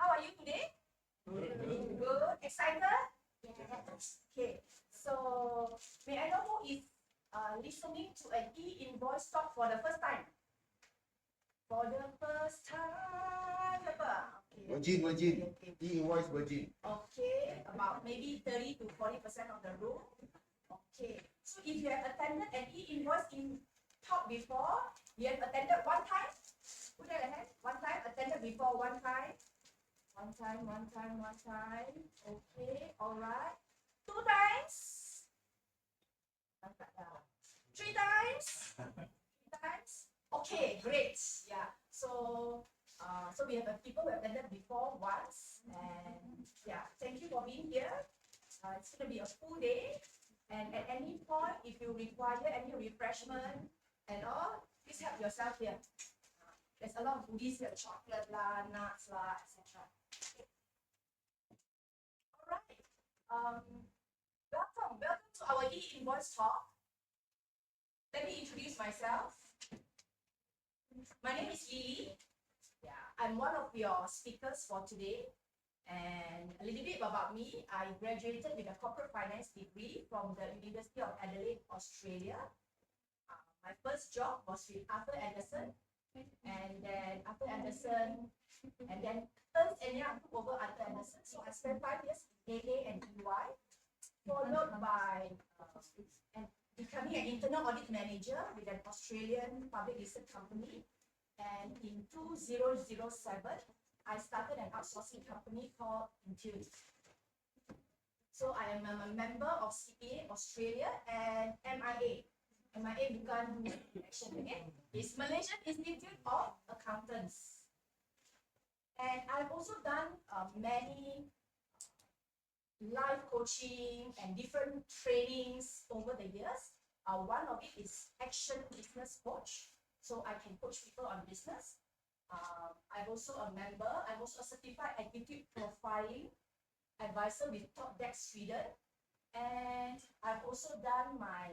how are you today? Good. Excited? Yes. Okay. So, may I know who is listening to an e-invoice talk for the first time? For the first time. Okay. Virgin. E-invoice virgin. Okay. About maybe 30 to 40% of the room. Okay. So, if you have attended an e-invoice talk before, you have attended one time? Put that ahead. One time. Attended before one time. One time. Okay, all right. 2 times. 3 times. 3 times. Okay, great. Yeah. So we have people who have attended before once, and yeah, thank you for being here. It's gonna be a full day, and at any point, if you require any refreshment and all, please help yourself here. There's a lot of goodies here, chocolate lah, nuts lah, etc. Alright. Welcome to our e-invoice talk. Let me introduce myself. My name is Lily. Yeah, I'm one of your speakers for today. And a little bit about me. I graduated with a corporate finance degree from the University of Adelaide, Australia. My first job was with Arthur Anderson. And then after Anderson, and then Ernst & Young took over Arthur Anderson. So I spent 5 years in AA and EY, followed by becoming an internal audit manager with an Australian public listed company. And in 2007, I started an outsourcing company called InTune. So I am a member of CPA Australia and MIA. MIA bukan action again. It's Malaysian Institute of Accountants. And I've also done many life coaching and different trainings over the years. One of it is Action Business Coach. So I can coach people on business. I'm also a member. I'm also a certified attitude profiling advisor with Top Deck Sweden. And I've also done my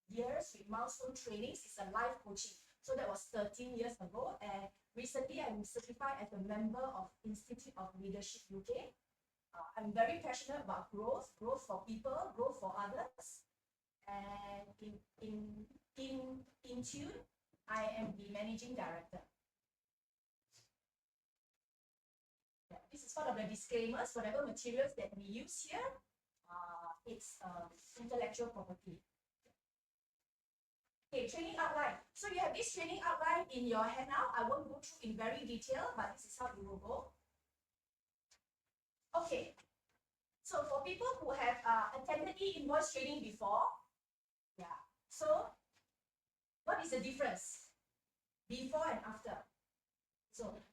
years with milestone trainings. It's a life coaching. So that was 13 years ago. And recently I'm certified as a member of Institute of Leadership UK. I'm very passionate about growth for people, growth for others. And in InTune, I am the managing director. Yeah, this is part of the disclaimers. Whatever materials that we use here, it's intellectual property. Okay, training outline. So you have this training outline in your handout. I won't go through in very detail, but this is how you will go. Okay. So for people who have attended e-invoice training before, yeah. So what is the difference before and after? So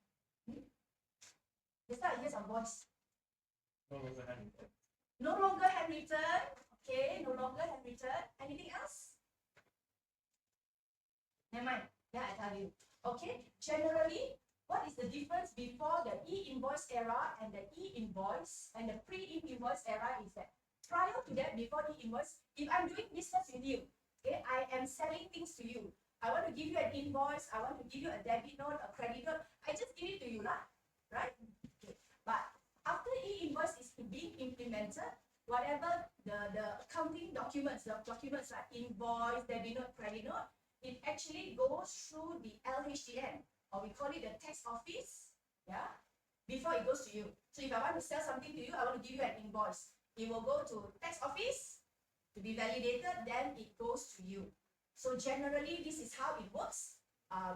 let's start with some voice. No longer handwritten. No longer handwritten. Okay, no longer handwritten. Anything else? Never mind. Yeah, I tell you. Okay, generally, what is the difference before the e-invoice era and the e-invoice and the pre-e-invoice era is that prior to that, before e-invoice, if I'm doing business with you, okay, I am selling things to you. I want to give you an invoice, I want to give you a debit note, a credit note, I just give it to you, right? Okay. But after e-invoice is being implemented, whatever the accounting documents, the documents like invoice, debit note, credit note, it actually goes through the LHDN, or we call it the tax office, yeah, before it goes to you. So if I want to sell something to you, I want to give you an invoice. It will go to tax office to be validated, then it goes to you. So generally, this is how it works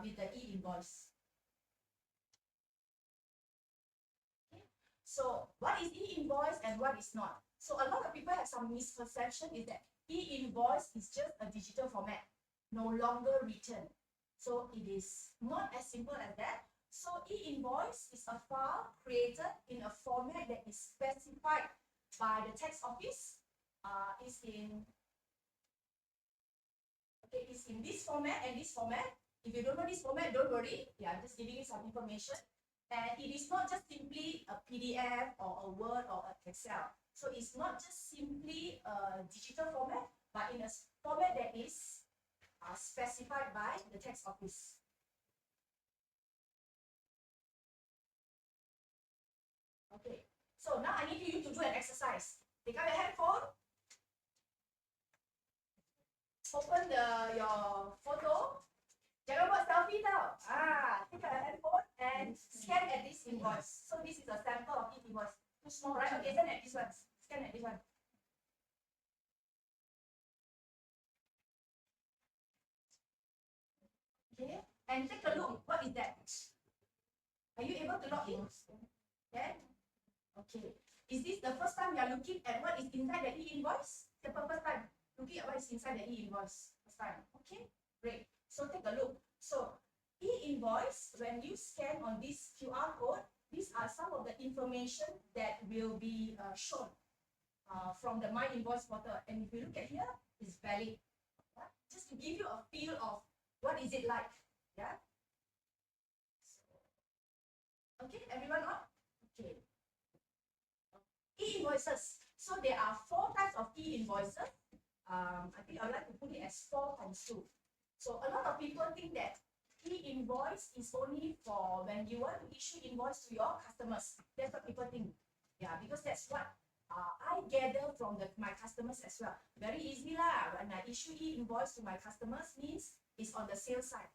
with the e-invoice. Okay. So what is e-invoice and what is not? So a lot of people have some misperception is that e-invoice is just a digital format, no longer written. So it is not as simple as that. So e-invoice is a file created in a format that is specified by the tax office. It's in this format and this format. If you don't know this format, don't worry. Yeah, I'm just giving you some information. And it is not just simply a PDF or a Word or an Excel. So it's not just simply a digital format, but in a format that is specified by the tax office. So now I need you to do an exercise. Take out your handphone. Open your photo. Jangan buat selfie tau. Take out your handphone and scan at this invoice. So this is a sample of each invoice. Too small, right? Okay, scan at this one. Scan at this one. Okay, and take a look. What is that? Are you able to log in? Yeah. Okay. Is this the first time you are looking at what is inside the e-invoice? The first time looking at what is inside the e-invoice. First time. Okay. Great. So take a look. So e-invoice, when you scan on this QR code, these are some of the information that will be shown from the My Invoice portal. And if you look at here, it's valid. Yeah? Just to give you a feel of what is it like. Yeah. Okay, everyone on? Okay. E-invoices. So there are 4 types of e-invoices. I think I would like to put it as 4 times 2. So a lot of people think that e-invoice is only for when you want to issue invoice to your customers. That's what people think. Yeah, because that's what I gather from my customers as well. Very easy lah. When I issue e-invoice to my customers means it's on the sales side.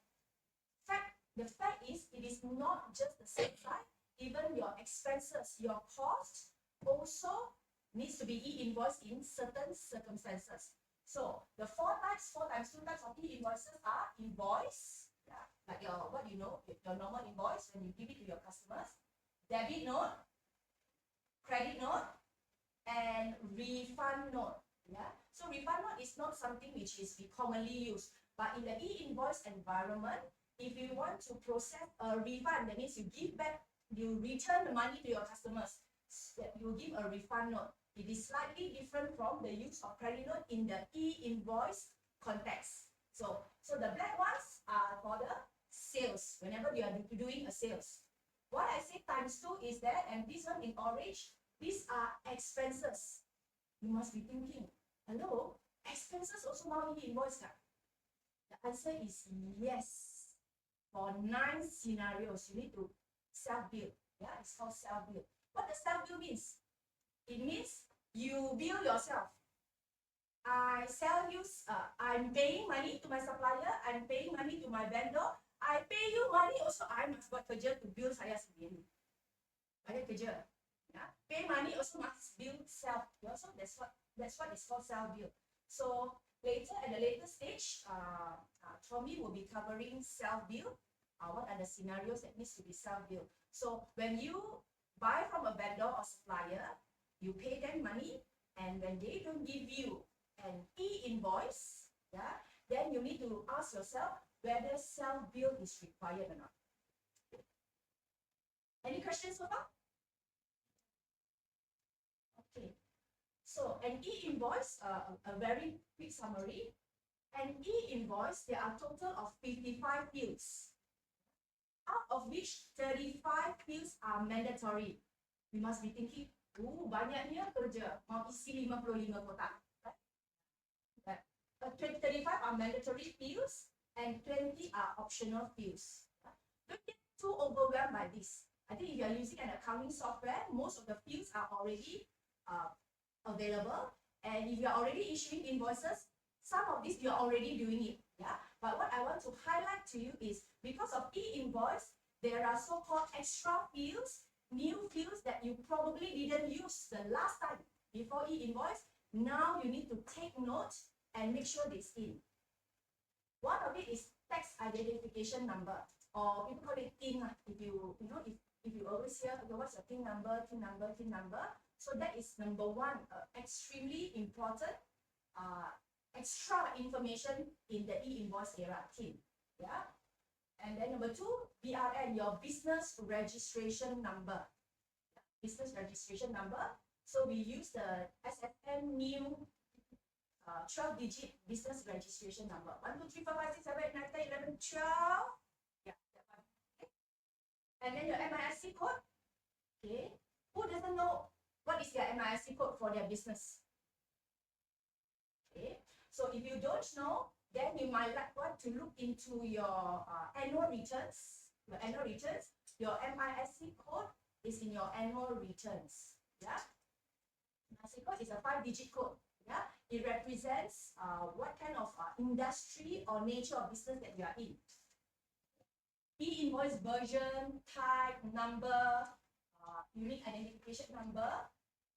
The fact is, it is not just the sales side. Even your expenses, your cost also needs to be e-invoiced in certain circumstances. So the 4 times 2 types of e-invoices are invoice, yeah, like your normal invoice when you give it to your customers, debit note, credit note, and refund note. Yeah. So refund note is not something which is commonly used, but in the e-invoice environment, if you want to process a refund, that means you return the money to your customers. You give a refund note. It is slightly different from the use of credit note in the e-invoice context. So the black ones are for the sales, whenever you are doing a sales. What I say times 2 is that, and this one in orange, these are expenses. You must be thinking, hello, expenses also now e-invoice? The answer is yes. For 9 scenarios, you need to self-bill. Yeah, it's called self-bill. What does self-bill means? It means you bill yourself. I sell you, I'm paying money to my supplier, I'm paying money to my vendor, I pay you money also, I must buat kerja to bill saya sendiri. Banyak kerja. Yeah. Pay money also must bill self. So that's what is called self-bill. So later, at the later stage, Tommy will be covering self-bill. What are the scenarios that needs to be self-bill? So when you buy from a vendor or supplier, you pay them money, and when they don't give you an e-invoice, yeah, then you need to ask yourself whether self-bill is required or not. Any questions so far? Okay. So an e-invoice, a very quick summary. An e-invoice, there are a total of 55 fields, out of which 35 fields are mandatory. We must be thinking, banyaknya kerja, mau isi 55 kotak. Right? 35 are mandatory fields and 20 are optional fields. Don't get too overwhelmed by this. I think if you are using an accounting software, most of the fields are already available. And if you are already issuing invoices, some of this you are already doing it. Yeah. But what I want to highlight to you is because of e-invoice, there are so-called extra fields, new fields that you probably didn't use the last time before e-invoice. Now you need to take note and make sure it's in. One of it is tax identification number, or people call it TIN. If you always hear, okay, what's your TIN number, TIN number, TIN number. So that is number one, extremely important, extra information in the e-invoice era, TIN. Yeah. And then number 2, BRN, your business registration number. Business registration number. So we use the SFN new 12-digit business registration number. 1, 2, 3, 4, 5, 6, 7, 8, 9, 10, 11, 12. Yeah, that one. Okay. And then your MISC code. Okay. Who doesn't know what is their MISC code for their business? Okay. So if you don't know, then you might want to look into your annual returns. Your MISC code is in your annual returns. Yeah. NASI code is a 5-digit code. Yeah. It represents what kind of industry or nature of business that you are in. E-invoice version, type, number, unique identification number,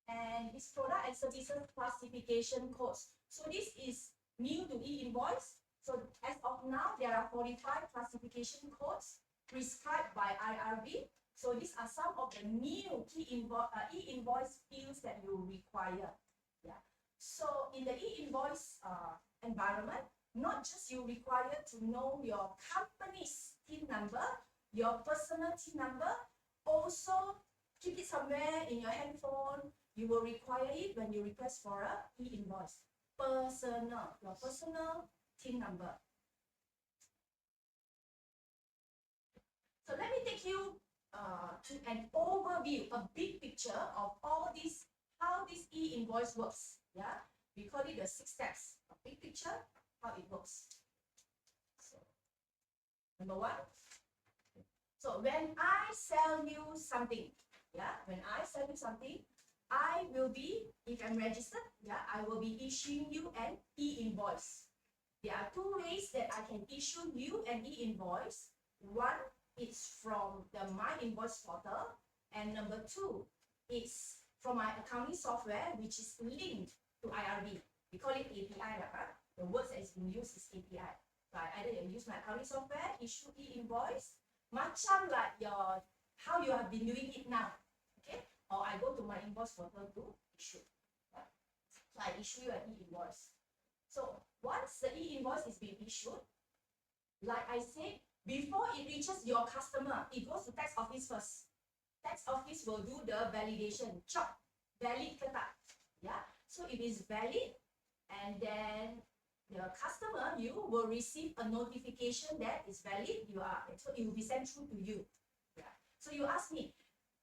and its product and services classification codes. So this is new to e-invoice. So as of now, there are 45 classification codes prescribed by IRB. So these are some of the new e-invoice fields that you require. Yeah. So in the e-invoice environment, not just you require to know your company's TIN number, your personal TIN number, also keep it somewhere in your handphone. You will require it when you request for a e-invoice. Your personal TIN number. So let me take you to an overview, a big picture of all this, how this e-invoice works. Yeah, we call it the 6 steps. A big picture, how it works. So, number 1. So when I sell you something, yeah, when I sell you something, I will be, if I'm registered, yeah, I will be issuing you an e-invoice. There are 2 ways that I can issue you an e-invoice. One, it's from the My Invoice portal, and number 2, it's from my accounting software, which is linked to IRB. We call it API. The words that is being used is API. So I either use my accounting software, issue e-invoice, macam like how you have been doing it now. Okay? Or I go to my invoice portal to issue. Yeah. So I issue you an e-invoice. So once the e-invoice is being issued, like I said, before it reaches your customer, it goes to tax office first. Tax office will do the validation. Check, valid ke tak? Yeah. So it is valid, and then the customer, you will receive a notification that is valid. So it will be sent through to you. Yeah. So you ask me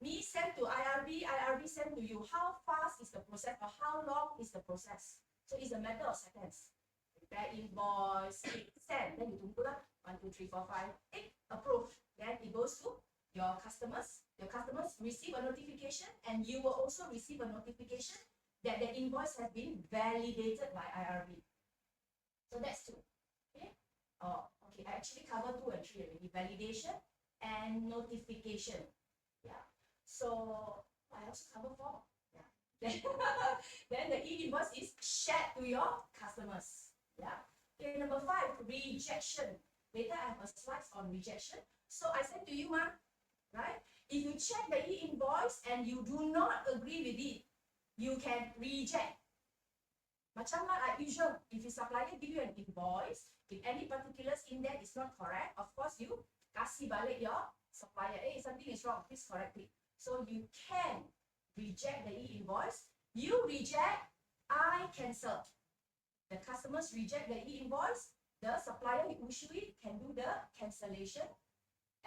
send to IRB, IRB send to you. How fast is the process, or how long is the process? So it's a matter of seconds. Prepare invoice, send. Then you tunggu lah. 1, 2, 3, 4, 5, approved. Then it goes to your customers. Your customers receive a notification, and you will also receive a notification that the invoice has been validated by IRB. So that's 2. Okay. Oh, okay. I actually covered 2 and 3 already. Validation and notification. Yeah. So I also cover 4. Yeah. Then the e-invoice is shared to your customers. Yeah. Okay. Number 5, rejection. Later I have a slide on rejection. So I said to you, right? If you check the e-invoice and you do not agree with it, you can reject. Macam like usual, if your supplier give you an invoice, if any particulars in there is not correct, of course you kasih balik your supplier. Hey, something is wrong, please correct it. So you can reject the e-invoice. You reject, I cancel. The customers reject the e-invoice, the supplier who issue it can do the cancellation.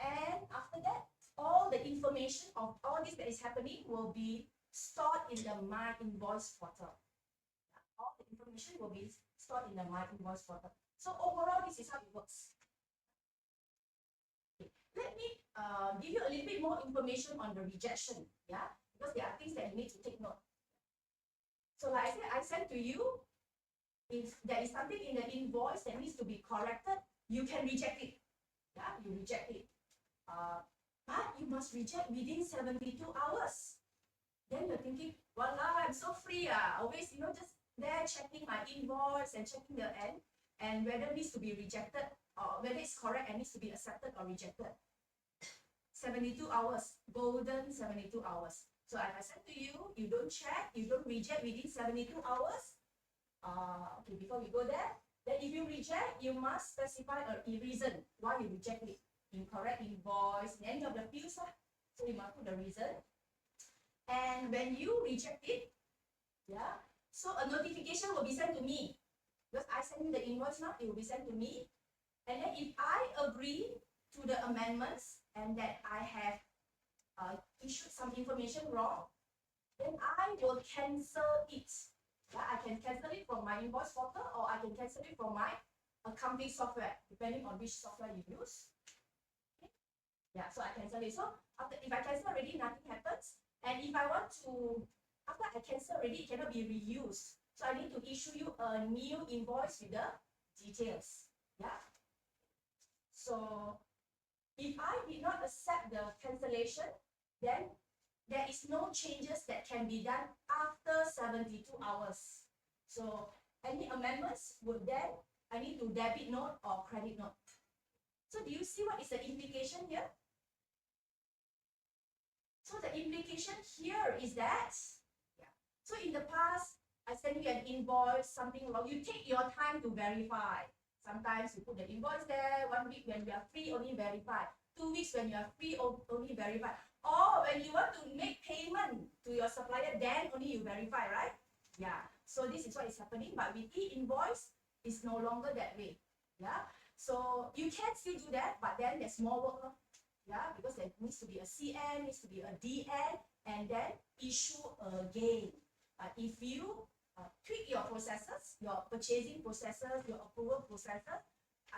And after that, all the information of all this that is happening will be stored in the My Invoice portal. All the information will be stored in the My Invoice portal. So overall, this is how it works. Okay. Let me give you a little bit more information on the rejection, yeah, because there are things that you need to take note. So like I said, I sent to you, if there is something in the invoice that needs to be corrected, you can reject it. Yeah, you reject it. But you must reject within 72 hours. Then you're thinking, well, I'm so free. Always, just there checking my invoice and checking the end, and whether it needs to be rejected or whether it's correct and needs to be accepted or rejected. 72 hours, golden 72 hours. So as I said to you, you don't check, you don't reject within 72 hours. Okay, before we go there, then if you reject, you must specify a reason why you reject it. Incorrect invoice, any of the fields. So you must put the reason. And when you reject it, yeah, so a notification will be sent to me. Because I send you the invoice now, it will be sent to me. And then if I agree to the amendments and that I have issued some information wrong, then I will cancel it. Yeah, I can cancel it from my invoice portal, or I can cancel it from my accounting software, depending on which software you use. Okay. Yeah, so I cancel it. So if I cancel already, nothing happens. And if I want to After I cancel already, it cannot be reused. So I need to issue you a new invoice with the details. Yeah. So if I did not accept the cancellation, then there is no changes that can be done after 72 hours. So any amendments would then, I need to debit note or credit note. So do you see what is the implication here? So the implication here is that, yeah. So in the past, I send you an invoice, something wrong. You take your time to verify. Sometimes you put the invoice there. 1 week when you are free, only verify. 2 weeks when you are free, only verify. Or when you want to make payment to your supplier, then only you verify, right? Yeah. So this is what is happening. But with e-invoice, it's no longer that way. Yeah. So you can still do that, but then there's more work. Yeah, because there needs to be a CN, needs to be a DN, and then issue again. If you tweak your processes, your purchasing processes, your approval processes,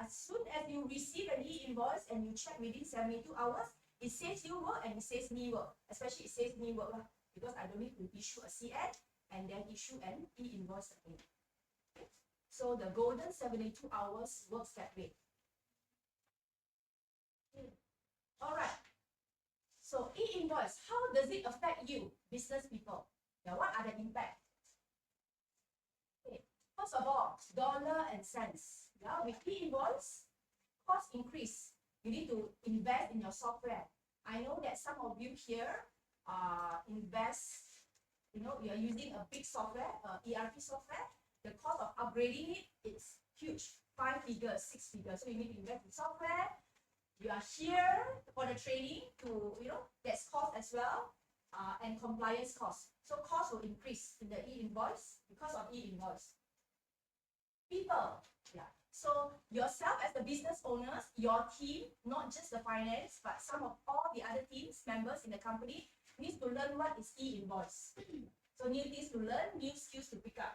as soon as you receive an e-invoice and you check within 72 hours, it saves you work and it saves me work. Especially it saves me work because I don't need to issue a CN and then issue an e-invoice again. Okay? So the golden 72 hours works that way. Okay. All right. So e-invoice, how does it affect you, business people? Now, what are the impacts? Okay. First of all, dollar and cents. Yeah, with e-invoice, cost increase. You need to invest in your software. I know that some of you here invest, you are using a big software, ERP software. The cost of upgrading it is huge, 5 figures, 6 figures. So you need to invest in software. You are here for the training to, that's cost as well, and compliance cost. So cost will increase in the e-invoice because of e-invoice. People, yeah. So yourself as the business owners, your team, not just the finance, but some of all the other teams, members in the company, needs to learn what is e-invoice. So new things to learn, new skills to pick up.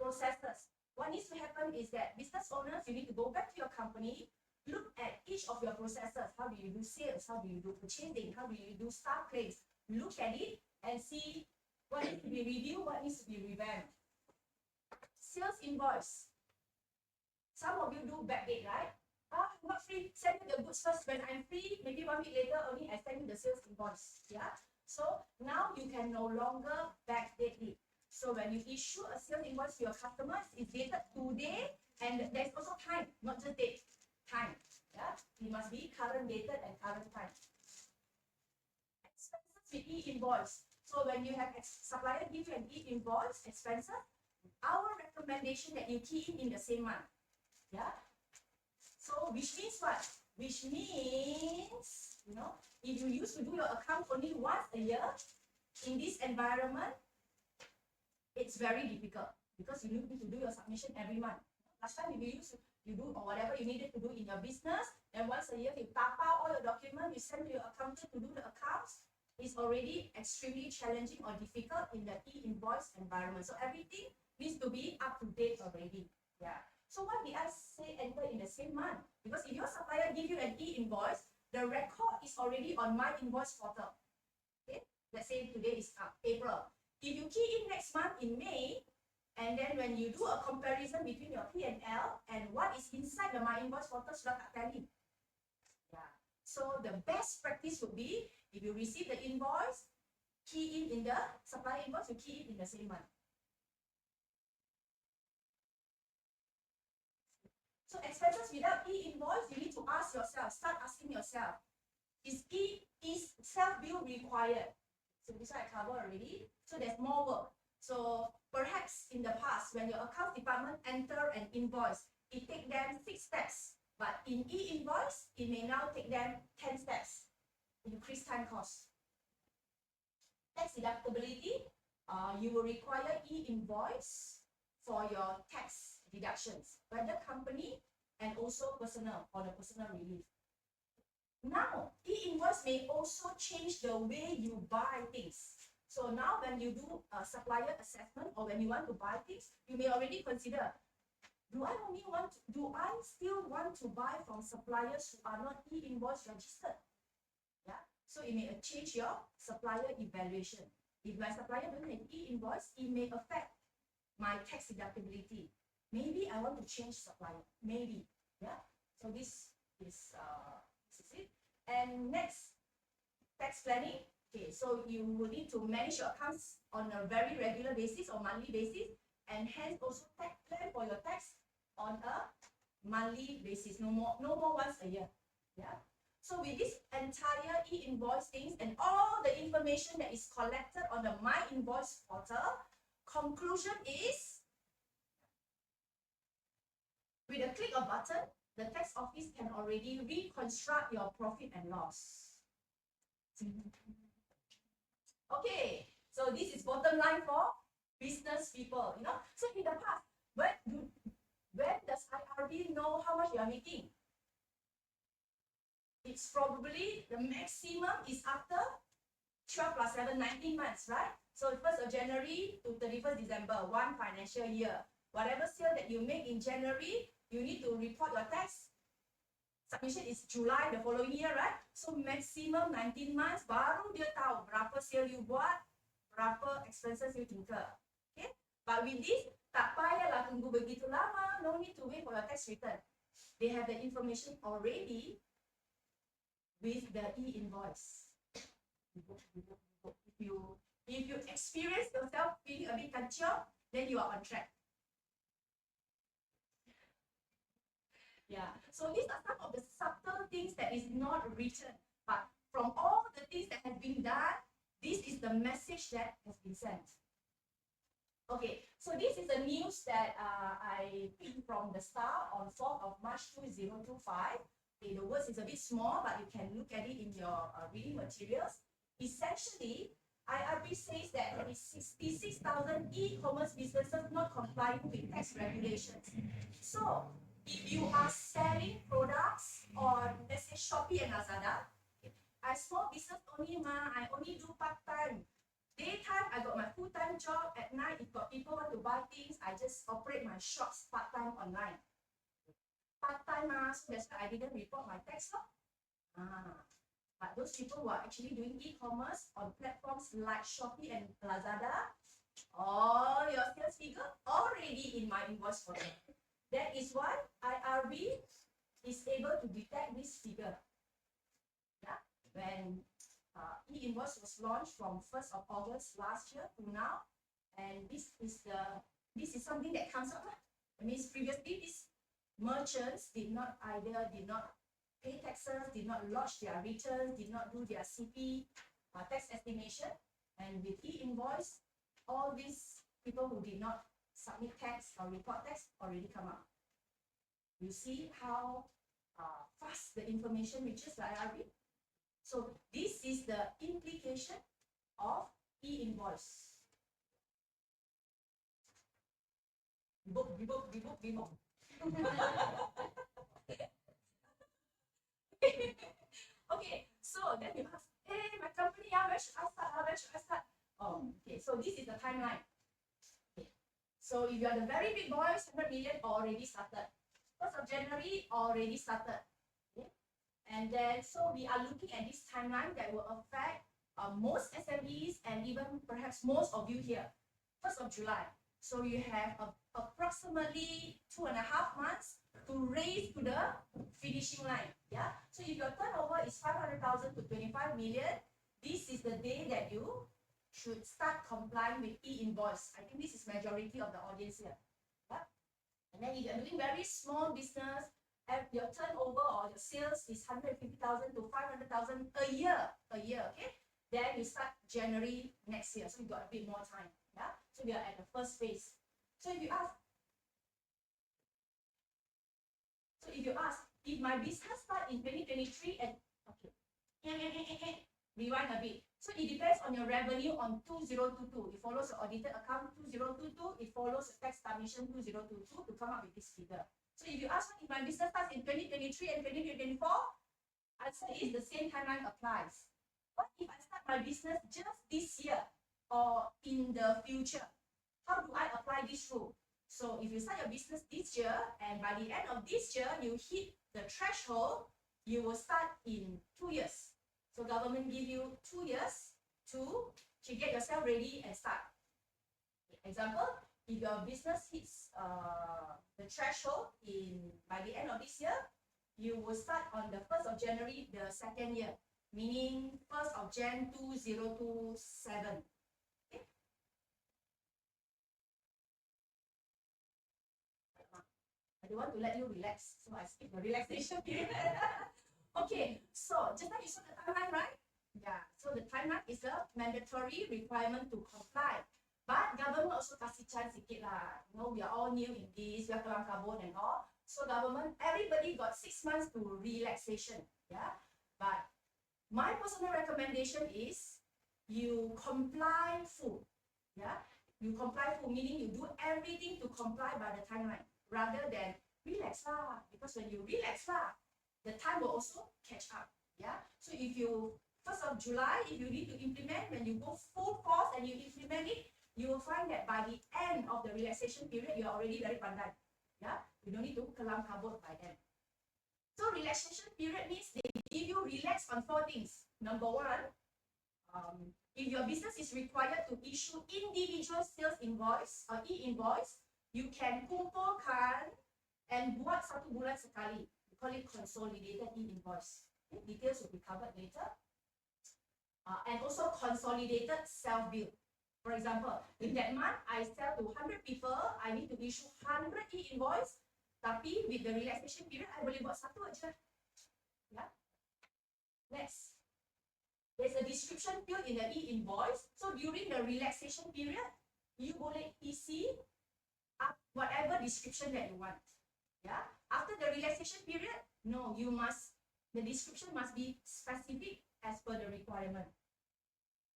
Processes. What needs to happen is that business owners, you need to go back to your company, look at each of your processes. How do you do sales? How do you do purchasing? How do you do staff claims? Look at it and see what needs to be reviewed, what needs to be revamped. Sales invoice. Some of you do backdate, right? I'm not free. Send me the goods first. When I'm free, maybe 1 week later only I send you the sales invoice. Yeah. So now you can no longer backdate it. So when you issue a sales invoice to your customers, it's dated today, and there's also time, not just date. Time. Yeah, it must be current dated and current time. Expenses with e-invoice. So when you have supplier give you an e-invoice expenses, our recommendation that you key in the same month. Yeah. So which means what? Which means, if you used to do your account only once a year, in this environment, it's very difficult because you need to do your submission every month. Last time if you used to you do or whatever you needed to do in your business, and once a year you tap out all your documents, you send to your accountant to do the accounts, it's already extremely challenging or difficult in the e-invoice environment. So everything needs to be up to date already. Yeah. So why did I say enter in the same month? Because if your supplier give you an e-invoice, the record is already on my invoice portal. Okay. Let's say today is April. If you key in next month in May, and then when you do a comparison between your P&L and what is inside the My Invoice portal, sudah tak tally. Yeah. So the best practice would be if you receive the invoice, key in the supplier invoice, you key in the same month. So expenses without e-invoice, you need to ask yourself, start asking yourself, is self-bill required? So this one I covered already. So there's more work. So perhaps in the past, when your accounts department enter an invoice, it takes them 6 steps. But in e-invoice, it may now take them 10 steps. Increased time cost. Tax deductibility, you will require e-invoice for your tax deductions, whether company and also personal or the personal relief. Now, e-invoice may also change the way you buy things. So now when you do a supplier assessment or when you want to buy things, you may already consider, do I still want to buy from suppliers who are not e-invoice registered? Yeah. So it may change your supplier evaluation. If my supplier doesn't have e-invoice, it may affect my tax deductibility. Maybe I want to change supplier. Maybe. Yeah. So this is it. And next, tax planning. Okay, so you will need to manage your accounts on a very regular basis or monthly basis, and hence also tax plan for your tax on a monthly basis. No more once a year. Yeah. So with this entire e-invoice things and all the information that is collected on the My Invoice portal, conclusion is, with a click of button, the tax office can already reconstruct your profit and loss. Okay, so this is bottom line for business people, you know. So in the past, when does IRB know how much you are making? It's probably the maximum is after 12 plus 7, 19 months, right? So 1st of January to 31st December, one financial year. Whatever sale that you make in January, you need to report your tax. Submission is July the following year, right? So maximum 19 months, baru dia tahu berapa sale you buat, berapa expenses you incur. Okay? But with this, tak payahlah tunggu begitu lama, no need to wait for your tax return. They have the information already with the e-invoice. If you experience yourself feeling a bit kanchiong, then you are on track. Yeah, so these are some of the subtle things that is not written, but from all the things that have been done, this is the message that has been sent. Okay, so this is the news that I picked from the Star on 4th of March 2025. Okay, the words is a bit small, but you can look at it in your reading materials. Essentially, IRB says that there is 66,000 e-commerce businesses not complying with tax regulations. So, if you are selling products on, let's say, Shopee and Lazada, I small business only, I only do part-time. Daytime, I got my full-time job. At night, if got people want to buy things, I just operate my shops part-time online. Part-time, so that's why I didn't report my tax. But those people who are actually doing e-commerce on platforms like Shopee and Lazada, all your sales figure already in My Invoice portal. That is why IRB is able to detect this figure. Yeah? When e-invoice was launched from 1st of August last year to now, and this is something that comes up. That means previously these merchants did not pay taxes, did not lodge their returns, did not do their CP tax estimation, and with e-invoice, all these people who did not submit tax or report tax already come up. You see how fast the information reaches the IRB? So this is the implication of e-invoice. Okay, so then you ask, hey, my company, where should I start? Where should I start? Oh, okay, so this is the timeline. Okay. So if you are the very big boys, 100 million already started. 1st of January already started. Okay. And then, so we are looking at this timeline that will affect most SMEs and even perhaps most of you here. 1st of July. So you have approximately 2.5 months to raise to the finishing line. Yeah. So if your turnover is 500,000 to 25 million, this is the day that you should start complying with e-invoice. I think this is majority of the audience here. Yeah? And then if you're doing very small business, and your turnover or your sales is 150,000 to 500,000 a year, okay? Then you start January next year, so you got a bit more time. Yeah. So we are at the first phase. So if you ask, if my business start in 2023 and okay, rewind a bit. So it depends on your revenue on 2022. It follows the audited account 2022. It follows the tax submission 2022 to come up with this figure. So if you ask if my business starts in 2023 and 2024, answer is the same timeline applies. What if I start my business just this year or in the future? How do I apply this rule? So if you start your business this year and by the end of this year you hit the threshold, you will start in 2 years. So government give you 2 years to to get yourself ready and start. Example, if your business hits the threshold by the end of this year, you will start on the 1st of January, the second year, meaning 1st of Jan 2027. Okay? I don't want to let you relax, so I skip the relaxation period. Okay, so just now you saw the timeline, right? Yeah, so the timeline is a mandatory requirement to comply. But government also kasih chance sikit lah. You know, we are all new in this, we are kelam kabut and all. So government, everybody got 6 months to relaxation. Yeah, but my personal recommendation is you comply full. Yeah, you comply full, meaning you do everything to comply by the timeline rather than relax lah. Because when you relax lah, the time will also catch up. Yeah, so if you 1st of July, if you need to implement, when you go full force and you implement it, you will find that by the end of the relaxation period, you are already very pandai. Yeah, you don't need to kelam kabut by then. So relaxation period means they give you relax on 4 things. Number 1, if your business is required to issue individual sales invoice or e-invoice, you can kumpulkan and buat 1 bulan sekali. We call it consolidated e-invoice. Okay, details will be covered later. And also consolidated self-bill. For example, in that month, I sell to 100 people, I need to issue 100 e-invoice, tapi with the relaxation period, I boleh buat 1 aja. Yeah. Next, there's a description field in the e-invoice. So during the relaxation period, you boleh isi whatever description that you want. Yeah. After the relaxation period, no, the description must be specific as per the requirement.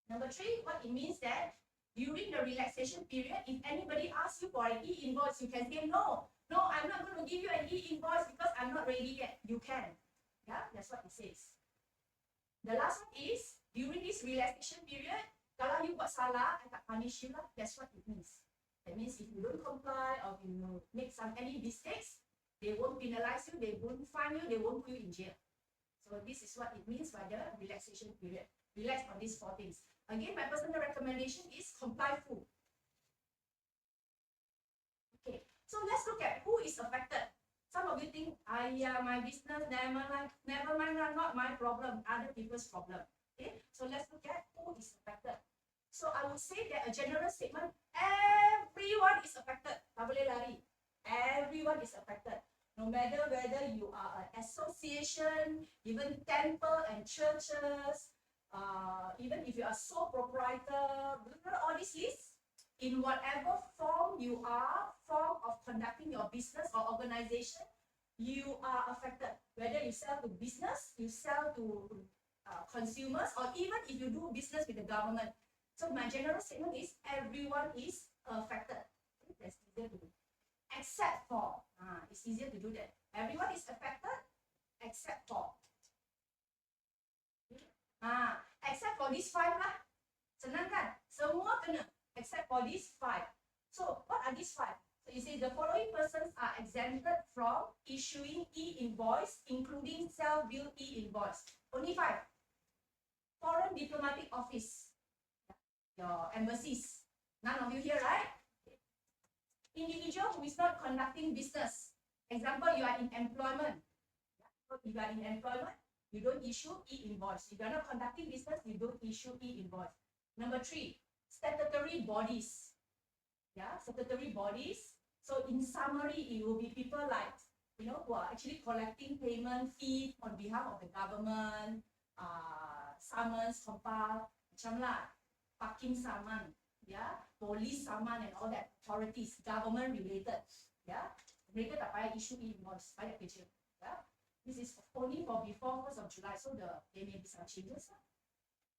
Number 3, what it means that during the relaxation period, if anybody asks you for an e-invoice, you can say, no, I'm not going to give you an e-invoice because I'm not ready yet. You can. Yeah, that's what it says. The last one is, during this relaxation period, kalau you buat salah, I tak punish you lah. That's what it means. That means if you don't comply or you make any mistakes, they won't penalize you, they won't fine you, they won't put you in jail. So this is what it means by the relaxation period. Relax on these 4 things. Again, my personal recommendation is comply full. Okay, so let's look at who is affected. Some of you think, my business, never mind, not my problem, other people's problem. Okay, so let's look at who is affected. So I would say that a general statement, everyone is affected. Tak boleh lari. Everyone is affected. No matter whether you are an association, even temple and churches, even if you are sole proprietor, all these lists, in whatever form you are, form of conducting your business or organization, you are affected. Whether you sell to business, you sell to consumers, or even if you do business with the government. So my general statement is everyone is affected. Okay, that's easier to do. Except for, it's easier to do that. Everyone is affected except for. Except for these 5 lah. Senang kan? Semua kena. Except for these 5. So, what are these 5? So, you see the following persons are exempted from issuing e-invoice, including self-bill e-invoice. Only 5. Foreign diplomatic office. Your embassies. None of you here, right? Individual who is not conducting business. Example, you are in employment. If you are in employment, you don't issue e-invoice. If you are not conducting business, you don't issue e-invoice. Number 3, statutory bodies. Yeah, statutory bodies. So in summary, it will be people like, who are actually collecting payment fee on behalf of the government, summons, compile, macam lah, parking saman, yeah, police saman and all that, authorities, government related, yeah. Mereka tak payah issue e-invoice, payah kerja, yeah. This is only for before 1st of July, so there may be some changes.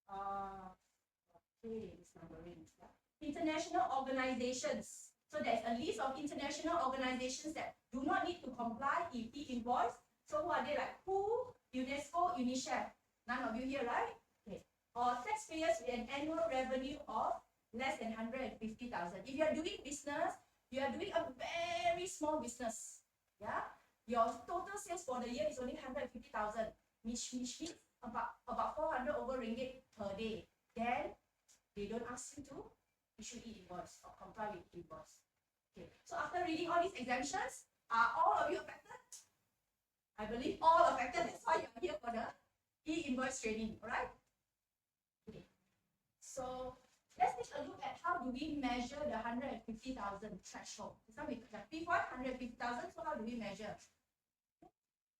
Okay, this numbering. Yeah. International organizations. So there's a list of international organizations that do not need to comply with e-invoice. So who are they like? WHO, UNESCO, UNICEF. None of you here, right? Okay. Or taxpayers with an annual revenue of less than 150,000. If you are doing business, you are doing a very small business. Yeah. Your total sales for the year is only 150,000, which means about 400 over ringgit per day. Then they don't ask you to issue e-invoice or comply with invoice. Okay, so after reading all these exemptions, are all of you affected? I believe all affected. That's why you're here for the e-invoice training, alright? Okay, so let's take a look at how do we measure the 150,000 threshold. This one we have P1, 150,000, so how do we measure?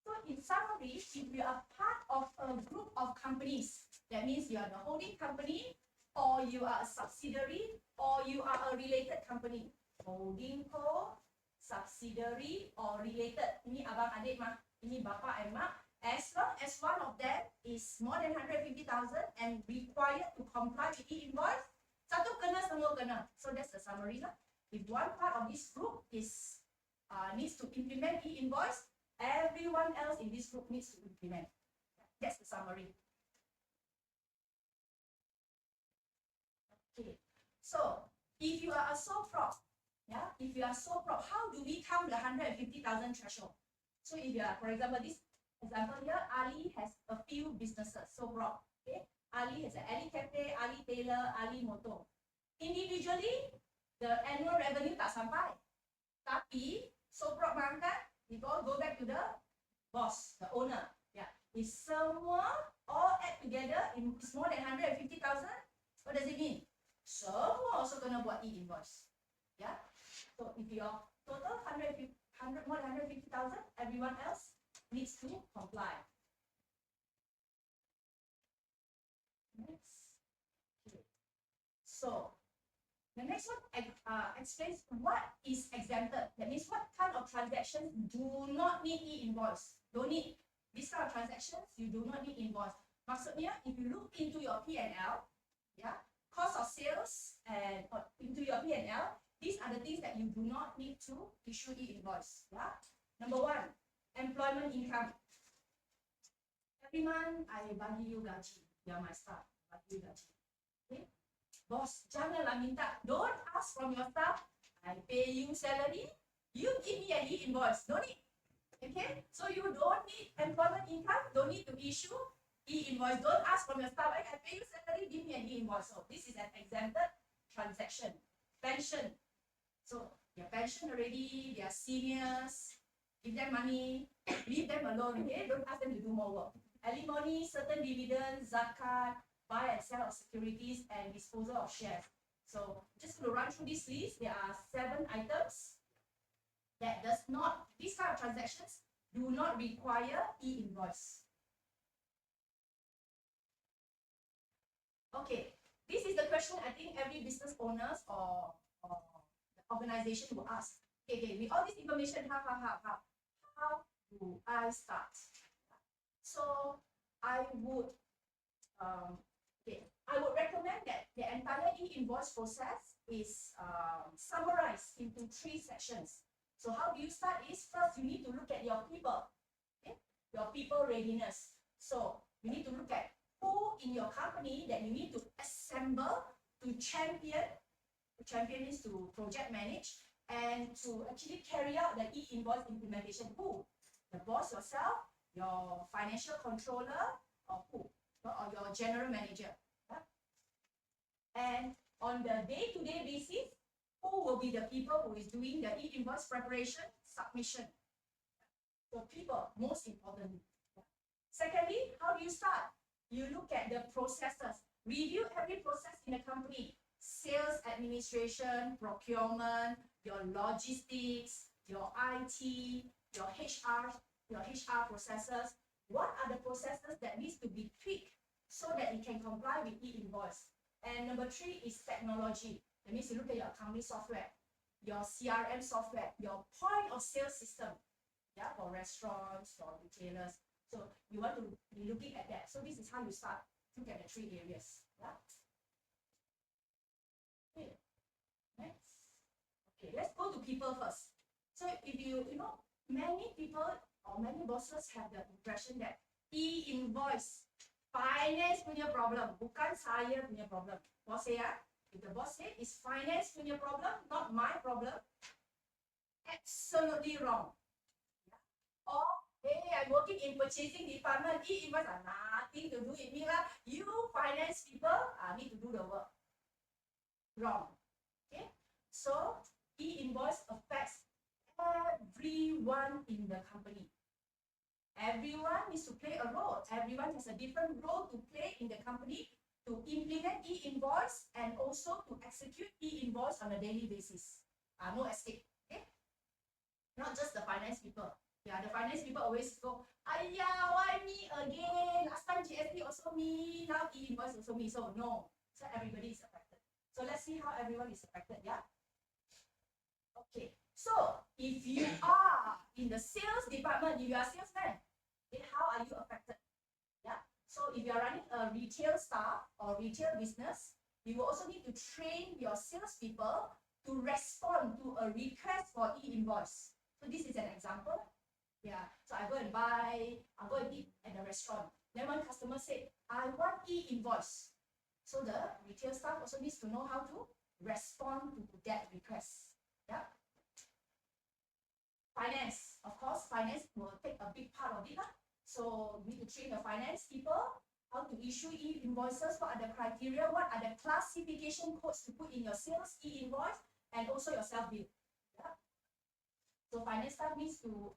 So in summary, if you are part of a group of companies, that means you are the holding company, or you are a subsidiary, or you are a related company. Holding co, subsidiary, or related. Ini abang adik mah, ini bapa and mak. As long as one of them is more than 150,000 and required to comply with e-invoice, satu kena, semua kena. So that's the summary lah. If one part of this group is needs to implement e-invoice, everyone else in this group needs to implement. That's the summary. Okay, so if you are a sole prop, if you are sole prop, how do we count the 150,000 threshold? So if you are, for example, this example here, Ali has a few businesses, sole prop. Okay, Ali has an Ali Cafe, Ali Tailor, Ali Motor. Individually, the annual revenue tak sampai. Tapi sole prop mangkat, we all go back to the boss, the owner. Yeah, if semua all add together, it's more than 150,000. What does it mean? Semua also gonna buat e-invoice. Yeah. So if your total 100 more than 150,000, everyone else needs to comply. Next. Okay. So the next one explains what is exempted. That means what kind of transactions do not need e-invoice. Don't need this kind of transactions. You do not need invoice. Maksudnya, if you look into your P&L, yeah, cost of sales and into your P&L, these are the things that you do not need to issue e-invoice. Yeah. Number one, employment income. Every month I bagi you gaji. You are my staff. Bagi you gaji. Okay. Boss, janganlah minta. Don't ask from your staff. I pay you salary. You give me an e-invoice. Don't need. Okay. So you don't need employment income. Don't need to issue e-invoice. Don't ask from your staff. I pay you salary. Give me an e-invoice. So this is an exempted transaction. Pension. So your pension already. They are seniors. Give them money. Leave them alone. Okay. Don't ask them to do more work. Alimony, certain dividends, zakat, buy and sell of securities, and disposal of shares. So just to run through this list, there are 7 items that does not, these kind of transactions do not require e-invoice. Okay, this is the question I think every business owners or the organization will ask. Okay, with all this information, how do I start? So I would I would recommend that the entire e-invoice process is summarized into 3 sections. So how do you start is, first you need to look at your people, okay? Your people readiness. So you need to look at who in your company that you need to assemble to champion. To champion is to project manage and to actually carry out the e-invoice implementation. Who? The boss yourself, your financial controller, or who? Or your general manager. Yeah? And on the day-to-day basis, who will be the people who is doing the e-invoice preparation, submission? So people, most importantly. Yeah. Secondly, how do you start? You look at the processes. Review every process in a company. Sales administration, procurement, your logistics, your IT, your HR processes. What are the processes that needs to be tweaked so that it can comply with e-invoice? And number 3 is technology. That means you look at your company software, your CRM software, your point of sale system, yeah, for restaurants, for retailers. So you want to be looking at that. So this is how you start. Look at the 3 areas. Yeah. Okay. Next. Okay, let's go to people first. So if you know, many people or many bosses have the impression that e-invoice finance punya problem, bukan saya punya problem. Boss say, if the boss say it's finance punya problem, not my problem, absolutely wrong. Or, hey, I'm working in purchasing department, e-invoice are nothing to do with me lah. You finance people need to do the work. wrong. Okay, so e-invoice affects everyone in the company. Everyone needs to play a role. Everyone has a different role to play in the company to implement e-invoice and also to execute e-invoice on a daily basis. No escape. Okay, not just the finance people. Yeah, the finance people always go, "Ayah, why me again? Last time GST also me, now e-invoice also me." So no, so everybody is affected. So let's see how everyone is affected. Yeah. Okay. So if you are in the sales department, if you are a salesman, then how are you affected? Yeah. So if you are running a retail staff or retail business, you will also need to train your salespeople to respond to a request for e-invoice. So this is an example. Yeah. So I go and eat at the restaurant. Then one customer said, "I want e-invoice." So the retail staff also needs to know how to respond to that request. Yeah. Finance, of course, finance will take a big part of it. So we need to train the finance people how to issue e-invoices, what are the criteria, what are the classification codes to put in your sales e-invoice, and also your self-bill. Yeah. So finance staff needs to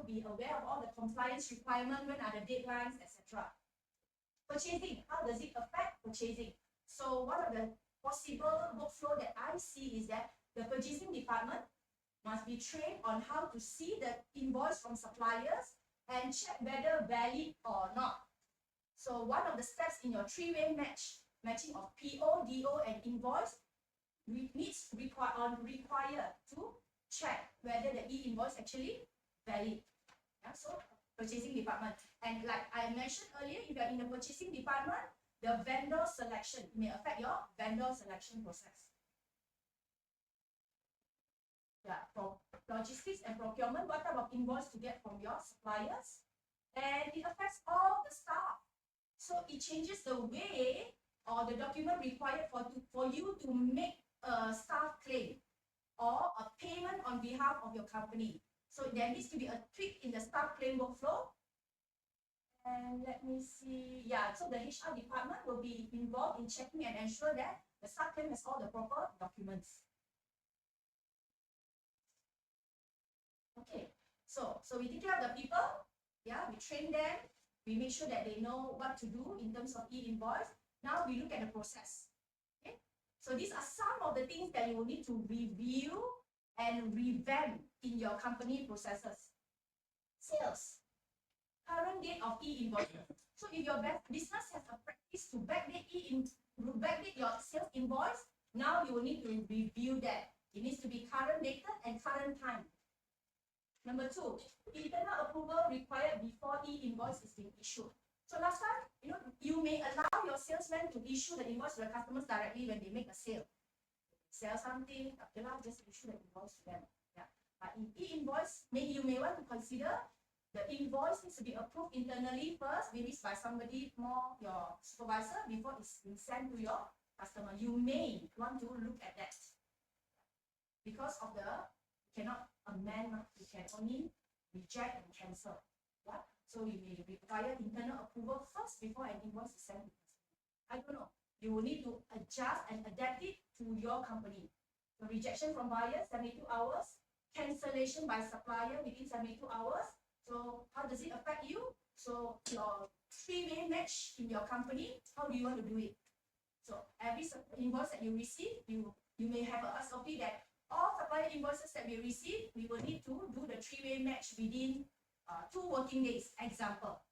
be aware of all the compliance requirements, when are the deadlines, etc. Purchasing, how does it affect purchasing? So one of the possible workflow that I see is that the purchasing department must be trained on how to see the invoice from suppliers and check whether valid or not. So one of the steps in your three-way matching of PO, DO, and invoice require to check whether the e-invoice actually valid. Yeah, so purchasing department. And like I mentioned earlier, if you are in the purchasing department, the vendor selection may affect your vendor selection process. Yeah, from logistics and procurement, what type of invoice to get from your suppliers, and it affects all the staff. So it changes the way or the document required for you to make a staff claim or a payment on behalf of your company. So there needs to be a tweak in the staff claim workflow. And let me see. Yeah, so the HR department will be involved in checking and ensure that the staff claim has all the proper documents. Okay, so we take care of the people. Yeah, we train them. We make sure that they know what to do in terms of e-invoice. Now we look at the process. Okay, so these are some of the things that you will need to review and revamp in your company processes. Sales, current date of e-invoices. So if your business has a practice to backdate your sales invoice, now you will need to review that. It needs to be current dated and current time. Number 2, internal approval required before e-invoice is being issued. So last time, you may allow your salesman to issue the invoice to the customers directly when they make a sale. Sell something, just issue the invoice to them. Yeah. But in e-invoice, you may want to consider the invoice needs to be approved internally first, maybe by somebody more, your supervisor, before it's being sent to your customer. You may want to look at that. Because of cannot amend, you can only reject and cancel. Yeah? So you may require internal approval first before an invoice is sent to customer. I don't know. You will need to adjust and adapt it to your company. So rejection from buyers, 72 hours. Cancellation by supplier within 72 hours. So how does it affect you? So your three-way match in your company, how do you want to do it? So every invoice that you receive, you may have a SOP that all supplier invoices that we receive, we will need to do the three-way match within 2 working days, example.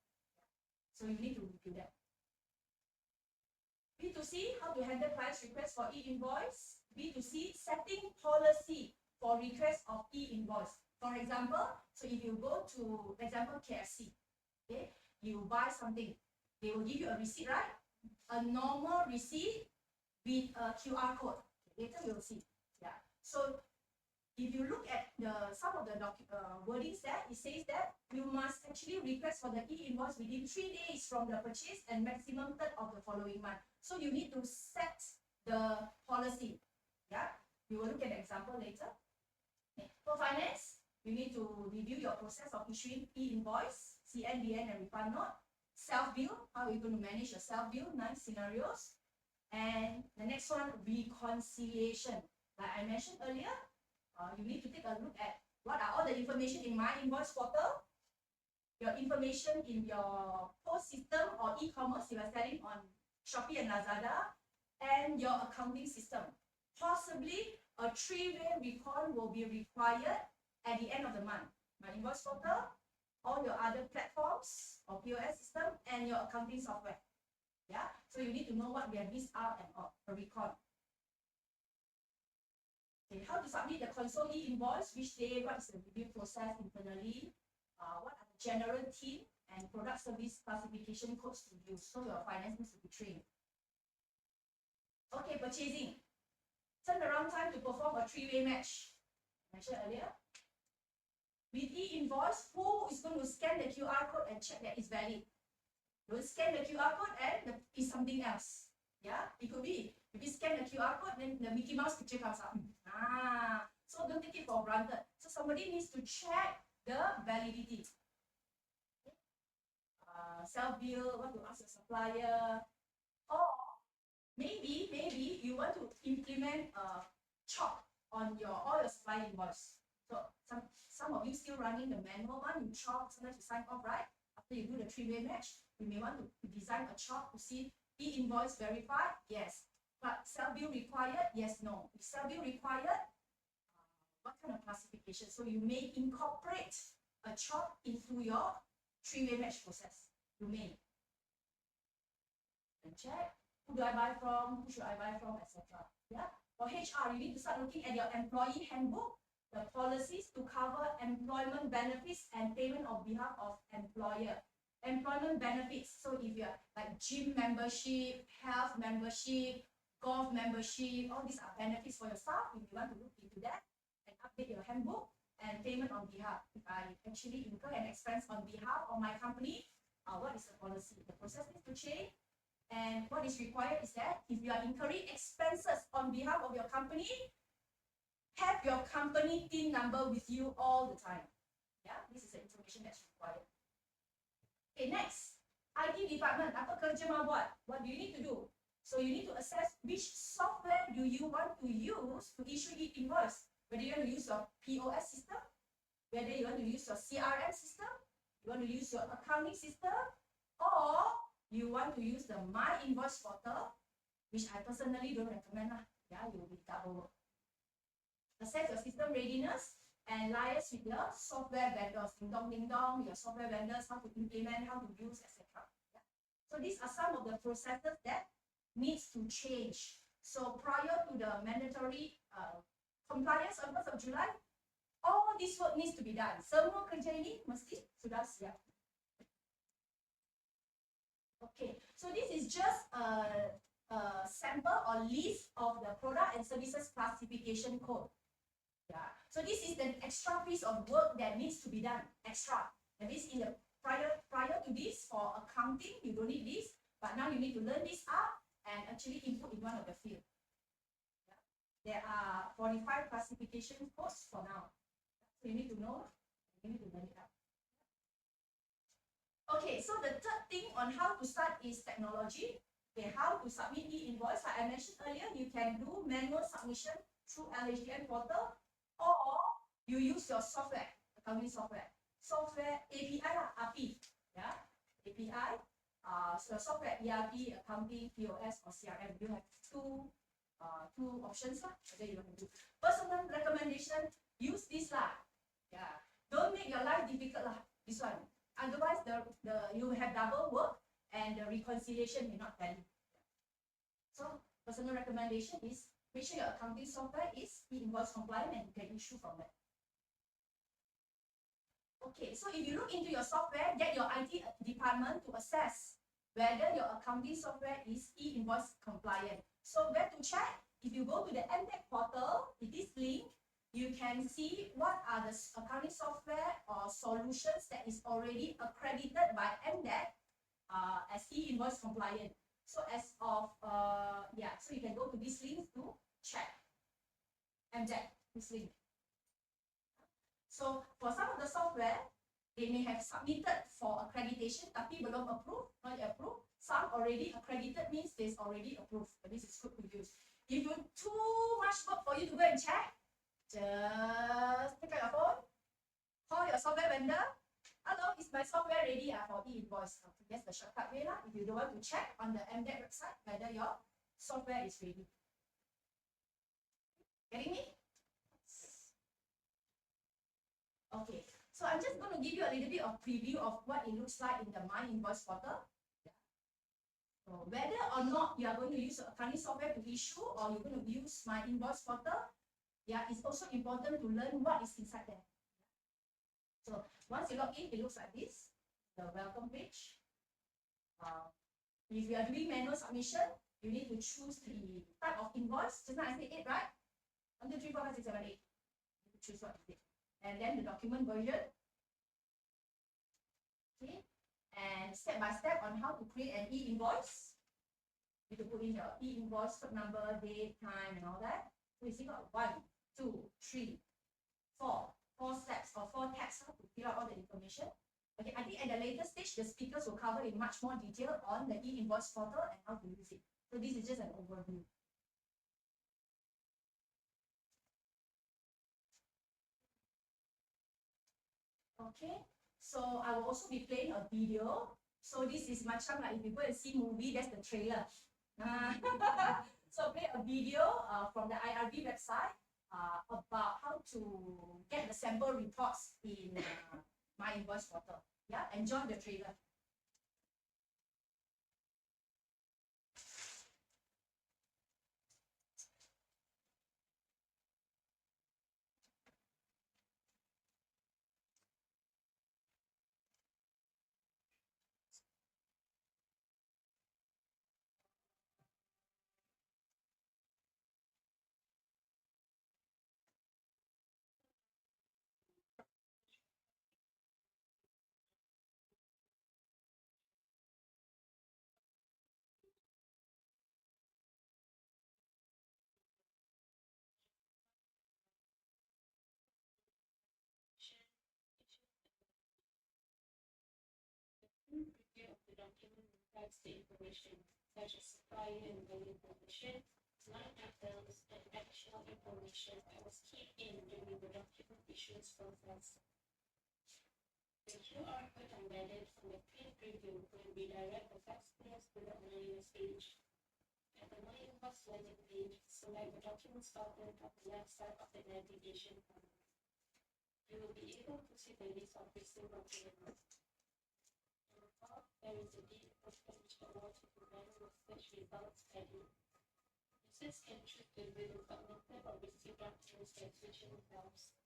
So you need to review that. B2C, how to handle client's request for e-invoice. B2C, setting policy for request of e-invoice. For example, so if you go to, example, KFC, okay, you buy something, they will give you a receipt, right? A normal receipt with a QR code. Later we will see. Yeah. So if you look at some of the wordings there, it says that you must actually request for the e-invoice within 3 days from the purchase and maximum 3rd of the following month. So you need to set the policy. Yeah, we will look at the example later. Okay. For finance, you need to review your process of issuing e-invoice, CNBN and refund note. Self-bill, how are you going to manage your self-bill, 9 scenarios. And the next one, reconciliation. Like I mentioned earlier, you need to take a look at what are all the information in my invoice portal, your information in your post system or e-commerce you are selling on Shopee and Lazada, and your accounting system. Possibly a three-way recon will be required at the end of the month. My invoice portal, all your other platforms or POS system, and your accounting software. Yeah, so you need to know what we have missed out and all, a recon. Okay, how to submit the console e-invoice, which day, what is the review process internally, what are the general team and product service classification codes to use, so your finance needs to be trained. Okay, purchasing. Turnaround time to perform a three-way match. Mentioned earlier. With e-invoice, who is going to scan the QR code and check that it's valid? Don't scan the QR code and it's something else. Yeah, it could be. If you scan the QR code, then the Mickey Mouse picture comes up. So don't take it for granted. So somebody needs to check the validity. Self-bill, want to ask your supplier, or maybe you want to implement a chop on all your supply invoice. So some of you still running the manual one, you chop, sometimes you sign off, right? After you do the three-way match, you may want to design a chop to see e-invoice verified, yes. But self-bill required, yes, no. If self-bill required, what kind of classification? So you may incorporate a chop into your three-way match process. You may. And check. Who do I buy from? Who should I buy from, etc. Yeah. For HR, you need to start looking at your employee handbook, the policies to cover employment benefits and payment on behalf of employer. Employment benefits. So if you're like gym membership, health membership, golf membership, all these are benefits for your staff. If you want to look into that and update your handbook, and payment on behalf. If I actually incur an expense on behalf of my company, what is the policy? The process needs to change. And what is required is that if you are incurring expenses on behalf of your company, have your company TIN number with you all the time. Yeah, this is the information that's required. Okay, next. IT department, apa kerja mau buat? What do you need to do? So you need to assess which software do you want to use to issue e-invoice. Whether you want to use your POS system, whether you want to use your CRM system, you want to use your accounting system, or you want to use the My Invoice portal, which I personally don't recommend. Yeah, you will be double work. Assess your system readiness and liaise with your software vendors. Ding dong, your software vendors, how to implement, how to use, etc. Yeah. So these are some of the processes that needs to change. So prior to the mandatory compliance on 1st of July, all this work needs to be done. Semua kerja ini mesti sudah siap. Okay, so this is just a sample or list of the product and services classification code. Yeah, so this is the extra piece of work that needs to be done. Extra. That means in the prior to this for accounting, you don't need this, but now you need to learn this up and actually input in one of the fields. Yeah. There are 45 classification codes for now. So you need to know, you need to learn it up. Okay, so the third thing on how to start is technology. Okay, how to submit e-invoice. Like I mentioned earlier, you can do manual submission through LHDN portal, or you use your software, accounting software. Software API API. Yeah, API. So software ERP, accounting, POS, or CRM. You have two options lah. Whether you want to do personal recommendation, use this lah. Yeah, don't make your life difficult lah. This one. Otherwise, you have double work and the reconciliation may not tally. So personal recommendation is make sure your accounting software is e-invoice compliant and you can issue from that. Okay, so if you look into your software, get your IT department to assess whether your accounting software is e-invoice compliant. So where to check? If you go to the MTech portal, it is linked. You can see what are the accounting software or solutions that is already accredited by MDEC as e-invoice compliant. So as of, so you can go to this link to check MDEC, this link. So for some of the software, they may have submitted for accreditation, tapi belum approved, not yet approved. Some already accredited means there's already approved. But this is good to use. If you too much work for you to go and check, just pick up your phone, call your software vendor. Hello, is my software ready for e-invoice? Okay, that's the shortcut way lah. If you don't want to check on the MDEC website whether your software is ready. Getting me? Okay, so I'm just going to give you a little bit of preview of what it looks like in the My Invoice portal. So whether or not you are going to use a accounting software to issue or you're going to use My Invoice portal, yeah, it's also important to learn what is inside there. So once you log in, it looks like this, the welcome page. If you are doing manual submission, you need to choose the type of invoice. Just now I said 8, right? 1, 2, 3, 4, 5, 6, 7, 8. You need to choose what is it. And then the document version. Okay. And step by step on how to create an e-invoice. You need to put in your e-invoice code number, date, time, and all that. So you see got 1, 2, 3, 4. 4 steps or 4 tabs to fill out all the information. Okay, I think at the later stage, the speakers will cover in much more detail on the e-invoice portal and how to use it. So this is just an overview. Okay, so I will also be playing a video. So this is macam like if you go and see movie, that's the trailer. So play a video from the IRB website about how to get the sample reports in My Invoice portal. Yeah, enjoy the trailer. Review of the document reflects the information such as supplier and vendor information, line items, and additional information that was keyed in during the document issuance process. The QR code embedded from the print preview will redirect the taxpayers to the analysis page. At the My Invoice landing page, select the document button at the left side of the navigation panel. You will be able to see the list of missing documents. There is a deep page allows you to manual search results heading. Users can choose to view the submitted or received documents by switching tabs.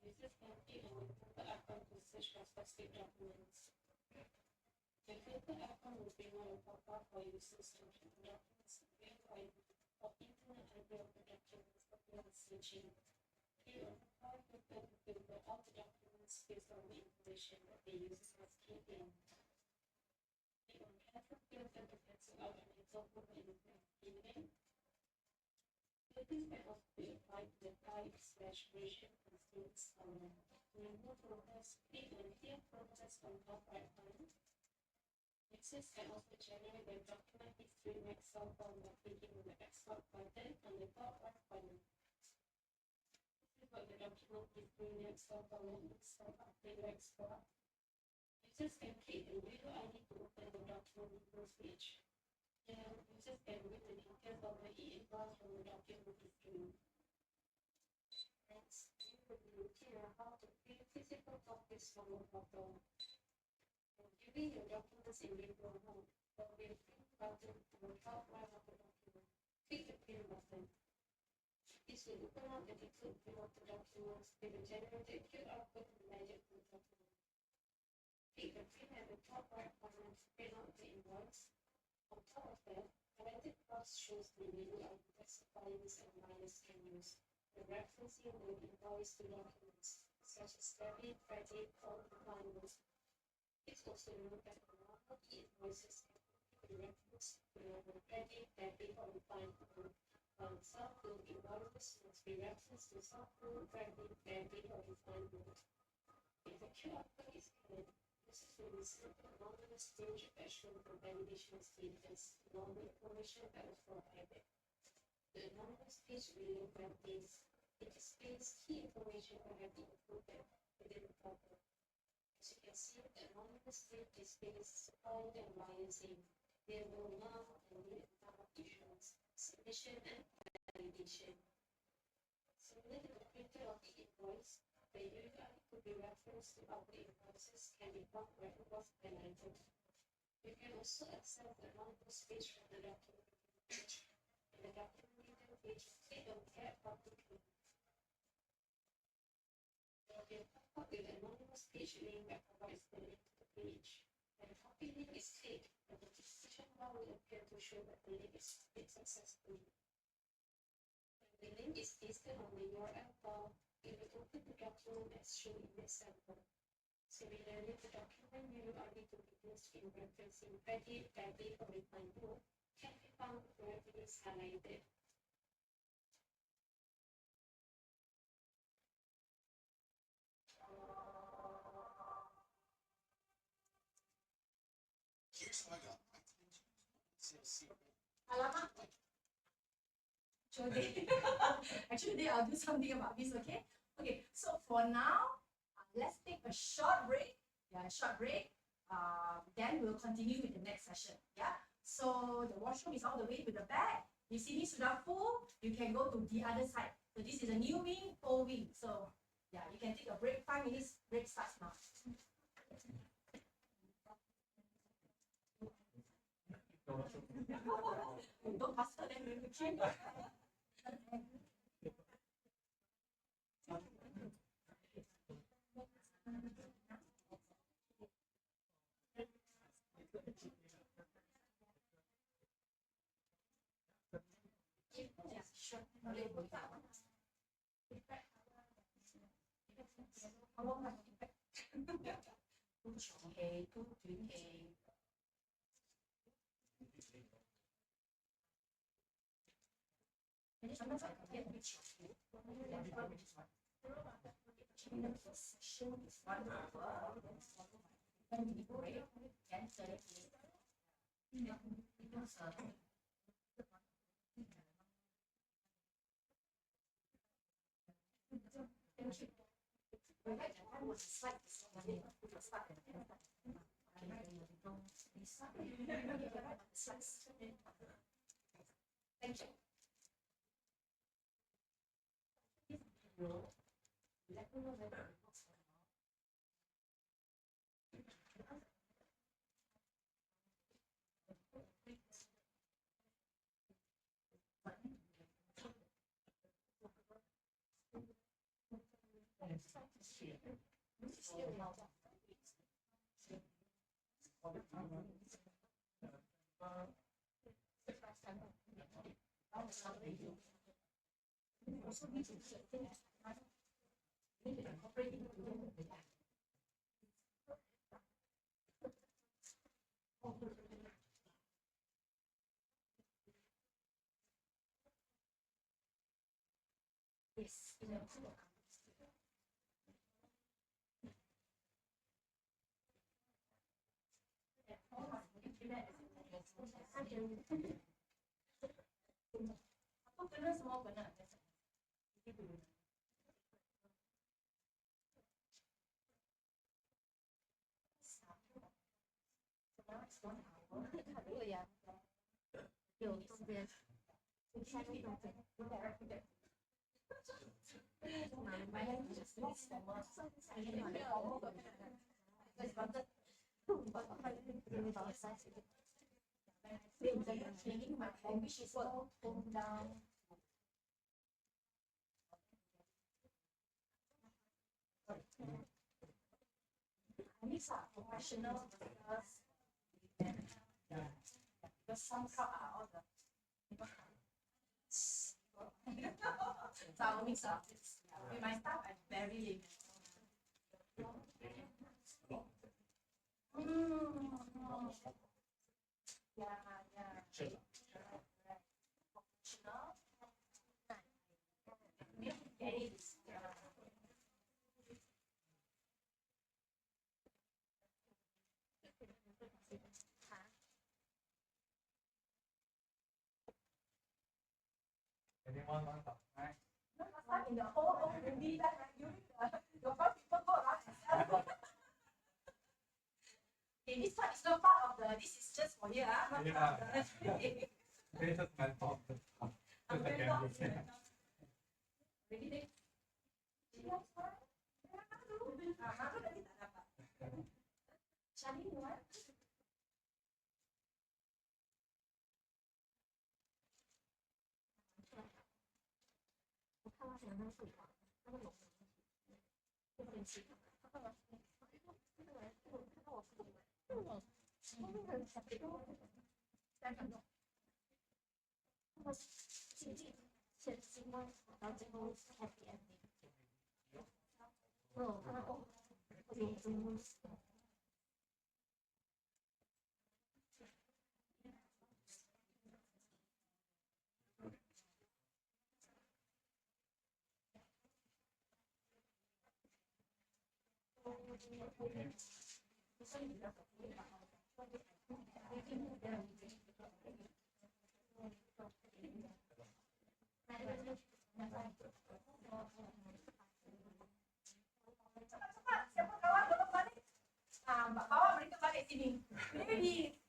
Users can click on the filter icon to search for specific documents. The filter icon will bring on a pop-up for users to check the documents viewed or internet review of the documents before switching. Click on the file filter to filter all the documents based on the information that the user has keyed in. Filter to cancel out an example email. Filters can also be applied to the type/version constraints column. To remove filters, click on Clear Filters on top right corner. Users can also generate their document history in Excel form by clicking on the Export button on the top right corner. This is what the document history in Excel form looks like after you export. Users can create a user ID to open the document details page. Here, users can read the details of the e-invoice from the document history. Next, you will be looking at how to create physical copies from the portal. When viewing your documents in visual mode, there will be a print button on the top right of the document. Click the print button. This will open up the detailed view of the documents with a generated QR code embedded in the document. Click the print at the top right corner to print out the invoice. On top of that, highlighted box shows the menu of the suppliers and miners can use when referencing the invoice to documents, such as debit, credit, or finance. It's also noted that the normal e-invoices can be referenced to the credit, debit, or fine amount, while self-bill invoices must be referenced to self-bill, credit, debit, or fine amount. If the QR code is scanned, This is the anonymous stage actual for validation status, along with information that was provided. The anonymous page really contains it displays key information that have been included within the problem. As you can see, the anonymous page displays all the licensing, available now and new issuance, submission and validation. Similar to the printer of the invoice, the URL could be referenced to other invoices can be found where it was highlighted. You can also access the anonymous page from the document page. In the documentation page, click on Tab Publicly. There will be a pop-up with the anonymous page link that provides the link to the page. When the copy link is clicked, the notification bar will appear to show that the link is copied successfully. When the link is pasted on the URL bar, it will open the document as shown in this sample. Similarly, the document URL to be used in referencing edit, edit, or refine code can be found where it is highlighted. Here's how I got my Alamak. Actually, I'll do something about this, okay? Okay, so for now, let's take a short break. Yeah, a short break. Then we'll continue with the next session. Yeah. So the washroom is all the way to the back. You see me sudah full, you can go to the other side. So this is a new wing, old wing. So yeah, you can take a break. 5 minutes break starts now. Don't faster than we can. Yeah, sure. How long have you been? Okay, 2 3 Sometimes I forget which the first session is 1 hour, then we break, then 30 minutes. Thank you. We like to have a slide start and thank you. Let me know whether it works or not. Also need to incorporate into the yes, in a apa kena semua kena. Oh ya. Yo, tungguin. My language is all toned down. I mix up professional because some crowd are all the so I will mix up. With my staff, I'm very late. Yeah. Professional. one month, right? No, last time in the whole movie that your five people go around and sell. Okay, this part is not part of the. This is just for here, not part of the. This is my fault. I'm very not. Ready, Nick? Malu tadi tak dapat. Charlie, you want? Cepat, siapa kawan tolong balik. Bawa mereka balik sini.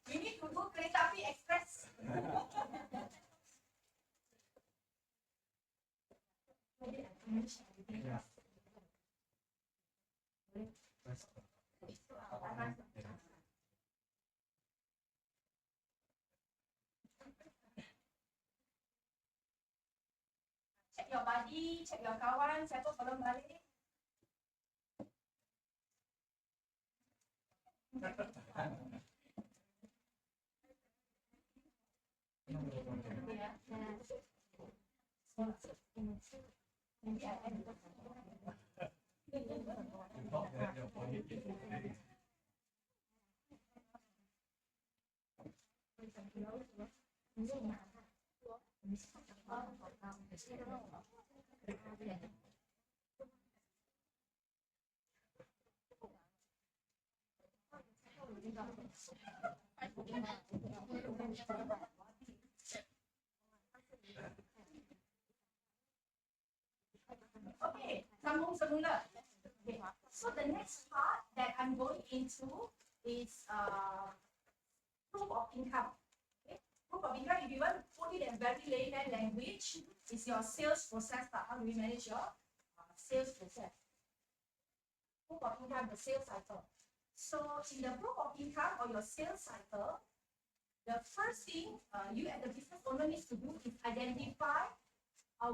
We need to do kereta api express. Check your buddy, check your kawan, siapa tolong balik. Okay, sambung semula. Okay. So the next part that I'm going into is proof of income. Okay. Proof of income, if you want to put it in very layman language, is your sales process. How do we manage your sales process? Proof of income, the sales cycle. So in the proof of income or your sales cycle, the first thing you as the business owner needs to do is identify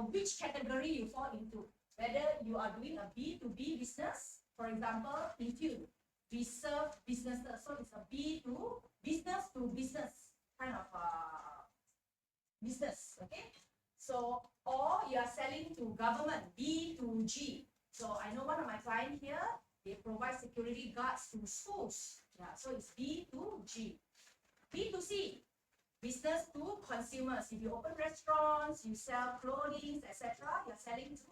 which category you fall into. Whether you are doing a B2B business, for example, InTune, we serve businesses, so it's a B2 business kind of business, okay? So, or you are selling to government, B2G. So I know one of my clients here, they provide security guards to schools. Yeah, so it's B2G. B2C, business to consumers. If you open restaurants, you sell clothing, etc., you're selling to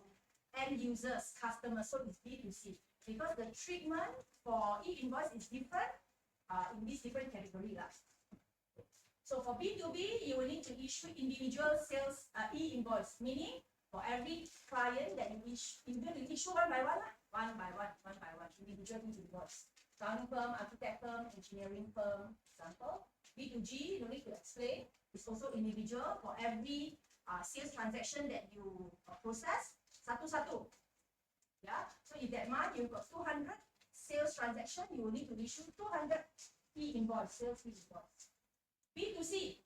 end users, customers, so it's B2C. Because the treatment for e-invoice is different in these different categories. So for B2B, you will need to issue individual sales e-invoice, meaning for every client that you need to issue one by one, individual e-invoice. Accounting firm, architect firm, engineering firm, example. B2G, no need to explain. It's also individual for every sales transaction that you process, satu-satu. Yeah. So if that month you've got 200 sales transaction, you will need to issue 200 e-invoice, sales e-invoice. B2C.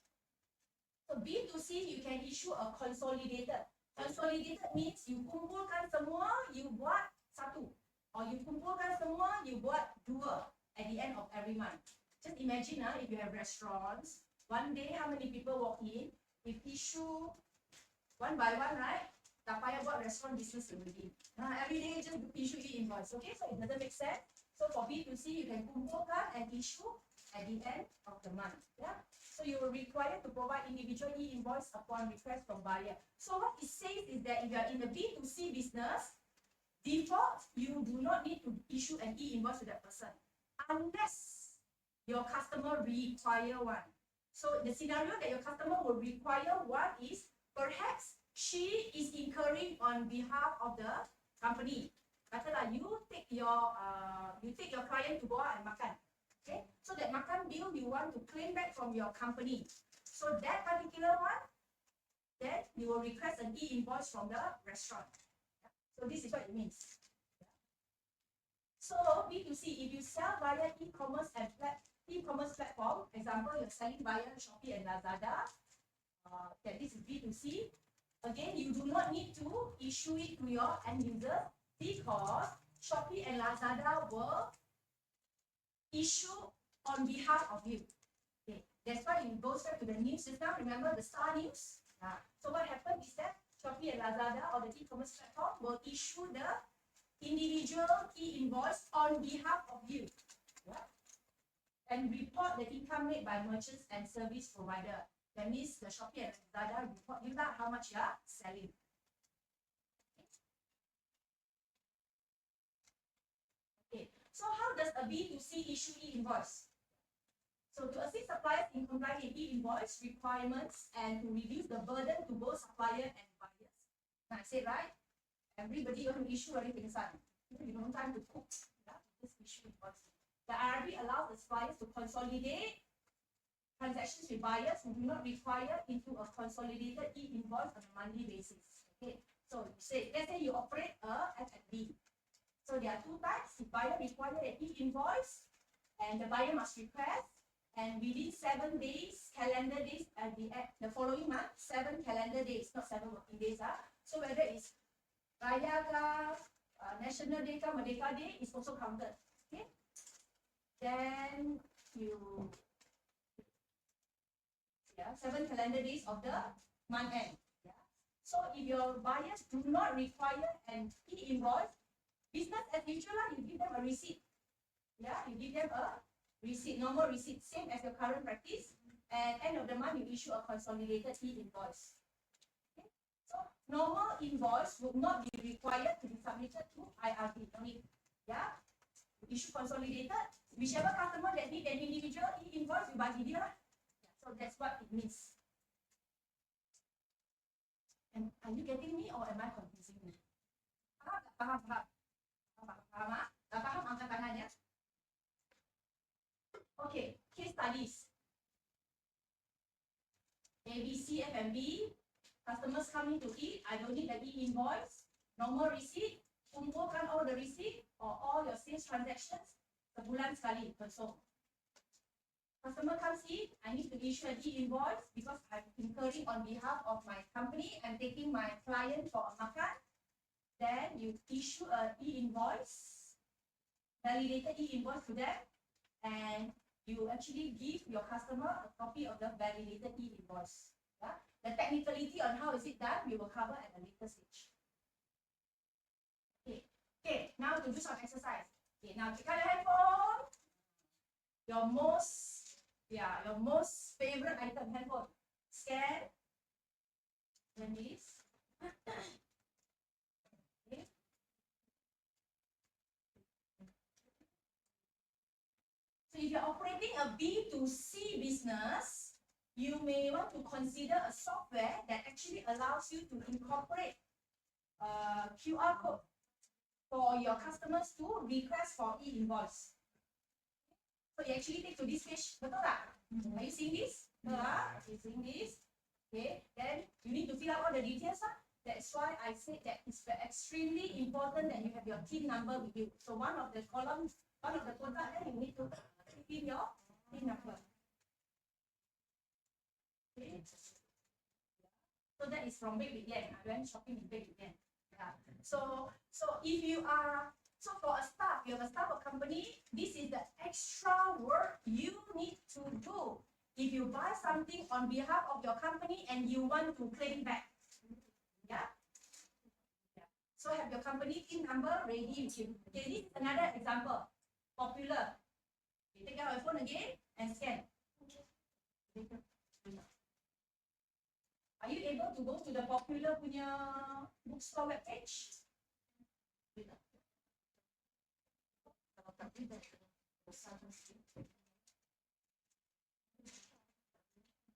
So B2C, you can issue a consolidated. Consolidated means you kumpulkan semua, you buat satu. Or you kumpulkan semua, you buat dua at the end of every month. Just imagine if you have restaurants, one day how many people walk in, if issue one by one, right? Tak payah buat restaurant business already. Every day just issue e-invoice, okay? So it doesn't make sense. So for B2C, you can kumpulkan and issue at the end of the month. Yeah. So you will require to provide individual e-invoice upon request from buyer. So what it says is that if you are in the B2C business, default, you do not need to issue an e-invoice to that person unless your customer require one. So the scenario that your customer will require one is perhaps she is incurring on behalf of the company. Katalah you take your client to go out and makan. Okay, so that makan bill you want to claim back from your company. So that particular one, then you will request an e-invoice from the restaurant. So this is what it means. So B2C, if you sell via e-commerce and e-commerce platform, example, you're selling via Shopee and Lazada, that this is B2C. Again, you do not need to issue it to your end user because Shopee and Lazada will issue on behalf of you. Okay, that's why it goes back to the news system. Remember the Star News? So what happened is that Shopee and Lazada or the e-commerce platform will issue the individual e-invoice on behalf of you. And report the income made by merchants and service provider. That means the Shopee and Lazada report you that how much you are selling. Okay. So how does a B2C issue e-invoice? So to assist suppliers in complying with e-invoice requirements and to reduce the burden to both supplier and buyers. Now I said right, everybody going to issue everything inside. You don't have time to cook. Just issue invoice. The IRB allows the suppliers to consolidate transactions with buyers who do not require into a consolidated e-invoice on a monthly basis. Okay, so you say, let's say you operate a F&B. So there are two types. The buyer requires an e-invoice and the buyer must request, and within 7 days, calendar days, at the following month, 7 calendar days, not 7 working days. So whether it's Raya ka, National Day ka, Merdeka Day is also counted. Okay, then you 7 calendar days of the month end. So if your buyers do not require an e-invoice, business as usual, you give them a receipt. You give them a receipt, normal receipt, same as your current practice. And end of the month, you issue a consolidated e-invoice. Okay? So normal invoice would not be required to be submitted to IRB. Issue consolidated. Whichever customer that need an individual e-invoice, you bagi dia. So that's what it means. And are you getting me or am I confusing you? Faham? Faham angkat tangan ya? Okay, case studies. ABC, F&B, customers coming to eat, I don't need the e-invoice, normal receipt, kumpulkan all the receipt or all your sales transactions sebulan sekali, so customer comes in, I need to issue an e-invoice because I'm incurring on behalf of my company. I'm taking my client for a makan. Then you issue an e-invoice, validated e-invoice to them, and you actually give your customer a copy of the validated e-invoice. The technicality on how is it done, we will cover at a later stage. Okay, now to do some exercise. Okay, now take out your handphone. Your most favorite item, handphone. Scan. Then this. Okay. So if you're operating a B2C business, you may want to consider a software that actually allows you to incorporate a QR code for your customers to request for e-invoice. So you actually take to this page, betul tak? Are you seeing this? Are you seeing this? Okay, then you need to fill out all the details. That's why I said that it's extremely important that you have your TIN number with you. So one of the columns, one of the quota, then you need to fill in your TIN number. Okay. So that is from Big Yen. I went shopping in Big Yen. So if you are for a staff, you have a staff or company, this is the extra work you need to do if you buy something on behalf of your company and you want to claim back. So have your company PIN number ready with you. Okay, this is another example. Popular. You take out your phone again and scan. Are you able to go to the Popular punya bookstore web page?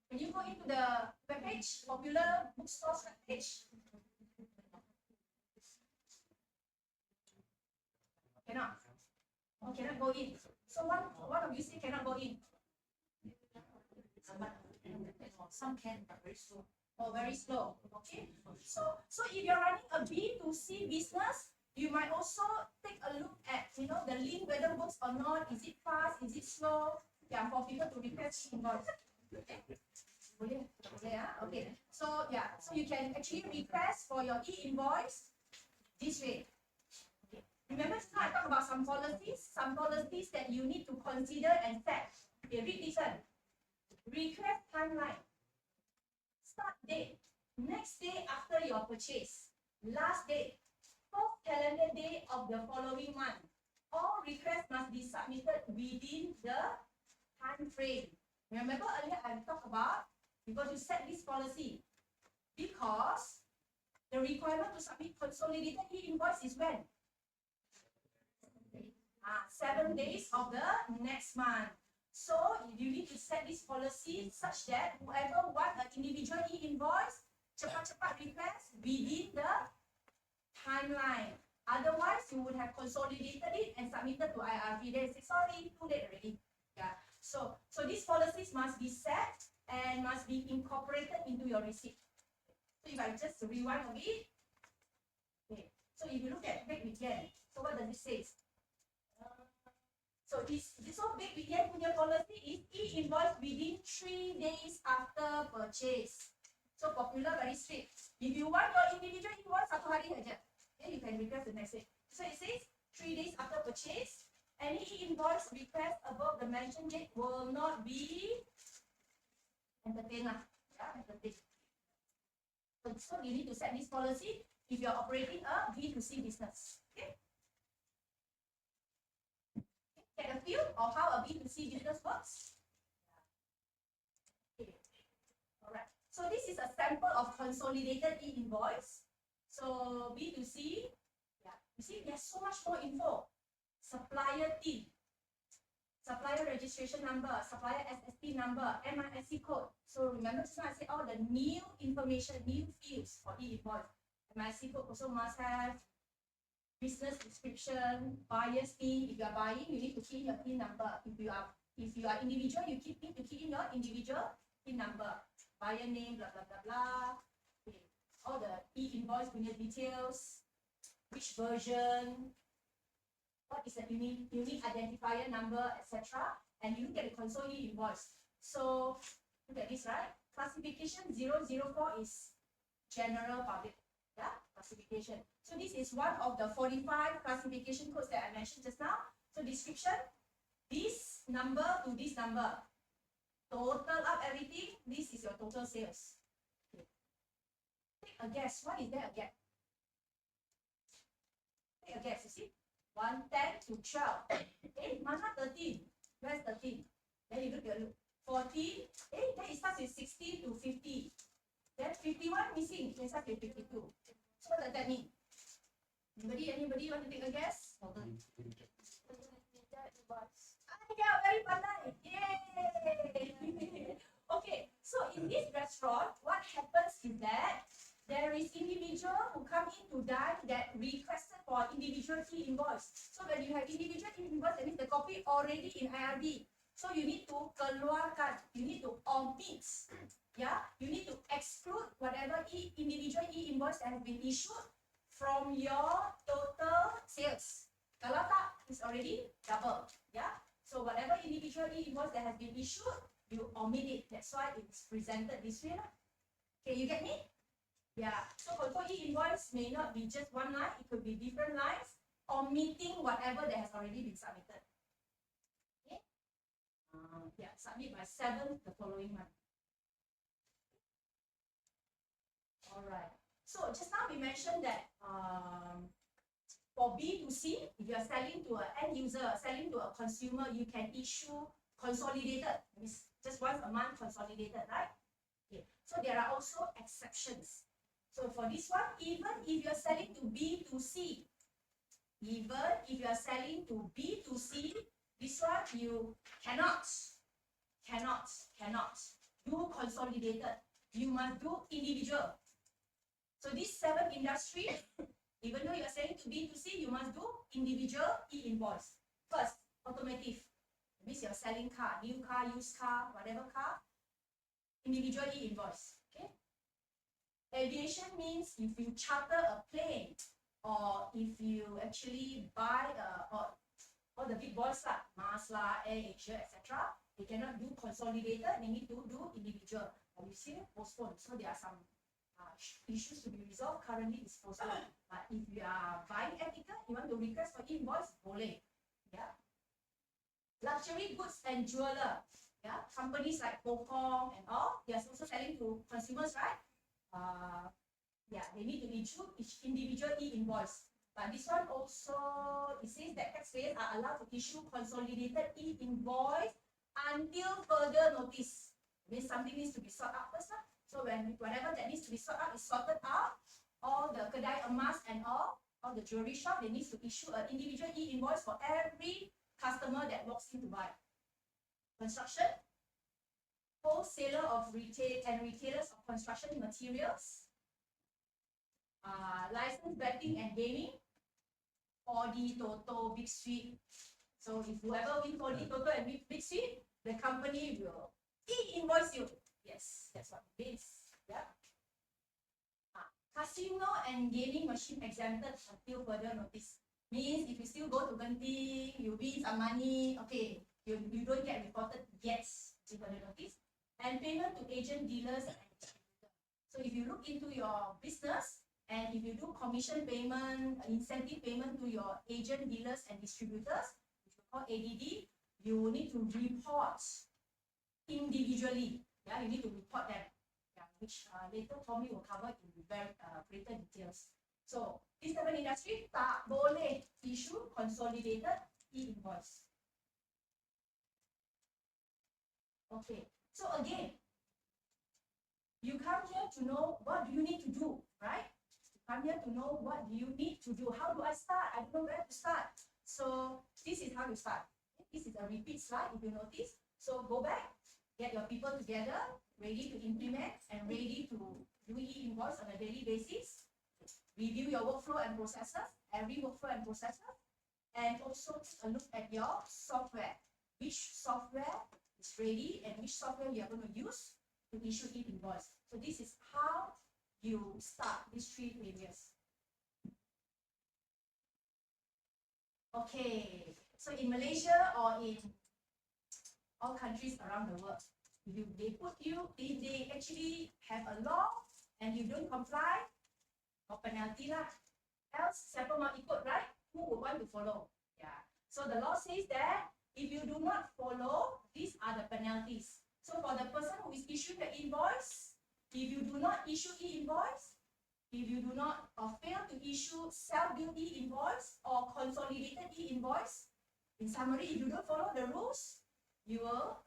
Can you go into the web page, Popular bookstore web page? Cannot. Oh, cannot go in. So one of you say cannot go in. Some can, but very slow. Oh, very slow. Okay. So if you're running a B2C business, you might also take a look at the link whether works or not. Is it fast? Is it slow? Yeah, for people to request invoice. Okay. Boleh? Boleh, okay. So yeah, so you can actually request for your e-invoice this way. Okay. Remember just now I talked about some policies that you need to consider and set. Okay, read this one. Request timeline. Start date. Next day after your purchase. Last date. Fourth calendar day of the following month. All requests must be submitted within the time frame. Remember earlier I talked about you got to set this policy because the requirement to submit consolidated e-invoice is when? 7 days of the next month. So you need to set this policy such that whoever wants an individual e-invoice, cepat-cepat request within the timeline. Otherwise, you would have consolidated it and submitted to IRB. They say, sorry, too late already. Yeah. So these policies must be set and must be incorporated into your receipt. So if I just rewind a bit, okay. So if you look at big weekend, so what does it say? So this whole big weekend punya policy is e-invoice within 3 days after purchase. So popular, very strict. If you want your individual invoice, 1 hari saja. Okay, you can request the next day. So it says 3 days after purchase, any e-invoice request above the mentioned date will not be entertained. Yeah, entertained. So you need to set this policy if you are operating a B2C business. Okay. Get a feel of how a B2C business works. Okay. All right. So this is a sample of consolidated e-invoice. So B2C, yeah. You see, there's so much more info. Supplier team, supplier registration number, supplier SSP number, MISC code. So remember just now I said all the new information, new fields for e-invoice. MISC code also must have. Business description, buyer's fee. If you are buying, you need to key in your PIN number. If you are individual, you need to key in your individual PIN number. Buyer name, blah blah blah blah. Okay. All the e-invoice punya details, which version, what is the unique identifier number, etc. And you look at the console e-invoice. So look at this, right? Classification 004 is general public. Yeah, classification. So this is one of the 45 classification codes that I mentioned just now. So description, this number to this number. Total up everything, this is your total sales. Okay. Take a guess. What is there a gap? Take a guess, you see? 110 to 12. Eh, mana 13? Where's 13? Then you look. 14. Eh, then it starts with 60 to 50. Then 51 missing. It starts with 52. So what does that mean? Anybody want to take a guess? Yeah, very pandai. Yay! Okay, so in this restaurant, what happens is that there is individual who come in to dine that requested for individual e-invoice. So when you have individual e-invoice, that means the copy already in IRB. So you need to keluarkan, you need to omit. Yeah, you need to exclude whatever individual e-invoice that has been issued from your total sales. Kalau tak, it's already double. Yeah, so whatever individual e-invoice that has been issued, you omit it. That's why it's presented this way. Okay, you get me? Yeah, so control e-invoice may not be just one line, it could be different lines, omitting whatever that has already been submitted. Okay? Yeah, submit by 7th the following month. Alright, so just now we mentioned that for B2C, if you are selling to an end user, selling to a consumer, you can issue consolidated, just once a month consolidated, right? Okay, so there are also exceptions. So for this one, even if you are selling to B2C, this one you cannot do consolidated. You must do individual. So these 7 industries, Even though you are selling to B2C, you must do individual e-invoice. First, automotive. That means you're selling car, new car, used car, whatever car. Individual e-invoice. Okay. Aviation means if you charter a plane or if you actually buy or all the big boys like Mars, Air Asia, etc. They cannot do consolidated. They need to do individual. And you see, postponed. So there are some issues to be resolved. Currently, it's postponed. But if you are buying air ticket, you want to request for invoice, boleh. Yeah. Luxury goods and jeweler. Yeah. Companies like Pokong and all, they are also selling to consumers, right? Yeah, they need to issue each individual e-invoice. But this one also, it says that taxpayers are allowed to issue consolidated e-invoice until further notice. It means something needs to be sorted out first. So whatever that needs to be sorted out is sorted out, all the kedai emas and all the jewelry shop, they need to issue an individual e-invoice for every customer that walks in to buy. Construction, wholesaler of retail and retailers of construction materials. License betting and gaming, 4D, Toto, Big Sweep. So if whoever win 4D, Toto and Big Sweep, the company will e-invoice you. Yes, that's what it means. Yeah. Casino and gaming machine exempted until further notice. Means if you still go to Genting, you win some money, okay, you don't get reported yet until further notice. And payment to agent, dealers, and distributors. So if you look into your business, and if you do commission payment, incentive payment to your agent, dealers, and distributors, which we call ADD, you need to report individually. Yeah, you need to report them. Yeah, which later Tommy will cover in very greater details. So, this type of industry tak boleh issue consolidated e-invoice. Okay, so again, you come here to know what do you need to do, right? I'm here to know what do you need to do. How do I start? I don't know where to start. So this is how you start. This is a repeat slide if you notice. So go back, get your people together, ready to implement and ready to do e-invoice on a daily basis. Review your workflow and processes, every workflow and processes, and also take a look at your software. Which software is ready and which software you are going to use to issue e-invoice. So this is how you start these 3 areas. Okay, so in Malaysia or in all countries around the world, if they actually have a law and you don't comply, or penalty lah. Else, siapa mau ikut, right? Who would want to follow? Yeah. So the law says that if you do not follow, these are the penalties. So for the person who is issuing the invoice, if you do not issue e-invoice, if you do not or fail to issue self-billed e-invoice or consolidated e-invoice, in summary, if you don't follow the rules, you will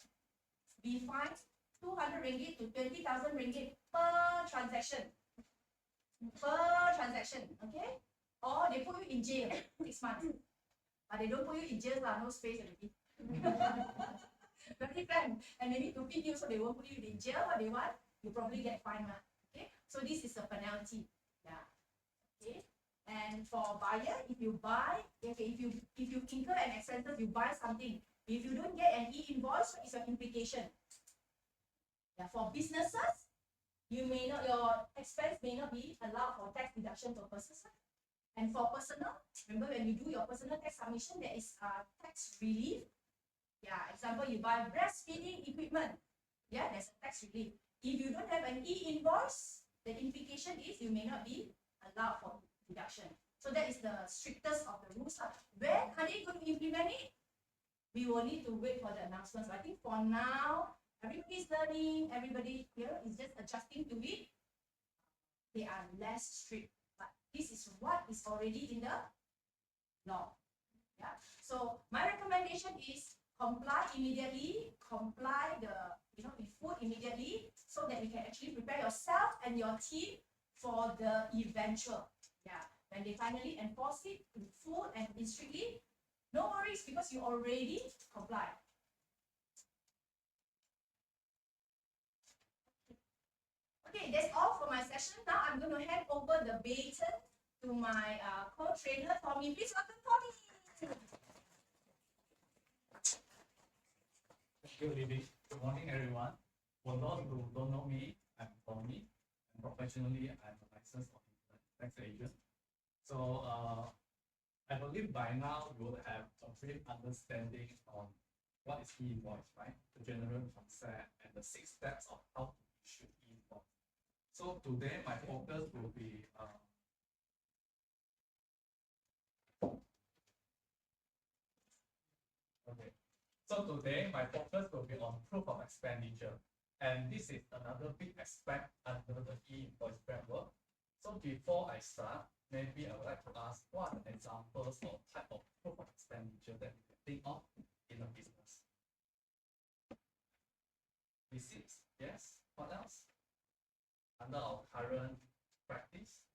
be fined 200 ringgit to 20,000 ringgit per transaction. Per transaction, okay? Or they put you in jail 6 months. But they don't put you in jail, no space already. Very frank. And they need to feed you, so they won't put you in jail. What they want, you probably get fined. Okay? So this is a penalty. Yeah. Okay. And for buyer, if you buy, okay, if you incur an expenses, you buy something. If you don't get an e-invoice, what is your implication? Yeah. For businesses, your expense may not be allowed for tax deduction purposes. And for personal, remember when you do your personal tax submission, there is tax relief. Yeah, example, you buy breastfeeding equipment. Yeah, there's a tax relief. If you don't have an e-invoice, the implication is you may not be allowed for deduction. So that is the strictest of the rules. When are they going to implement it? We will need to wait for the announcements. I think for now, everybody is learning, everybody here is just adjusting to it. They are less strict, but this is what is already in the law. Yeah. So my recommendation is comply immediately, comply with food immediately, so that you can actually prepare yourself and your team for the eventual. Yeah. When they finally enforce it in full and strictly, no worries because you already comply. Okay, that's all for my session. Now I'm going to hand over the baton to to my co-trainer Tommy. Please welcome Tommy. Thank you, Lily. Good morning, everyone. For those who don't know me, I'm Tommy. And professionally, I'm a licensed tax agent. So I believe by now you will have a brief understanding on what is e-invoice, right? The general concept and the 6 steps of how to issue e-invoice. So today my focus will be okay. So today my focus will be on proof of expenditure, and this is another big aspect under the e-invoice framework. So before I start, maybe I would like to ask what are the examples or type of proof of expenditure that you can think of in a business? Receipts, yes. What else? Under our current practice,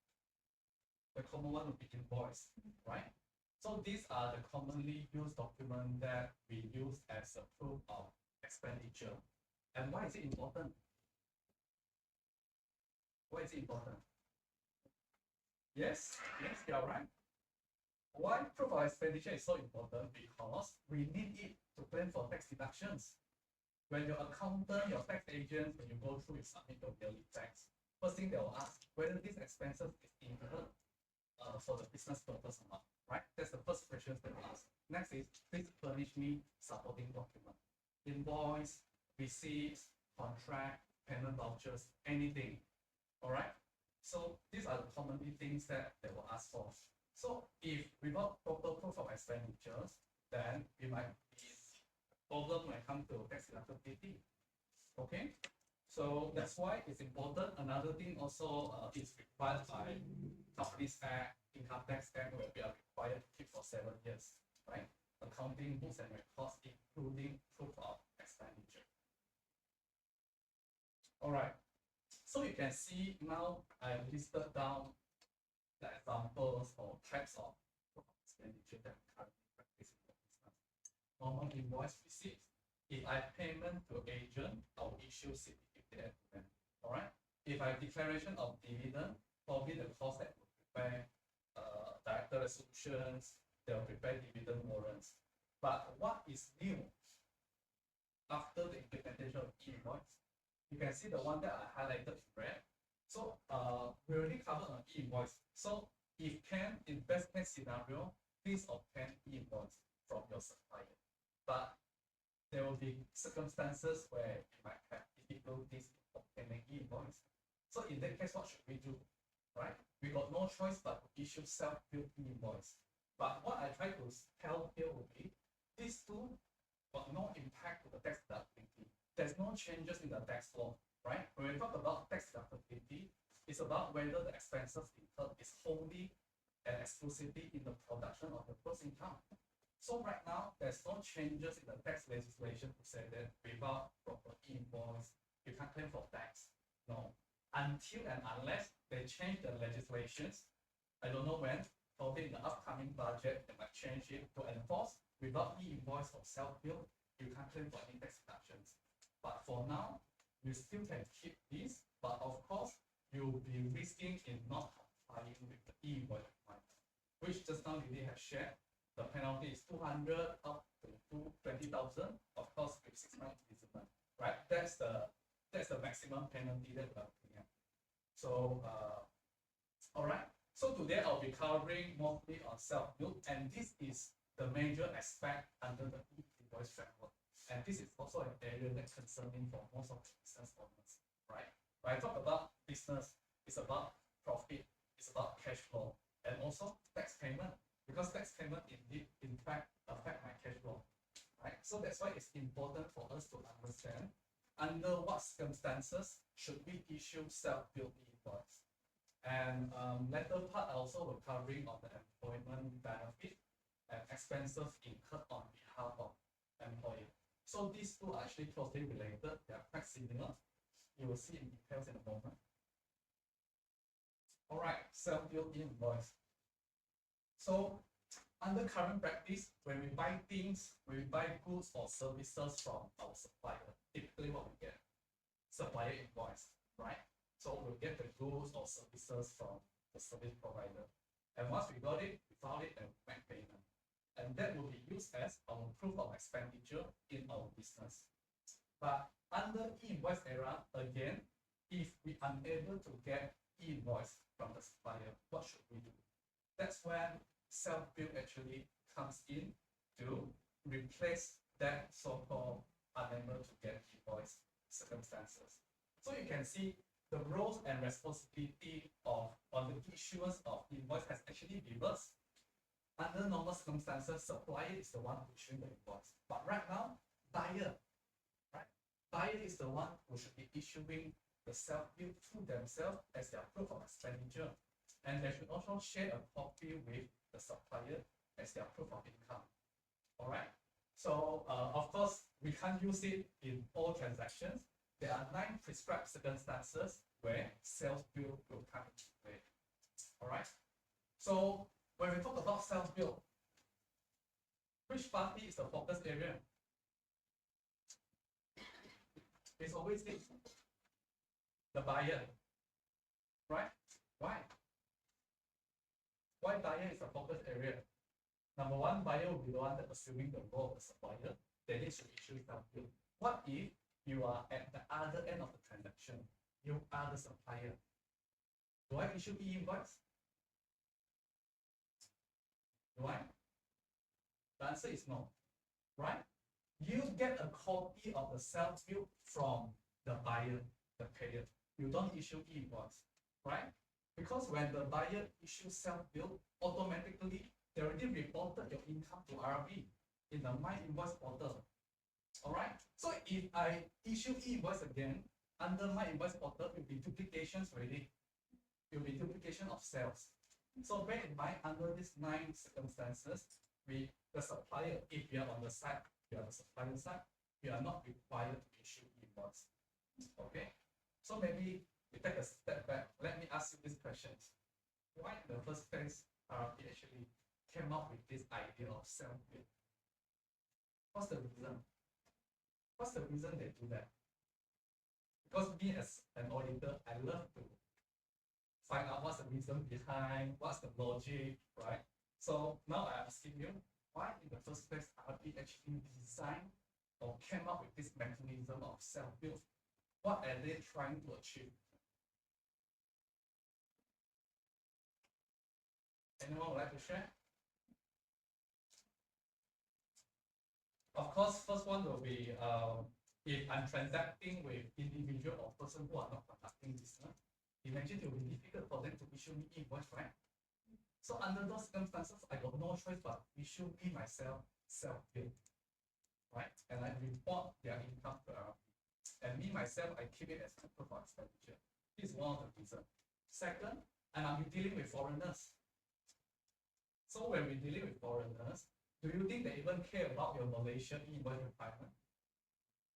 the common one would be invoice, right? So these are the commonly used documents that we use as a proof of expenditure. And why is it important? Why is it important? Yes, yes, you are right. Why proof of expenditure is so important? Because we need it to plan for tax deductions. When your accountant, your tax agent, when you go through, you submit your yearly tax, first thing they will ask whether these expenses is incurred for the business purpose or not, right? That's the first question they will ask. Next is, please furnish me supporting document, invoice, receipts, contract, payment vouchers, anything, all right? So these are the commonly things that they will ask for. So if without proper proof of expenditures, then we might be problem when it comes to tax deductibility. Okay, so that's why it's important. Another thing also is required by Companies Act, Income Tax Act, where we are required to keep for 7 years, right? Accounting books and records, including proof of expenditure. All right. So you can see now I listed down the examples or types of proof of expenditure that we currently practice in the business. Normal invoice receipts. If I payment to agent, I'll issue certificate to them. All right. If I have declaration of dividend, probably the cost that will prepare director resolutions, they'll prepare dividend warrants. But what is new after the implementation of e-invoice? You can see the one that I highlighted in red. So we already covered on e-invoice. So if can, in best case scenario, please obtain e-invoice from your supplier. But there will be circumstances where you might have difficulties in obtaining e-invoice. So in that case, what should we do? Right? We got no choice but to issue self-billed e-invoice. But what I try to tell here will be these two got no impact to the tax deductibility. There's no changes in the tax law, right? When we talk about tax deductibility, it's about whether the expenses incurred is wholly and exclusively in the production of the gross income. So right now, there's no changes in the tax legislation to say that without proper invoice, you can't claim for tax. No. Until and unless they change the legislations, I don't know when, probably in the upcoming budget, they might change it to enforce without e-invoice or self-bill, you can't claim for any tax deductions. But for now, you still can keep this, but of course, you'll be risking in not complying with the e-invoice requirement, which just now Lily has shared. The penalty is 200 up to 20,000, of course, with 6 months imprisonment, right? That's the maximum penalty that we are looking at. So, all right. So today I'll be covering mostly on self-bill, and this is the major aspect under the e-invoice framework. And this is also an area that's concerning for most of the business owners, right? When I talk about business, it's about profit, it's about cash flow, and also tax payment, because tax payment indeed, in fact, affect my cash flow, right? So that's why it's important for us to understand under what circumstances should we issue self-billed invoice. And later part also we're covering on the employment benefit and expenses incurred on behalf of employee. So these two are actually closely related. They are quite similar. You will see in details in a moment. All right, self-billed invoice. So under current practice, when we buy things, when we buy goods or services from our supplier, typically what we get, supplier invoice, right? So we'll get the goods or services from the service provider. And once we got it, we found it and make payment. And that will be used as our proof of expenditure in our business. But under e-invoice era, again, if we are unable to get e-invoice from the supplier, what should we do? That's when self-bill actually comes in to replace that so-called unable to get invoice circumstances. So you can see the roles and responsibility of on the issuance of invoice has actually reversed. Under normal circumstances, supplier is the one issuing the invoice. But right now, buyer, right? Buyer is the one who should be issuing the self-bill to themselves as their proof of expenditure. And they should also share a copy with the supplier as their proof of income. All right. So of course, we can't use it in all transactions. There are 9 prescribed circumstances where sales bill will come into play. All right. So when we talk about sales bill, which party is the focus area? It's always the buyer, right? Why? Why buyer is the focus area? Number one, buyer will be the one that assuming the role of the supplier. They need to issue self-bill. What if you are at the other end of the transaction? You are the supplier. Do I issue e-invoice? Do I? The answer is no, right? You get a copy of the self-bill from the buyer, the payer. You don't issue e-invoice, right? Because when the buyer issues self-bill, automatically they already reported your income to RB in the My Invoice portal. All right. So if I issue e-invoice again under My Invoice portal, it will be duplications already. It will be duplication of sales. So bear in mind, under these 9 circumstances, we the supplier, if we are on the side, we are the supplier side, we are not required to issue e-invoice. Okay. So maybe we take a step back. Let me ask you these questions. Why in the first place RRP actually came up with this idea of self-bill? What's the reason? What's the reason they do that? Because me as an auditor, I love to find out what's the reason behind, what's the logic, right? So now I'm asking you, why in the first place RRP actually designed or came up with this mechanism of self-bill? What are they trying to achieve? Anyone would like to share? Of course, first one will be if I'm transacting with individual or person who are not conducting business, imagine it will be difficult for them to issue me invoice, right? So under those circumstances, I got no choice but issue me myself self-bill, right? And I report their income to RRP. And me myself, I keep it as my proof of expenditure. This is one of the reasons. Second, and I'm dealing with foreigners. So when we're dealing with foreigners, do you think they even care about your Malaysian invoice requirement?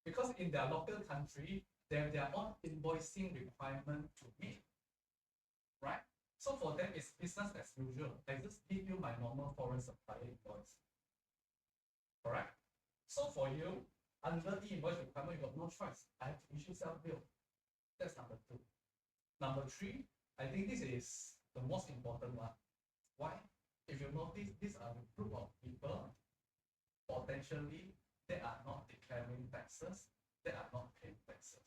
Because in their local country, they have their own invoicing requirement to meet, right? So for them, it's business as usual. I just give you my normal foreign supplier invoice, correct? So for you, under the invoice requirement, you got no choice. I have to issue self-bill. That's number 2. Number 3, I think this is the most important one. Why? If you notice, these are the group of people, potentially, they are not declaring taxes, they are not paying taxes.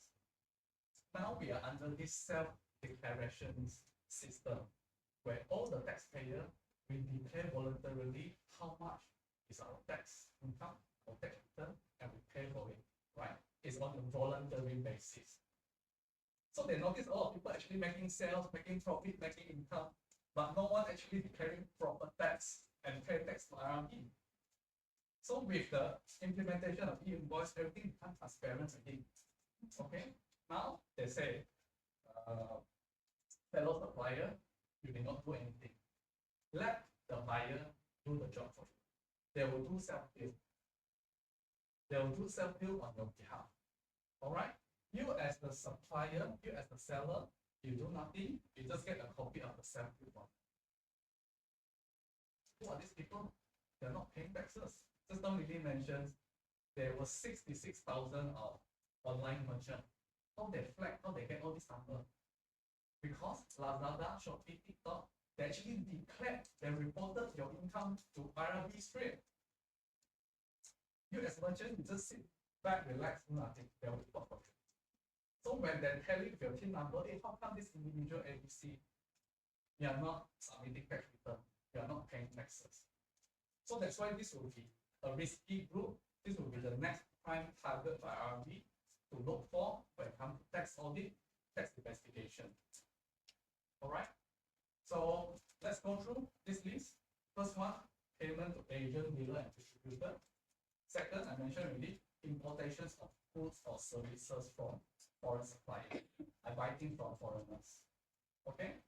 Now we are under this self-declaration system, where all the taxpayer will declare voluntarily how much is our tax income or tax return, and we pay for it, right? It's on a voluntary basis. So they notice a lot of people actually making sales, making profit, making income, but no one actually declaring proper tax and pay tax to RRP. So with the implementation of e-invoice, everything becomes transparent again. Okay, now they say, fellow supplier, you may not do anything. Let the buyer do the job for you. They will do self-bill. They will do self-bill on your behalf. All right? You as the supplier, you as the seller, you do nothing, you just get a copy of the self-bill form. Who are these people? They're not paying taxes. Just now Lily mentions there was 66,000 of online merchant. How they flag, how they get all this number? Because Lazada, Shopee, TikTok, they actually declared and reported your income to IRB straight. You as merchant, you just sit back, relax, do nothing. They'll report for you. So when they tell you your TIN number, hey, how come this individual ABC, you are not submitting tax return, you are not paying taxes? So that's why this will be a risky group. This will be the next prime target by IRB to look for when it comes to tax audit, tax investigation. All right. So let's go through this list. First one, payment to agent, dealer, and distributor. Second, I mentioned already, importations of goods or services from foreign suppliers. I buy things from foreigners. Okay.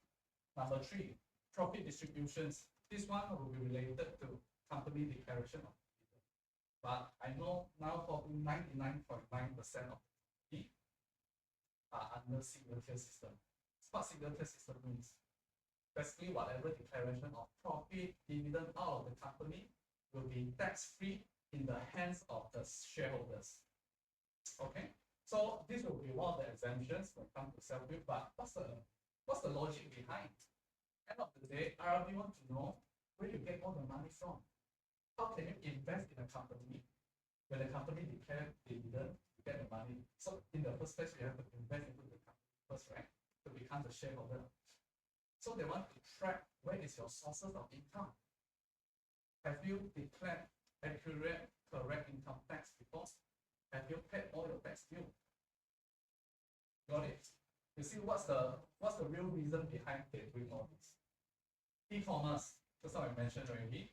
Number three, profit distributions. This one will be related to company declaration of dividend. But I know now probably 99.9% of the are under single tier system. What single tier system means? Basically, whatever declaration of profit, dividend out of the company will be tax-free in the hands of the shareholders. Okay, so this will be one of the exemptions when it comes to self-bill. But what's the logic behind? End of the day, IRB want to know where you get all the money from. How can you invest in a company when the company declares dividend, you get the money? So in the first place, you have to invest into the company first, right? To become the shareholder. So they want to track where is your sources of income. Have you declared accurate, correct income tax before? Have you paid all your tax due? Got it? You see what's the real reason behind they doing all this? E-commerce, that's what I mentioned already.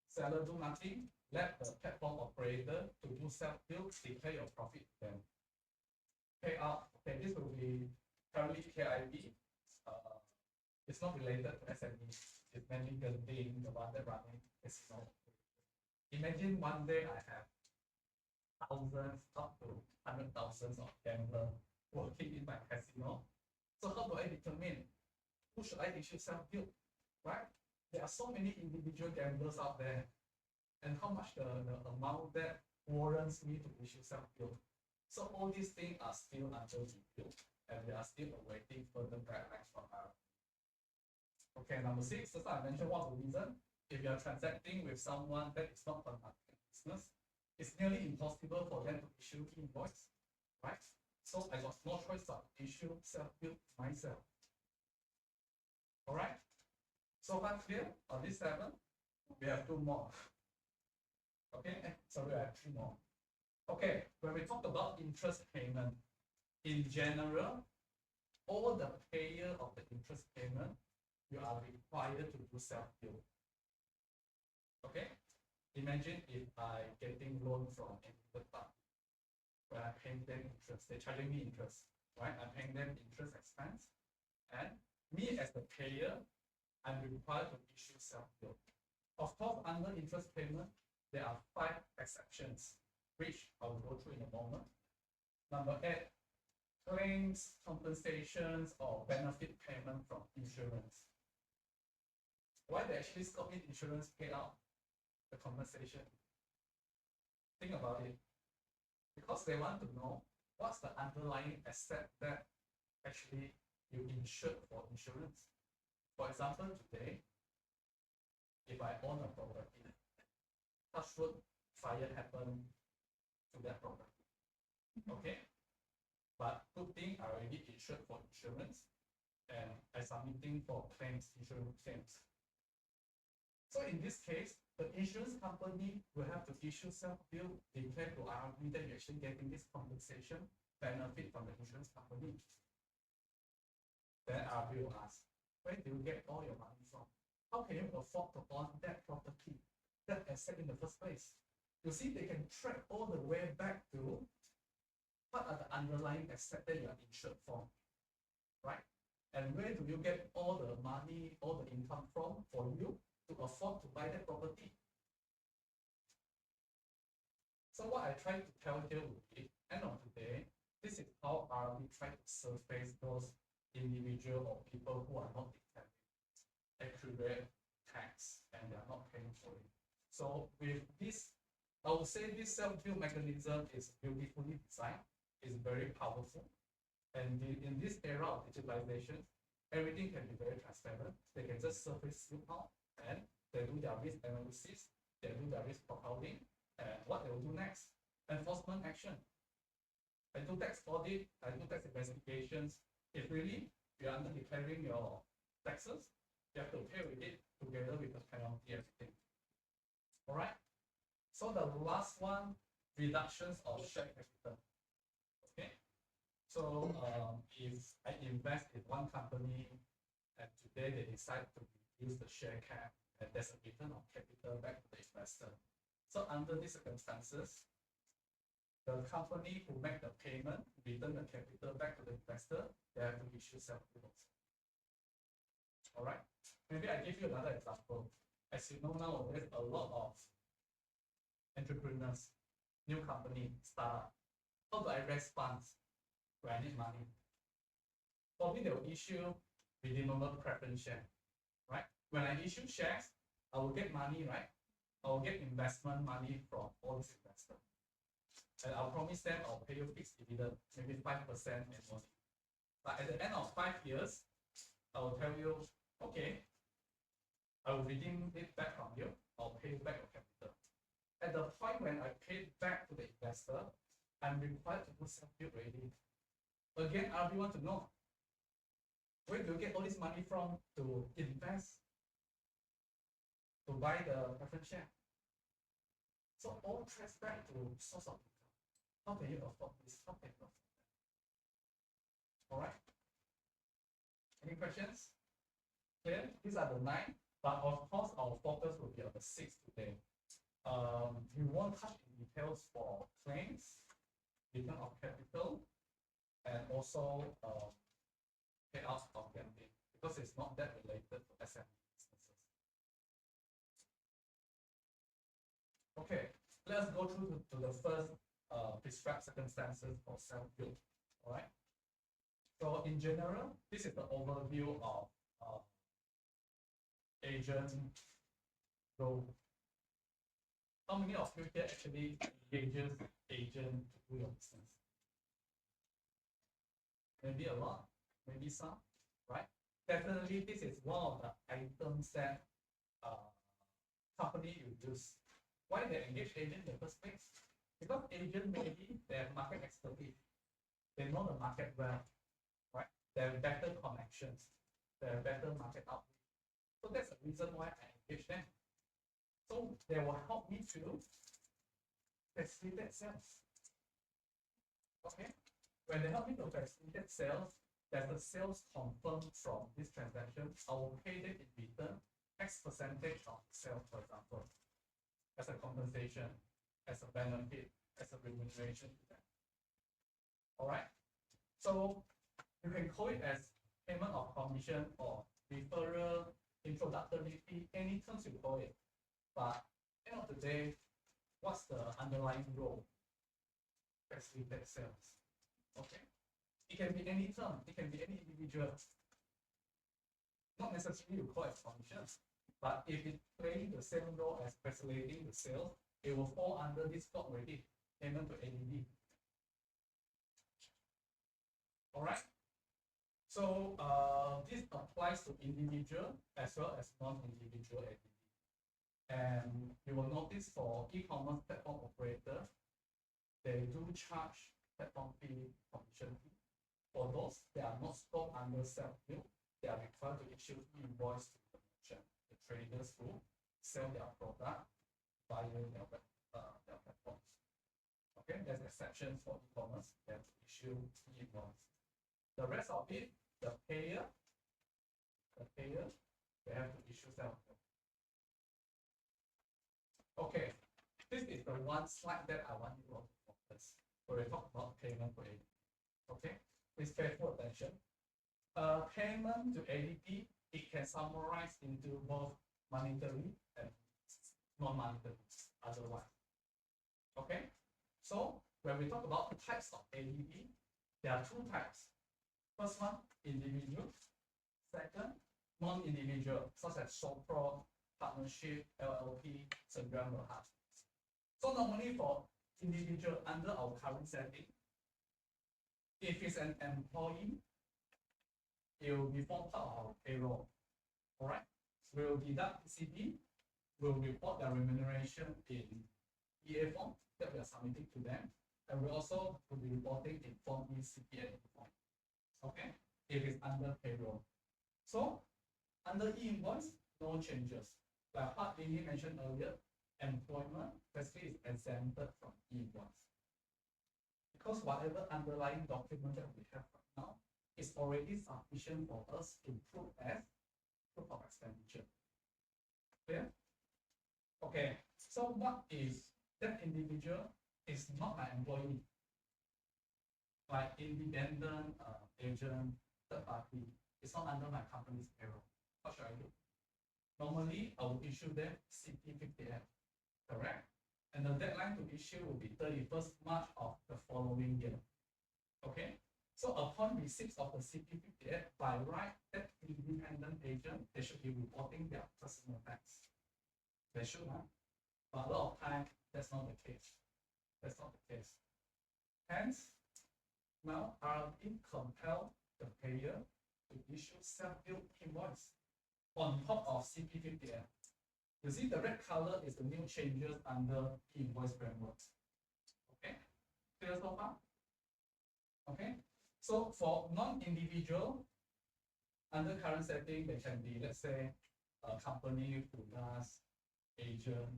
Seller do nothing, let the platform operator to do self-bill, declare your profit then. Payout, okay, this will be currently KIB. It's not related to SME. It's mainly being the one that running casino. Imagine one day I have thousands up to 100,000 of gamblers working in my casino. So how do I determine who should I issue self-bill? Right? There are so many individual gamblers out there, and how much the amount that warrants me to issue self-bill. So all these things are still under review, and we are still awaiting further guidelines from our. Okay, number 6, just like I mentioned, what's the reason? If you are transacting with someone that is not conducting business, it's nearly impossible for them to issue invoice, right? So I got no choice but to issue self-bill myself. All right. So far clear on this 7. We have 2 more. Okay, sorry, I have 3 more. Okay, when we talk about interest payment, in general, all the payer of the interest payment, you are required to do self-bill. Okay, imagine if I getting loan from any third party, where I'm paying them interest, they're charging me interest, right? I'm paying them interest expense, and me as the payer, I'm required to issue self-bill. Of course, under interest payment, there are 5 exceptions, which I will go through in a moment. Number 8, claims, compensations, or benefit payment from insurance. Why they actually scope in insurance payout, the compensation? Think about it. Because they want to know what's the underlying asset that actually you insured for insurance. For example, today, if I own a property, touch wood, fire happen to that property. Okay? But good thing, I already insured for insurance, and I submitting for claims, insurance claims. So in this case, the insurance company will have to issue self-bill, declare to IRB that you're actually getting this compensation benefit from the insurance company. Then IRB will ask, where do you get all your money from? How can you afford to own that property, that asset in the first place? You see, they can track all the way back to what are the underlying assets that you are insured for, right? And where do you get all the money, all the income from for you to afford to buy that property? So what I try to tell here would be, end of the day, this is how RB try to surface those individual or people who are not declaring accurate tax and they are not paying for it. So with this, I would say this self-bill mechanism is beautifully designed, is very powerful. And in this era of digitalization, everything can be very transparent. They can just surface you out and they do their risk analysis, they do their risk profiling, and what they will do next. Enforcement action. I do tax audit, I do tax investigations. If really you are under declaring your taxes, you have to pay with it together with the penalty, everything. All right. So the last one, reductions of share capital. Okay. So if I invest in one company and today they decide to reduce the share cap and there's a return of capital back to the investor. So under these circumstances, the company who make the payment, return the capital back to the investor, they have to issue self-bills. All right. Maybe I give you another example. As you know nowadays, a lot of entrepreneurs, new company, startup. How do I raise funds when I need money? Probably they will issue redeemable preference share, right? When I issue shares, I will get money, right? I will get investment money from all these investors. And I'll promise them I'll pay you fixed dividend, maybe 5% annually. But at the end of 5 years, I will tell you, okay, I will redeem it back from you. I'll pay you back your capital. At the point when I pay back to the investor, I'm required to do self-bill already. Again, RB want to know, where do you get all this money from to invest, to buy the preference share? So all trace back to source of income. How can you afford this? How can you afford that? All right. Any questions? Clear? These are the 9, but of course our focus will be on the 6 today. We won't touch in details for claims, return of capital, and also payouts of gambling because it's not that related to SME businesses. Okay, let's go through to the first prescribed circumstances for self-bill. All right. So in general, this is the overview of agent role. How many of you here actually engages agent to do your business? Maybe a lot, maybe some, right? Definitely, this is one of the items that company you use. Why they engage agent in the first place? Because agent maybe they have market expertise. They know the market well, right? They have better connections. They have better market outreach. So that's the reason why I engage them. So they will help me to facilitate sales. Okay? When they help me to facilitate sales, there's a sales confirmed from this transaction. I will pay them in return X percentage of sales, for example, as a compensation, as a benefit, as a remuneration to them. All right? So you can call it as payment of commission or referral, introductory fee, any terms you call it. But end of the day, what's the underlying role? Facilitate sales. Okay? It can be any term, it can be any individual. Not necessarily you call it commission, but if it's playing the same role as facilitating the sales, it will fall under this scope already, payment to ADD. All right? So this applies to individual as well as non-individual ADD. And you will notice for e-commerce platform operator, they do charge platform fee, commission fee. For those that are not stored under self-bill, they are required to issue invoice to the merchant. The traders who sell their product via their platforms. Okay, there's exceptions for e-commerce. They have to issue invoice. The rest of it, the payer, they have to issue self-bill. Okay, this is the one slide that I want you all to focus. So we talk about payment to ADP. Okay, please pay full attention. Payment to ADP, it can summarize into both monetary and non-monetary otherwise. Okay, so when we talk about the types of ADP, there are 2 types. First one, individual. Second, non-individual, such as sole prop, partnership, LLP, Sendirian Berhad. So normally for individual under our current setting, if it's an employee, it will be formed part of our payroll. All right, we'll deduct PCP, we'll report their remuneration in EA form that we are submitting to them, and we also will be reporting in Form E, CPN form. Okay, if it's under payroll. So under e-invoice, no changes. Like what Lily mentioned earlier, employment basically is exempted from e-invoice. Because whatever underlying document that we have right now is already sufficient for us to prove as proof of expenditure. Clear? Okay, so what if that individual is not an employee? Like independent agent, third party, it's not under my company's payroll. What should I do? Normally, I will issue them CP50F, correct? And the deadline to issue will be 31st March of the following year. Okay? So upon receipt of the CP50F, by right, that independent agent, they should be reporting their personal tax. They should, huh? But a lot of time, that's not the case. That's not the case. Hence, now RRB compel the payer to issue self-billed invoice on top of CP50F. You see the red color is the new changes under invoice framework. Okay, clear so far? Okay, so for non-individual, under current setting, they can be, let's say, a company who does agent,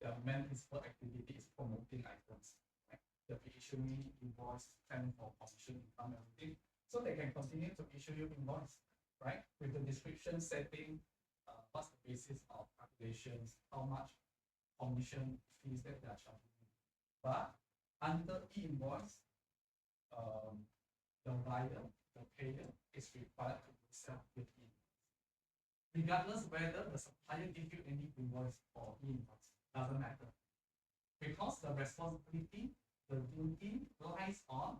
their main principal activity is promoting items. Right? They'll be issuing invoice, plan for commission income, everything. So they can continue to issue you invoice, right? With the description setting, what's the basis of calculations, how much commission fees that they are charging. But under e-invoice, the buyer, the payer is required to self-billed invoice. Regardless whether the supplier gives you any invoice or e-invoice, doesn't matter. Because the responsibility, the duty lies on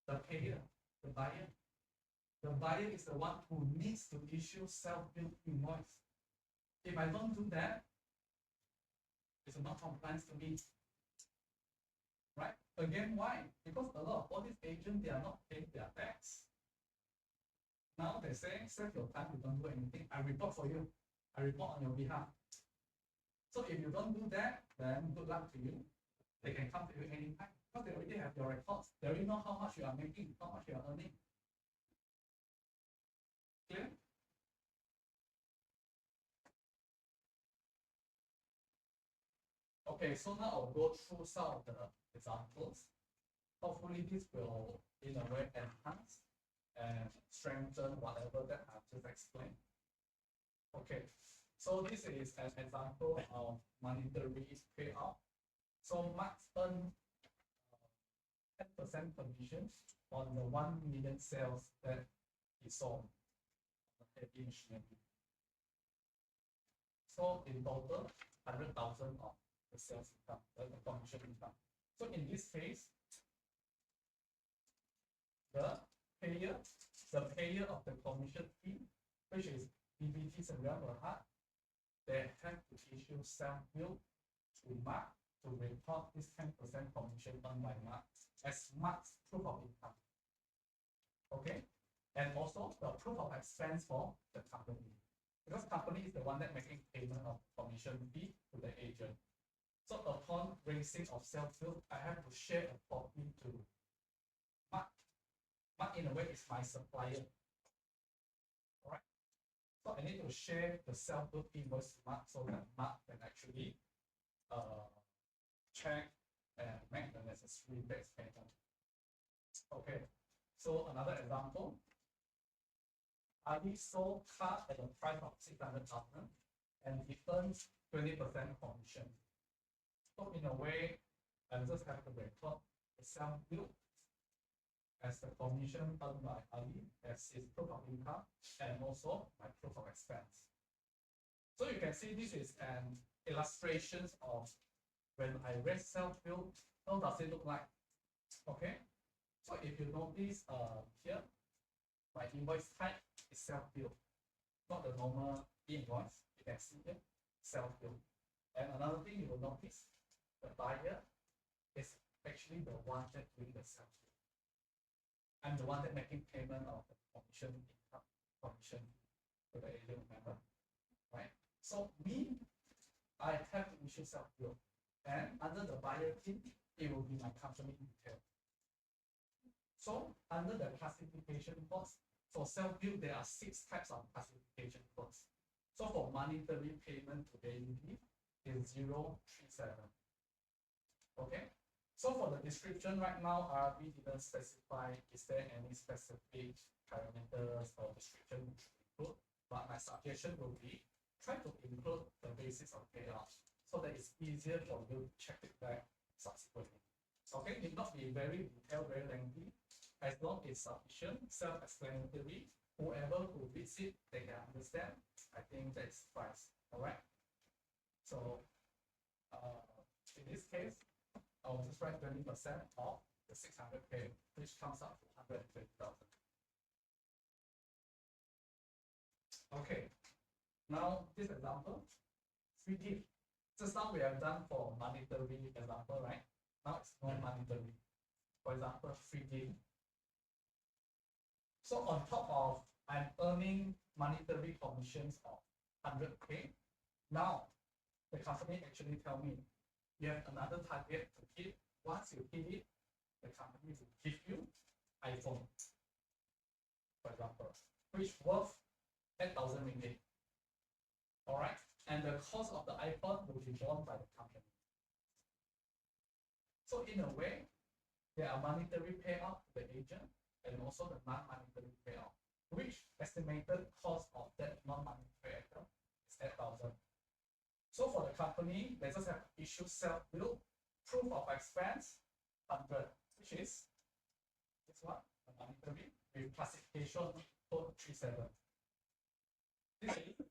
the payer, the buyer. The buyer is the one who needs to issue self-billed invoice. If I don't do that, it's not compliance to me. Right? Again, why? Because a lot of all these agents, they are not paying their tax. Now they say, save your time, you don't do anything. I report for you. I report on your behalf. So if you don't do that, then good luck to you. They can come to you anytime because they already have your records. They already know how much you are making, how much you are earning. Clear? Okay, so now I'll go through some of the examples. Hopefully this will, in a way, enhance and strengthen whatever that I've just explained. Okay, so this is an example of monetary payout. So Max earned 10% commission on the 1 million sales that he sold on the heavy machinery. So in total, 100,000 of the sales income, the commission income. So in this case, the payer of the commission fee, which is BBT Sdn Bhd, they have to issue self-bill to Mark to report this 10% commission earned by Mark as Mark's proof of income. Okay, and also the proof of expense for the company, because company is the one that making payment of commission fee to the agent. So upon raising of self-bill, I have to share a copy to Mark. Mark in a way is my supplier. All right. So I need to share the self-bill invoice to Mark so that Mark can actually check and make the necessary base payment. Okay. So another example. Ali sold car at a price of 600,000 and he earns 20% commission. So in a way, I just have to record the self-bill as the commission earned by Ali as his proof of income and also my proof of expense. So you can see this is an illustration of when I raise self-bill, how does it look like? Okay, so if you notice here, my invoice type is self-bill, not the normal invoice. You can see here, self-bill. And another thing you will notice, the buyer is actually the one that doing the self-bill. I'm the one that making payment of the commission income, commission to the agent, remember, right? So I have to issue self-bill, and under the buyer team, it will be my company detail. So under the classification codes, for self-bill, there are 6 types of classification codes. So for monetary payment to AUD is 037. Okay. So for the description right now, we didn't specify is there any specific parameters or description to include, but my suggestion will be try to include the basis of payout so that it's easier for you to check it back subsequently. Okay, it not be very detailed, very lengthy, as long as it's sufficient, self-explanatory, whoever who reads it, they can understand. I think that's fine. All right. So in this case, I'll just write 20% of the 600K, which comes up to 120,000. Okay, now this example, free gift. Just now we have done for monetary example, right? Now it's non-monetary. For example, free gift. So on top of I'm earning monetary commissions of 100K, now the company actually tell me you have another target to hit. Once you hit it, the company will give you iPhone, for example, which worth 8,000 ringgit. All right, and the cost of the iPhone will be borne by the company. So in a way, there are monetary payout to the agent and also the non-monetary payout, which estimated cost of that non-monetary item is 8,000. So for the company, they just have issue self-bill, proof of expense, 100, which is this one, the monetary, with classification code 37. This is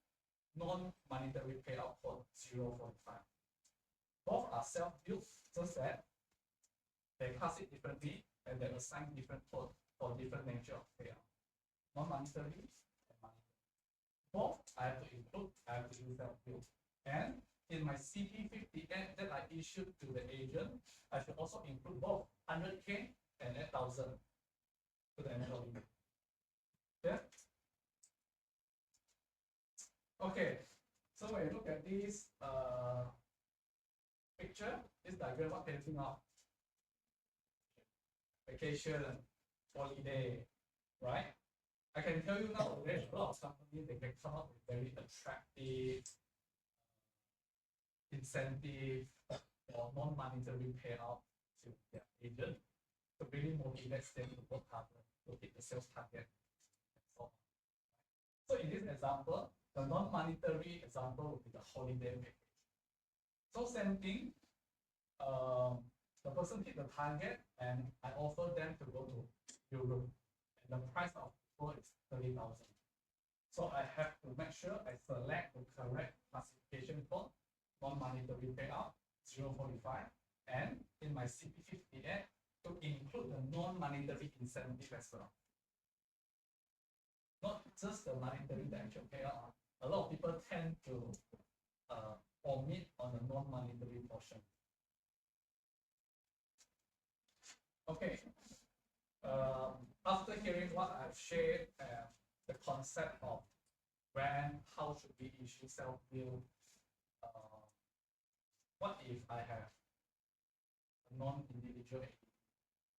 non-monetary payout code 045. Both are self-bill, just that they class it differently and they assign different code for different nature of payout. Non-monetary and monetary. Both I have to include, I have to use self-bill. And in my CP58 that I issued to the agent, I should also include both 100K and 8,000 to the annual limit. Yeah? Okay, so when you look at this picture, this diagram, what can you think of? Vacation, holiday, right? I can tell you now, there's a lot of companies, they can come up with very attractive incentive or non-monetary payout to their agent to really motivate them to work harder to hit the sales target and so on. So in this example, the non-monetary example would be the holiday package. So same thing, the person hit the target and I offer them to go to Europe and the price of tour is 30,000. So I have to make sure I select the correct classification code, non-monetary payout 045, and in my CP58 to include the non-monetary incentive as well. Not just the monetary, the actual payout. A lot of people tend to omit on the non-monetary portion. Okay. After hearing what I've shared, the concept of when, how should we issue self-bill, what if I have a non-individual ADD?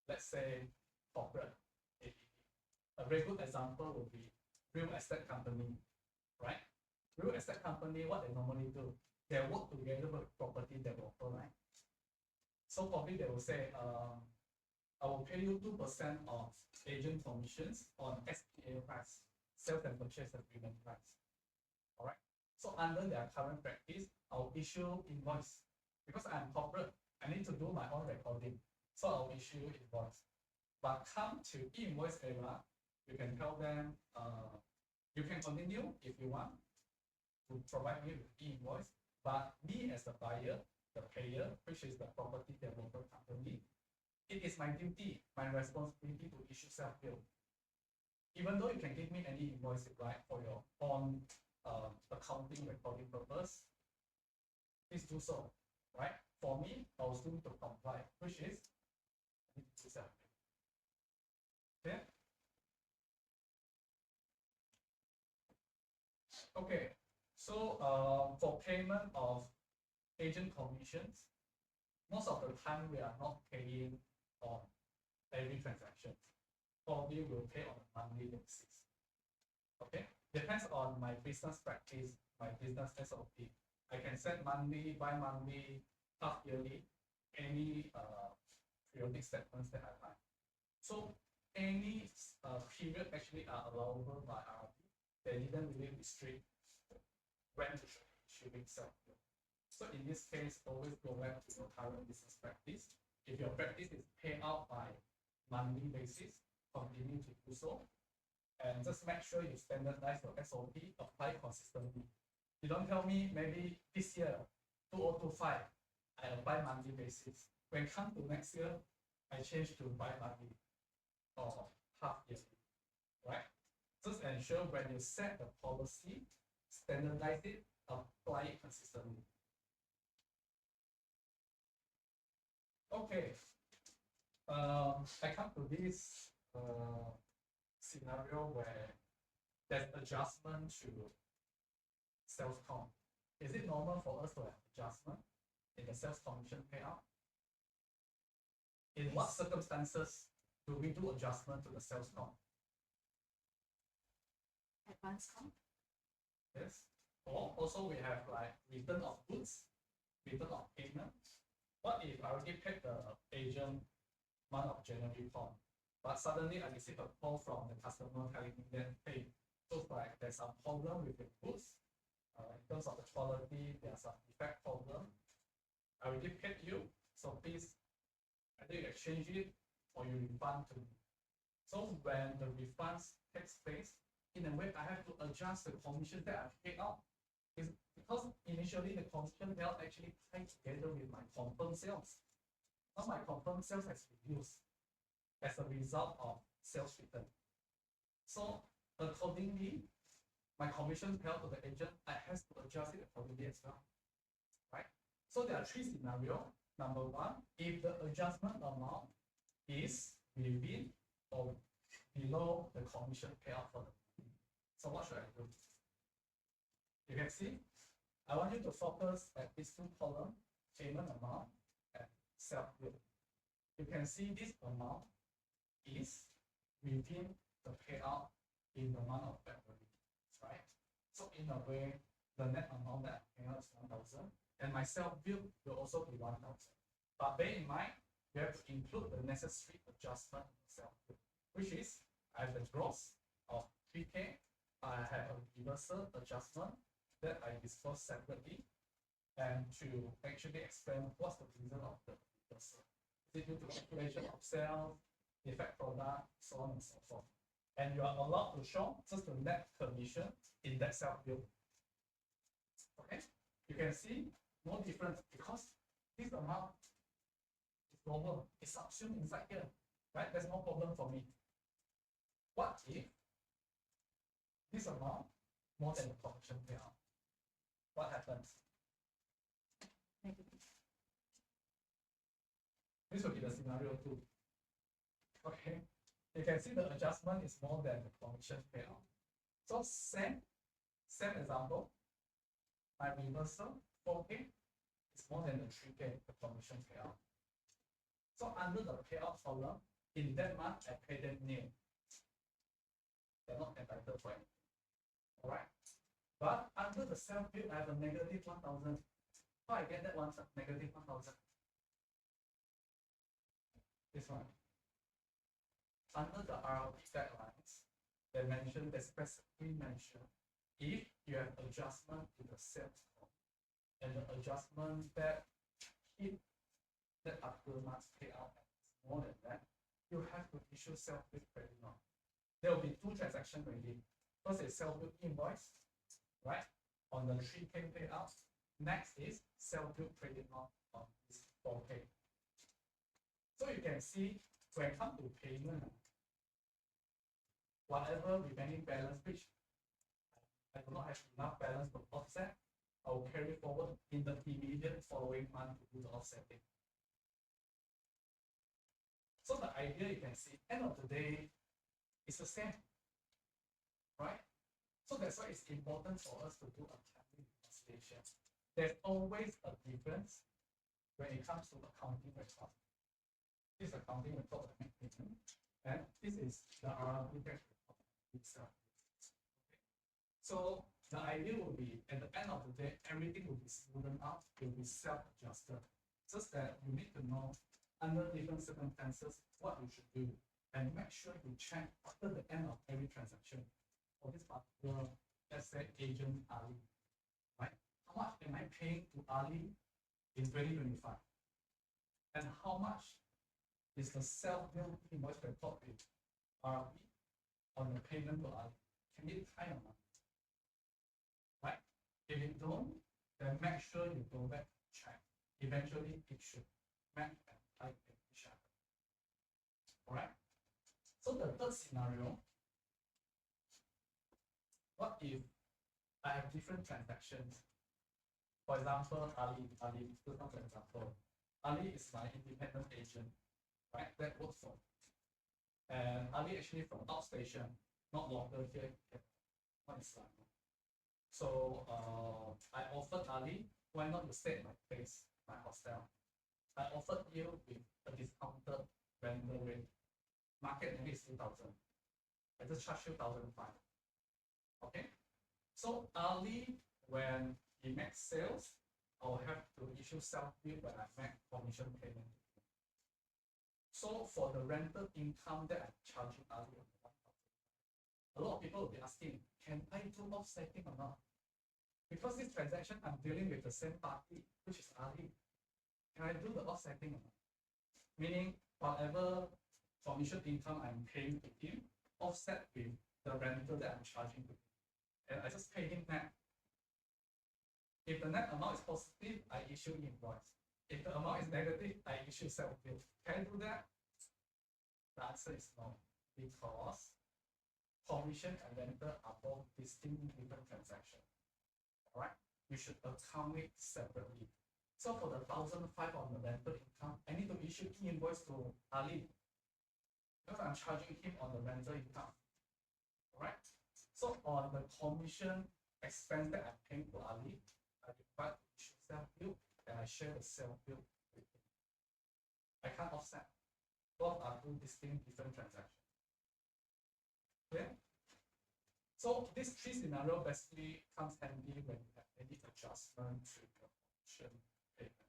Let's say corporate ADD. A very good example would be real estate company, right? Real estate company, what they normally do, they work together with property developer, right? So probably they will say, I will pay you 2% of agent commissions on SPA price, sales and purchase agreement price. All right. So under their current practice, I'll issue invoice because I'm corporate. I need to do my own recording, so I'll issue invoice. But come to e-invoice era, you can tell them you can continue if you want to provide me with e-invoice, but me as the buyer, the payer, which is the property developer company, it is my duty, my responsibility to issue self-bill. Even though you can give me any invoice, right, for your own accounting recording purpose, please do so, right? For me, I will still need to comply, which is I need to do self-bill. Okay? Okay, so for payment of agent commissions, most of the time we are not paying on every transaction. Probably we'll pay on a monthly basis. Okay, depends on my business practice, my business SOP. I can set monthly, bi-monthly, half yearly, any periodic statements that I like. So any period actually are allowable by RRB. They didn't really restrict when to shipping self. So in this case, always go back to your current business practice. If your practice is paid out by monthly basis, continue to do so. And just make sure you standardize your SOP, apply consistently. You don't tell me maybe this year, 2025, I apply monthly basis. When come to next year, I change to bi-monthly or half yearly, right? Just ensure when you set the policy, standardize it, apply it consistently. Okay, I come to this scenario where there's adjustment to sales comp. Is it normal for us to have adjustment in the sales commission payout? In what circumstances do we do adjustment to the sales comp? Advance comp. Yes. Or also we have like return of goods, return of payment. What if I already paid the agent month of January form, but suddenly I receive a call from the customer telling me that, hey, looks like there's some problem with the goods. In terms of the quality, there's some defect problem. I already paid you, so please either you exchange it or you refund to me. So when the refunds takes place, in a way I have to adjust the commission that I paid out. Is because initially the commission payout actually tied together with my confirmed sales. Now my confirmed sales has reduced as a result of sales return. So accordingly, my commission payout to the agent, I have to adjust it accordingly as well, right? So there are three scenarios. Number one, if the adjustment amount is within or below the commission payout for the month. So what should I do? You can see, I want you to focus at these two columns, payment amount and self-bill. You can see this amount is within the payout in the month of February, right? So in a way, the net amount that I'm paying out is 1,000, and my self-bill will also be 1,000. But bear in mind, you have to include the necessary adjustment in the self-bill, which is I have the gross of 3K, I have a reversal adjustment that I discuss separately, and to actually explain what's the reason of the reversal. Is it due to calculation of sales, defect product, so on and so forth. And you are allowed to show just the net commission in that self-bill. Okay, you can see no difference because this amount is normal, it's subsumed inside here, right? There's no problem for me. What if this amount more than the commission payout? What happens? This will be the scenario 2. Okay, you can see the adjustment is more than the commission payout. So same example, my reversal 4K is more than the 3K, the commission payout. So under the payout column, in that month I pay them nil. They're not entitled for anything. All right. But under the self-bill, I have a negative 1,000. How I get that one negative 1,000? This one. Under the RRB guidelines, they specifically mention if you have adjustment to the sales cost and the adjustment that hit that particular month's payout is more than that, you have to issue self-bill credit note. There will be 2 transactions already. First is self-bill invoice, right? On the 3K payout. Next is self-bill credit note on this 4K. So you can see when it comes to payment, whatever remaining balance which I do not have enough balance to offset, I will carry forward in the immediate following month to do the offsetting. So the idea you can see, end of the day, it's the same, right? So that's why it's important for us to do accounting reconciliation. There's always a difference when it comes to accounting record. This accounting record that make payment, and this is the RRB tax record itself. Okay. So the idea will be at the end of the day, everything will be smoothed out, it will be self-adjusted. Just that you need to know under different circumstances what you should do, and make sure you check after the end of every transaction for this particular, let's say, agent Ali, right? How much am I paying to Ali in 2025? And how much is the self-bill invoice report with RRB on the payment to Ali? Can it tie or not? Right? If you don't, then make sure you go back and check. Eventually, it should match and tie each other. Alright? So the third scenario, what if I have different transactions? For example, Ali, just not an example. Ali is my independent agent, right? That works for me. And Ali actually from outstation, not longer here, not in Selangor. So I offered Ali, why not you stay at my place, my hostel? I offered you with a discounted rental rate. Market maybe is 2,000. I just charge you 1,500. Okay? So Ali, when he makes sales, I will have to issue self-bill when I make commission payment. So for the rental income that I'm charging Ali, a lot of people will be asking, can I do offsetting or not? Because this transaction I'm dealing with the same party, which is Ali. Can I do the offsetting or not? Meaning whatever commission income I'm paying to him, offset with the rental that I'm charging to him. And I just pay him net. If the net amount is positive, I issue invoice. If the amount is negative, I issue self-bill. Can I do that? The answer is no, because commission and rental are both distinct different transactions. Alright, you should account it separately. So for the 1,500 on the rental income, I need to issue invoice to Ali because I'm charging him on the rental income. Alright, so on the commission expense that I'm paying to Ali, I require to issue self-bill and I share the self-bill with him. I can't offset. Both are two distinct different transactions. Clear? So this three scenario basically comes handy when you have any adjustment to your commission payment.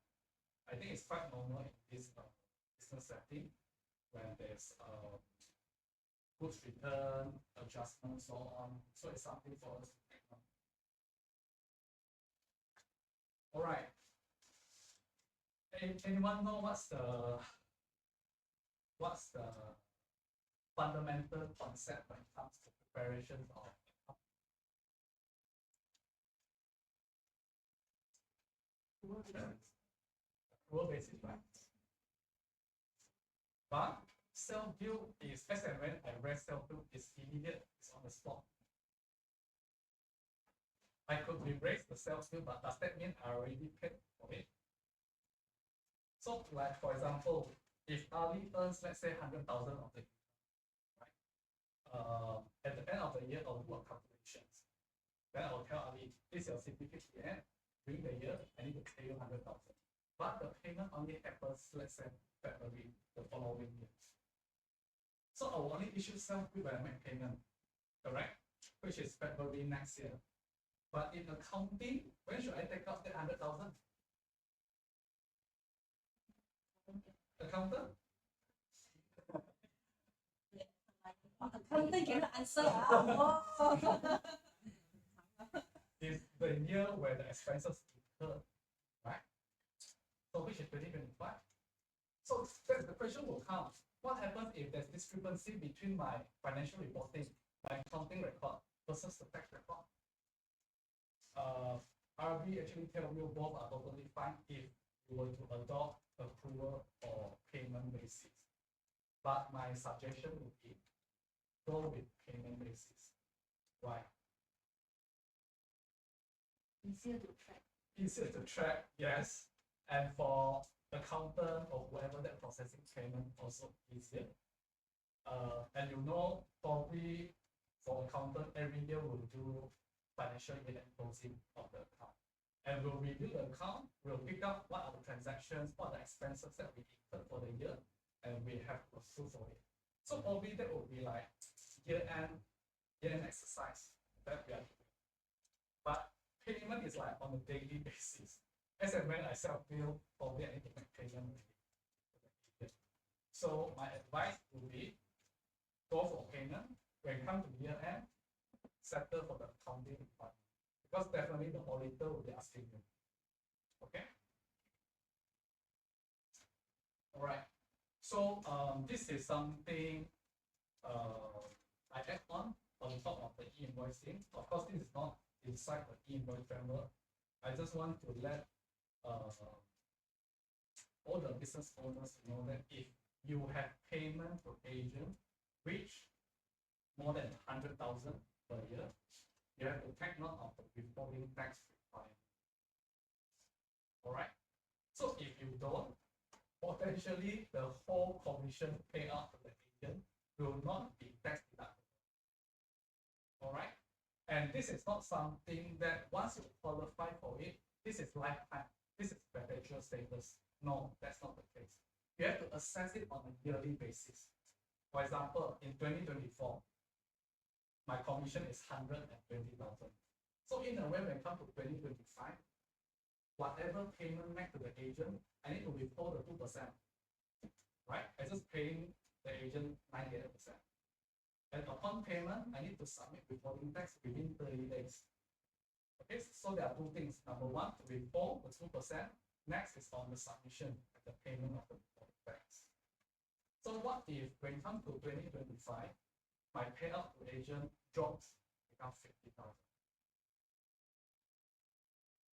I think it's quite normal in this business setting when there's goods return, adjustment, so on. So it's something for us to take on. All right. Anyone know what's the fundamental concept when it comes to preparation of income? Accrual basis, right? But self-bill is, as and when I raise self-bill, is immediate, it's on the spot. I could re-raise the self-bill, but does that mean I already paid for it? So, like for example, if Ali earns, let's say, 100,000 of the income, right? At the end of the year, I'll do a calculations. Then I'll tell Ali, this is your CPF. During the year, I need to pay you 100,000. But the payment only happens, let's say, February, the following year. So I will only issue self-bill when I make payment, correct? Which is February next year. But in accounting, when should I take out that 100,000? Accountant? Accountant cannot answer. Oh. Is the year where the expenses incurred, right? So which is 2025. So that's the question will come. What happens if there's discrepancy between my financial reporting, my accounting record versus the tax record? RB actually tell you both are totally fine if you were to adopt approval or payment basis. But my suggestion would be go with payment basis. Why? Easier to track. Easier to track, yes. And for accountant or whoever that processing payment also easier. And you know, probably for accountant, every year we'll do financial year and closing of the account. And we'll review the account, we'll pick up what are the transactions, what are the expenses that we incurred for the year, and we have to approve for it. So probably that will be like year-end exercise that we are doing. But payment is like on a daily basis. As and when I self-bill, probably I need to make payment. So my advice would be go for payment. When it comes to year-end, settle for the accounting department. Because definitely the auditor will be asking you. Okay? All right. So this is something I add on top of the e-invoicing. Of course, this is not inside the e-invoice framework. I just want to let all the business owners know that if you have payment to agent reach more than 100,000 per year, you have to take note of the withholding tax requirement. All right. So if you don't, potentially the whole commission payout to the agent will not be tax deductible. All right. And this is not something that once you qualify for it, this is lifetime. This is perpetual status. No, that's not the case. You have to assess it on a yearly basis. For example, in 2024, my commission is 120,000. So in a way, when it comes to 2025, whatever payment made to the agent, I need to withhold the 2%. Right? I just paying the agent 98%. And upon payment, I need to submit withholding tax within 30 days. Okay, so there are two things. Number one, to withhold the 2%. Next is on the submission and the payment of the withholding tax. So what if when it comes to 2025, my payout to agent drops become 50,000?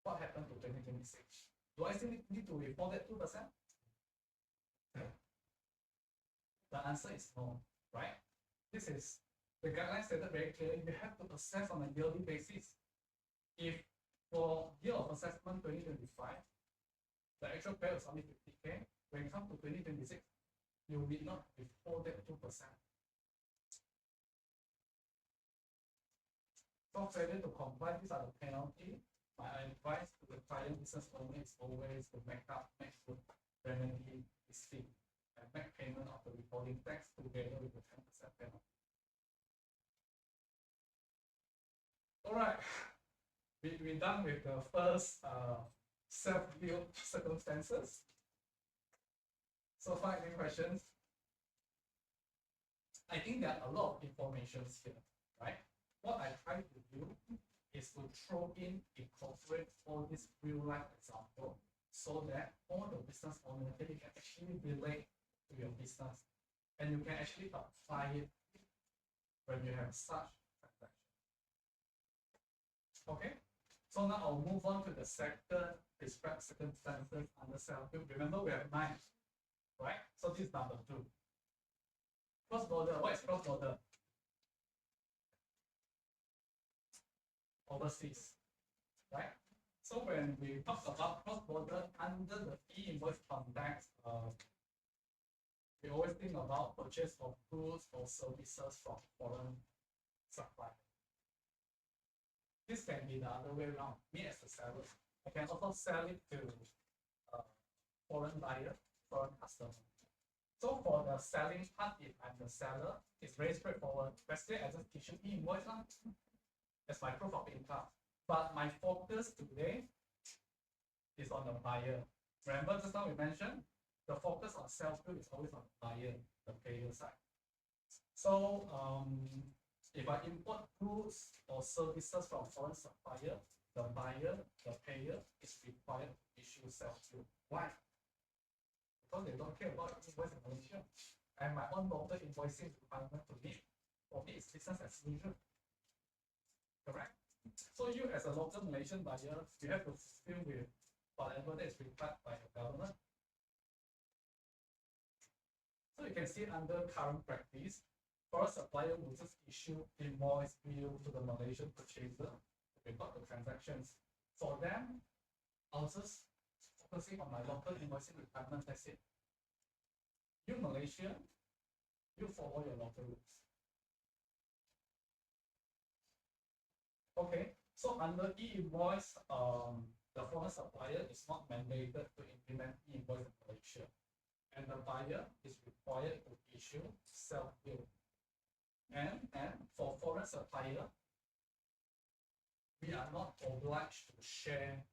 What happened to 2026? Do I still need to withhold that 2%? The answer is no, right? This is the guidelines stated very clearly. You have to assess on a yearly basis. If for year of assessment 2025, the actual payout is only 50K, when it comes to 2026, you will not withhold that 2%. For failure to comply, these are the penalty. My advice to the client business owner is always to make good remedy this fee and make payment of the withholding tax together with the 10% penalty. All right, we're done with the first self-built circumstances. So far, any questions? I think there are a lot of information here, right? What I try to do is to throw in, incorporate all this real-life example so that all the business owners can actually relate to your business and you can actually apply it when you have such transaction. Okay, so now I'll move on to the second described circumstances under self-built. Remember, we have 9, right? So this is number 2. Cross-border. What is cross-border? Overseas, right? So when we talk about cross-border under the e-invoice context, we always think about purchase of goods or services from foreign suppliers. This can be the other way around. Me as a seller, I can also sell it to foreign buyer, foreign customer. So for the selling part, if I'm the seller, it's very straightforward. Basically, I just issue e-invoice. That's my proof of income. But my focus today is on the buyer. Remember just now we mentioned the focus on self-bill is always on the buyer, the payer side. So if I import goods or services from foreign supplier, the buyer, the payer is required to issue self-bill. Why? Because they don't care about invoice in Malaysia. And my own local invoicing requirement to meet. For me, it's business as usual. Correct? So you as a local Malaysian buyer, you have to fulfill with whatever that is required by the government. So you can see under current practice, foreign supplier will just issue invoice bill to the Malaysian purchaser to record the transactions. For them, I'll just focusing on my local invoicing requirement, that's it. You Malaysian, you follow your local rules. Okay, so under e-invoice, the foreign supplier is not mandated to implement e-invoice in Malaysia, and the buyer is required to issue self-bill. And for foreign supplier, we are not obliged to share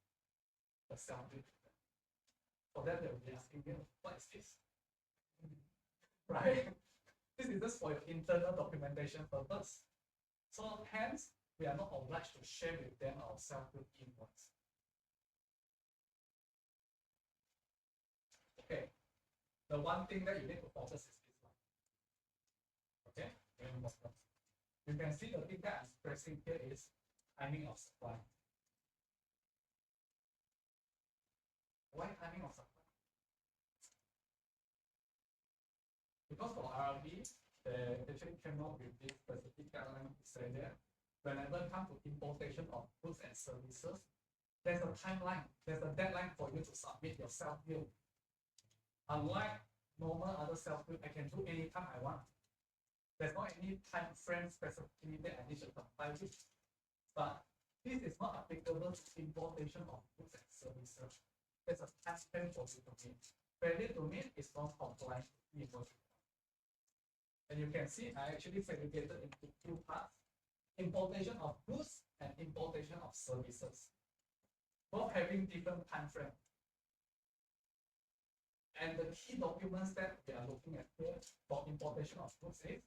the self-bill with them. For that, they will be asking you, what is this? Right? This is just for your internal documentation purpose. So hence, we are not obliged to share with them our self-bill invoice. Okay, the one thing that you need to focus is this one. Okay, very important. You can see the thing that I'm stressing here is timing of supply. Why timing of supply? Because for RRB, they actually came out with this specific guideline to say that whenever it comes to importation of goods and services, there's a timeline, there's a deadline for you to submit your self-bill. Unlike normal other self-bill, I can do anytime I want. There's not any time frame specifically that I need to comply with. But this is not applicable to importation of goods and services. There's a time frame for you to meet. Failure to meet is not compliant with invoice. And you can see I actually segregated into two parts: importation of goods and importation of services, both having different time frame. And the key documents that we are looking at here for importation of goods is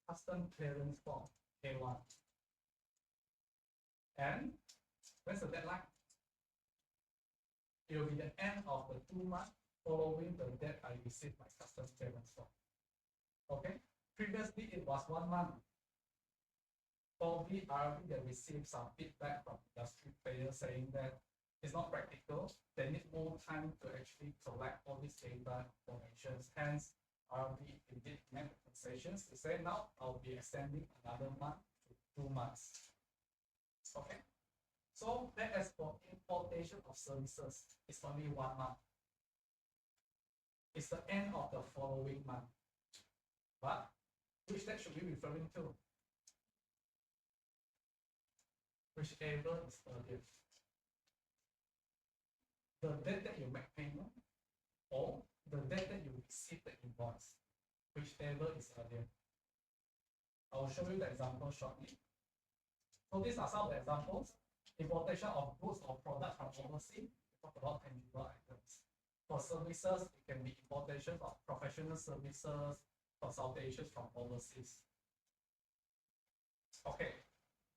custom clearance form K1. And when's the deadline? It will be the end of the 2 months following the date I received my custom clearance form. Okay, previously it was 1 month. Probably RRB they received some feedback from industry players saying that it's not practical. They need more time to actually collect all this data information. Hence, RRB indeed made concessions to say now I'll be extending another month to 2 months. Okay, so that as for importation of services, it's only 1 month. It's the end of the following month. But which date should we be referring to? Whichever is earlier. The date that you make payment or the date that you receive the invoice, whichever is earlier. I will show you the example shortly. So these are some of the examples. Importation of goods or products from overseas. We talk about tangible items. For services, it can be importation of professional services, consultations from overseas. Okay,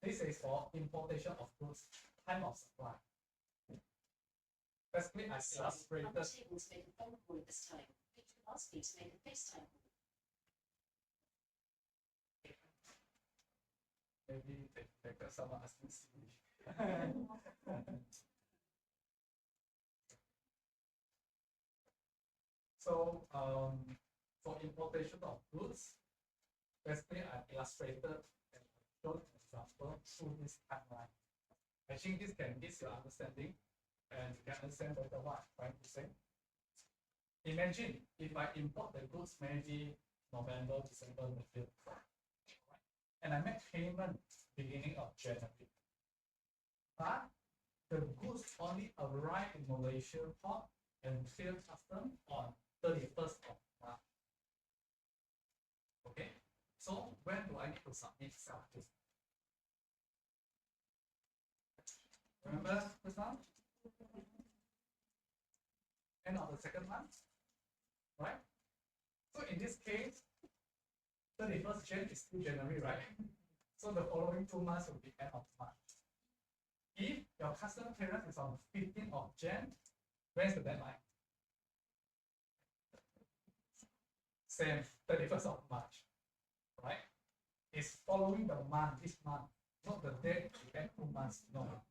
this is for importation of goods, time of supply. Basically, I illustrated. I'm not able to make a phone call at this time. Could you ask me to make a FaceTime call? Maybe they someone asking Siri. So for importation of goods, basically I illustrated and showed an example through this timeline. I think this can ease your understanding and you can understand better what I'm trying to say. Imagine if I import the goods maybe November, December, November, and I make payment beginning of January. But the goods only arrive in Malaysia port and clear custom on 31st of March. Okay, so when do I need to submit self-bill? Remember this one? End of the second month, right? So in this case, 31st Jan is still January, right? So the following 2 months will be end of March. If your custom clearance is on 15th of Jan, when's the deadline? Same, 31st of March, right? It's following the month, this month, not the date you get 2 months, no.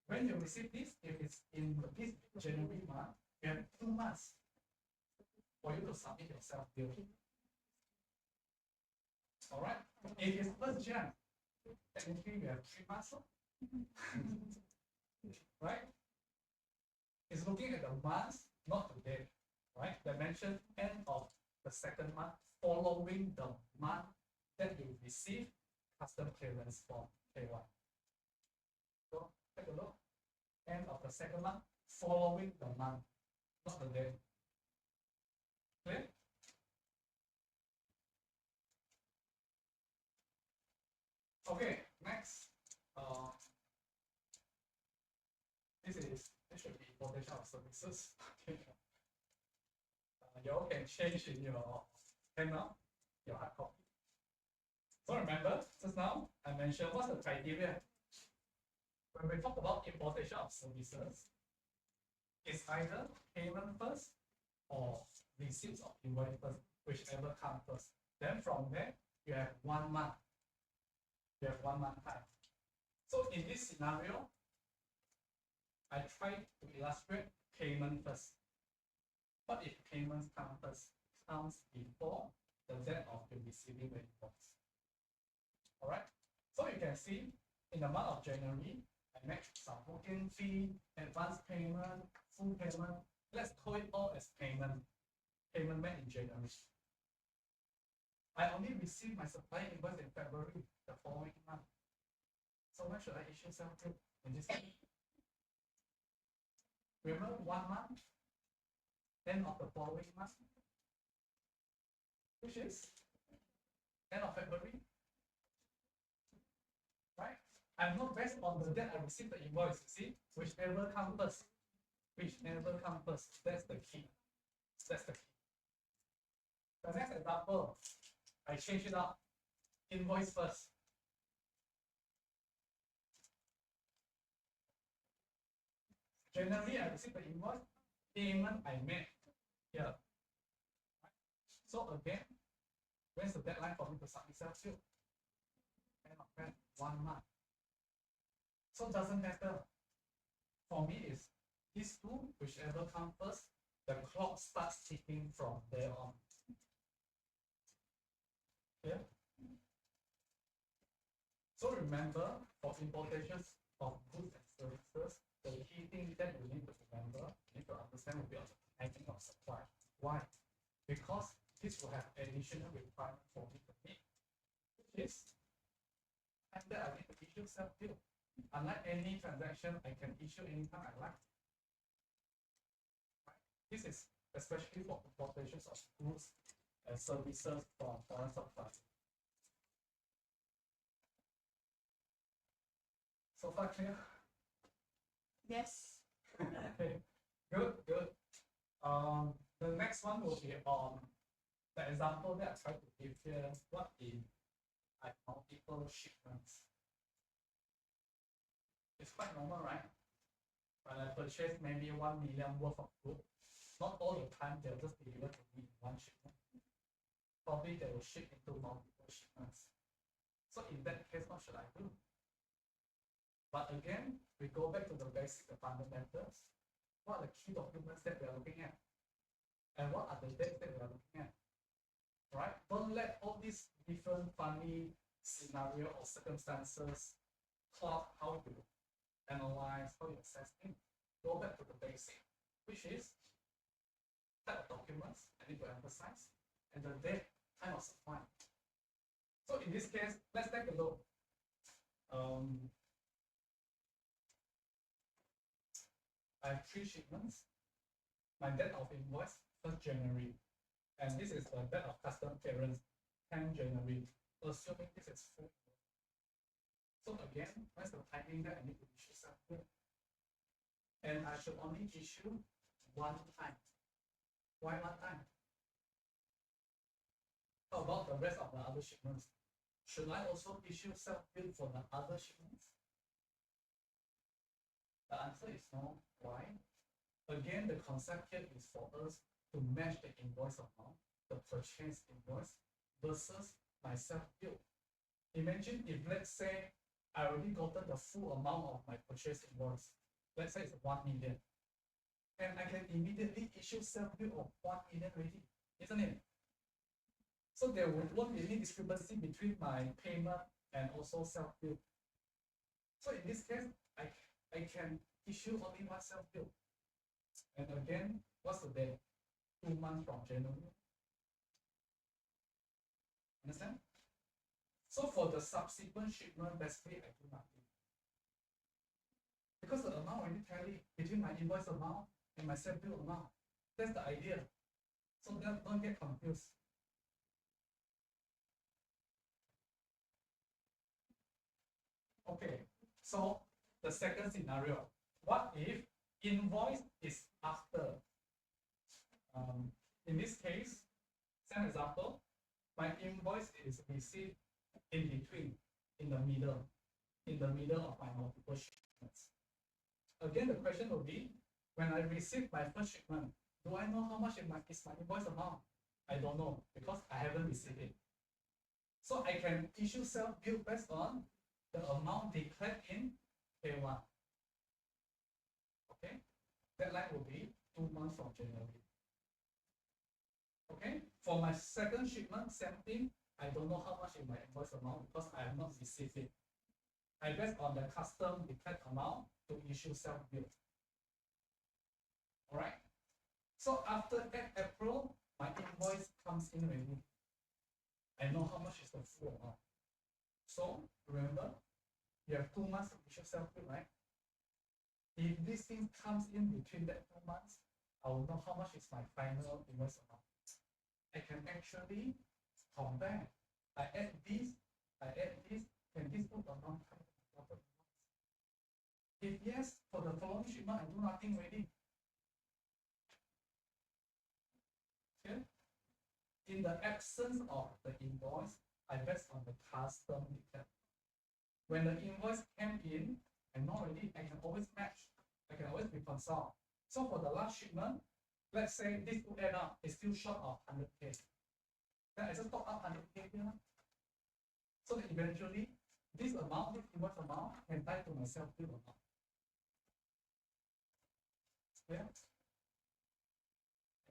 When you receive this, if it's in this January month, you have 2 months for you to submit your self-bill. All right. If it's 1st Jan, technically we have 3 months, right? It's looking at the months, not the date, right? They mentioned end of the second month following the month that you receive custom clearance form K1. So take a look. End of the second month, following the month, not the day. Clear? Okay, next. This should be importation of services. You all can change in your handout, your hard copy. So remember, just now I mentioned what's the criteria. When we talk about importation of services, it's either payment first or receipts of invoice first, whichever comes first. Then from there, you have 1 month. You have 1 month time. So in this scenario, I try to illustrate payment first. What if payments comes before the date of the receiving the invoice? All right. So you can see in the month of January, I make some booking fee, advance payment, full payment. Let's call it all as payment. Payment made in January. I only received my supply invoice in February, the following month. So when should I issue self-bill in this case? Remember 1 month, end of the following month, which is end of February, right? I'm not based on the date I received the invoice, you see, whichever comes first, that's the key, that's the key. The next example, I change it up, invoice first. Generally, I received the invoice, payment I made here. So again, when's the deadline for me to submit self-bill? End of Feb, 1 month. So it doesn't matter. For me, is these two, whichever comes first, the clock starts ticking from there on. Yeah. So remember, for importations of goods and services, the key thing that you need to remember, you need to understand will be also timing of supply. Why? Because this will have additional requirement for me to meet, which is and that I need to issue self-bill. Unlike any transaction, I can issue anytime I like. Right? This is especially for importations of goods and services from foreign suppliers. So far clear? Yes. Okay, good. The next one will be on the example that I tried to give here. What if I have multiple shipments? It's quite normal, right? When I purchase maybe 1 million worth of goods, not all the time they'll just deliver to me in one shipment. Probably they will ship into multiple shipments. So in that case, what should I do? But again, we go back to the basic, the fundamentals. What are the key documents that we are looking at? And what are the dates that we are looking at? Right? Don't let all these different funny scenario or circumstances cloud how you analyze, how you assess things. Go back to the basic, which is type of documents I need to emphasize, and the date, time of supply. So in this case, let's take a look. I have 3 shipments. My date of invoice, 1st January. And this is the date of custom clearance, 10 January. Assuming this is full. So again, what's the timing that I need to issue something? And I should only issue 1 time. Why 1 time? How about the rest of the other shipments? Should I also issue self-bill for the other shipments? The answer is no. Why? Again, the concept here is for us to match the invoice amount, the purchase invoice, versus my self-bill. Imagine if, let's say, I already gotten the full amount of my purchase invoice. Let's say it's 1 million. And I can immediately issue self-bill of 1 million already, isn't it? So there won't be any discrepancy between my payment and also self-bill. So in this case, I can issue only 1 self-bill. And again, what's the date? 2 months from January. Understand? So for the subsequent shipment, basically I do nothing. tally between my invoice amount and my self-bill amount. That's the idea. So don't get confused. Okay, so the second scenario, what if invoice is after? In this case, same example, my invoice is received in between, in the middle of my multiple shipments. Again, the question will be, when I receive my first shipment, do I know how much is my invoice amount? I don't know because I haven't received it. So I can issue self-bill based on the amount declared in K1. Okay, deadline will be 2 months from January. Okay, for my second shipment, same thing. I don't know how much is my invoice amount because I have not received it. I based on the custom declared amount to issue self-bill. All right. So after 8 April, my invoice comes in already. I know how much is the full amount. So remember, you have 2 months to issue self-bill, right? If this thing comes in between that 2 months, I will know how much is my final invoice amount. I can actually compare. I add this, and this two amount come to the total amount. If yes, for the following shipment, I do nothing already. Okay? In the absence of the invoice, I based on the custom declared. When the invoice came in, I know already, I can always match. I can always reconcile. So for the last shipment, let's say this two add up is still short of 100K. Then I just top up 100K here. So that eventually, this amount, this invoice amount, can tie to my self-bill amount. Yeah?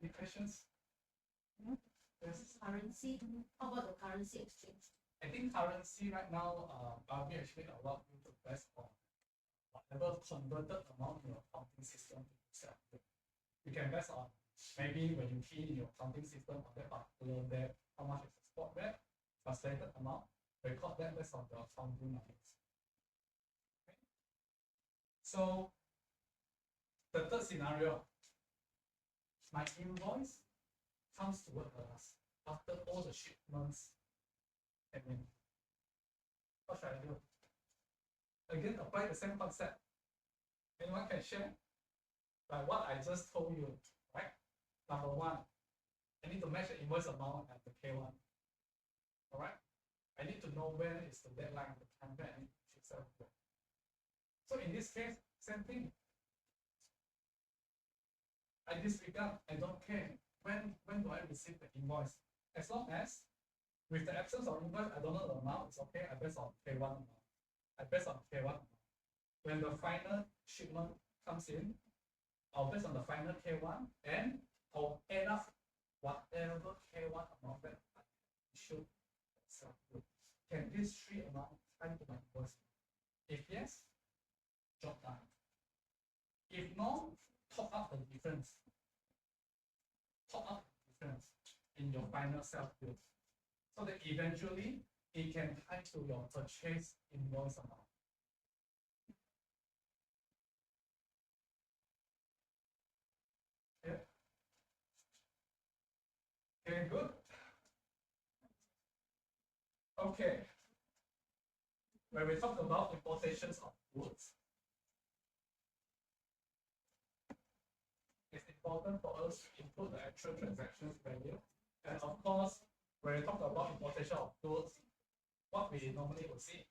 Any questions? Yes. Currency, how about the currency exchange? I think currency right now, Barbie actually allowed you to base on whatever converted amount in your accounting system to self-bill. You can base on maybe when you key in your accounting system on that particular debt, how much is the spot rate, translated amount, record that based on the accounting numbers. Okay. So the third scenario, my invoice comes toward us after all the shipments came in. What should I do? Again, apply the same concept. Anyone can share? Like what I just told you, right? Number one, I need to match the invoice amount and the K1. All right? I need to know when is the deadline, the time that I need to sell. So in this case, same thing. I disregard, I don't care. When do I receive the invoice? As long as with the absence of invoice, I don't know the amount, it's okay. I base on K1 amount. I base on K1 amount. When the final shipment comes in, I'll base on the final K1 and I'll add up whatever K1 amount that I issued. Can these three amounts tie to my invoice? If yes, job done. If no, top up the difference. Top up the difference in your final self-bill. So that eventually it can tie to your purchase invoice amount. Yeah. Okay, good. Okay. When we talk about importations of goods, it's important for us to include the actual transactions value. And of course, when we talk about importation of goods, what we normally will see,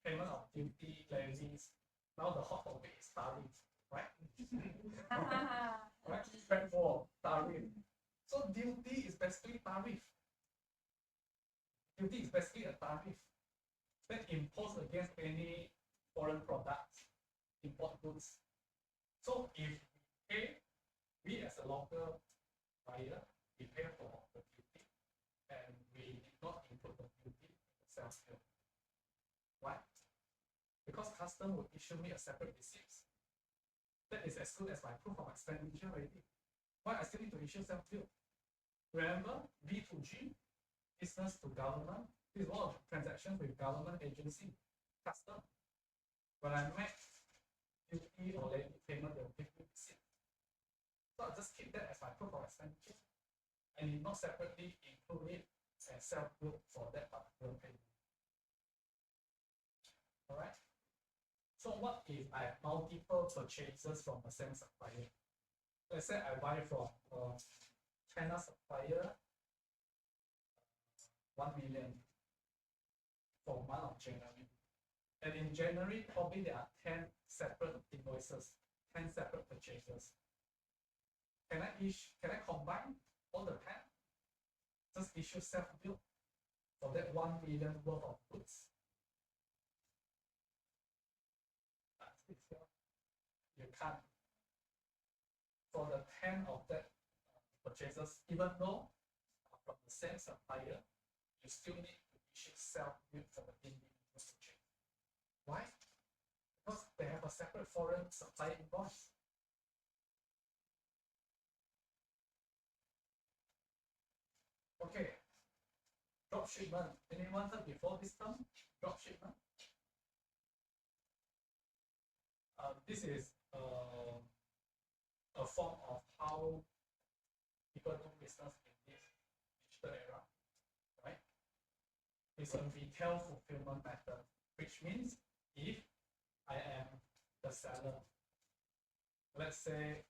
payment of duty, levies. Now the hot topic is tariff, right? Right? Trend for tariff. So duty is basically tariff. Duty is basically a tariff that imposed against any foreign products, import goods. So if we pay, we as a local buyer, we pay for the duty and we did not include the duty in the sales bill. Why? Because custom will issue me a separate receipt. That is as good as my proof of expenditure already. Why I still need to issue sales bill? Remember, B2G, business to government, this is one of the transactions with government agency, custom. When I make duty or levy payment just keep that as my proof of expenditure. I need not separately include it and self-book for that particular payment. All right. So what if I have multiple purchases from the same supplier? Let's say I buy from China supplier 1 million for month of January. And in January, probably there are 10 separate invoices, 10 separate purchases. Can I combine all the 10? Just issue self-bill for that 1 million worth of goods. You can't. For the 10 of that purchases, even though from the same supplier, you still need to issue self-bill for the individual purchase. Why? Because they have a separate foreign supply invoice. Okay, drop shipment. Anyone heard before this term? Drop shipment. This is a form of how people do business in this digital era, right? It's a retail fulfillment method, which means if I am the seller, let's say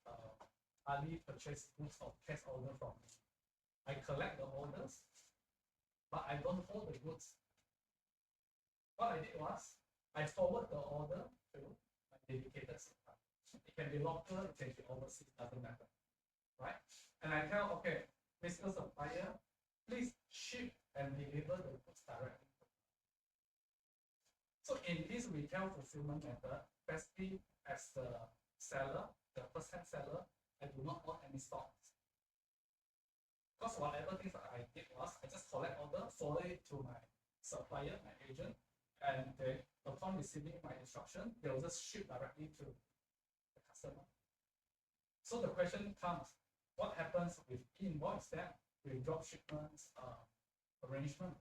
Ali purchased goods or cash order from me. I collect the orders, but I don't hold the goods. What I did was I forward the order to my dedicated supplier. It can be local, it can be overseas, doesn't matter, right? And I tell, okay, Mr. Supplier, please ship and deliver the goods directly. So in this retail fulfillment method, basically as the seller, the first-hand seller, I do not own any stocks. Because whatever things that I did was, I just collect order, forward it to my supplier, my agent, and they, upon receiving my instruction, they will just ship directly to the customer. So the question comes, what happens with invoice then, with drop shipments arrangement?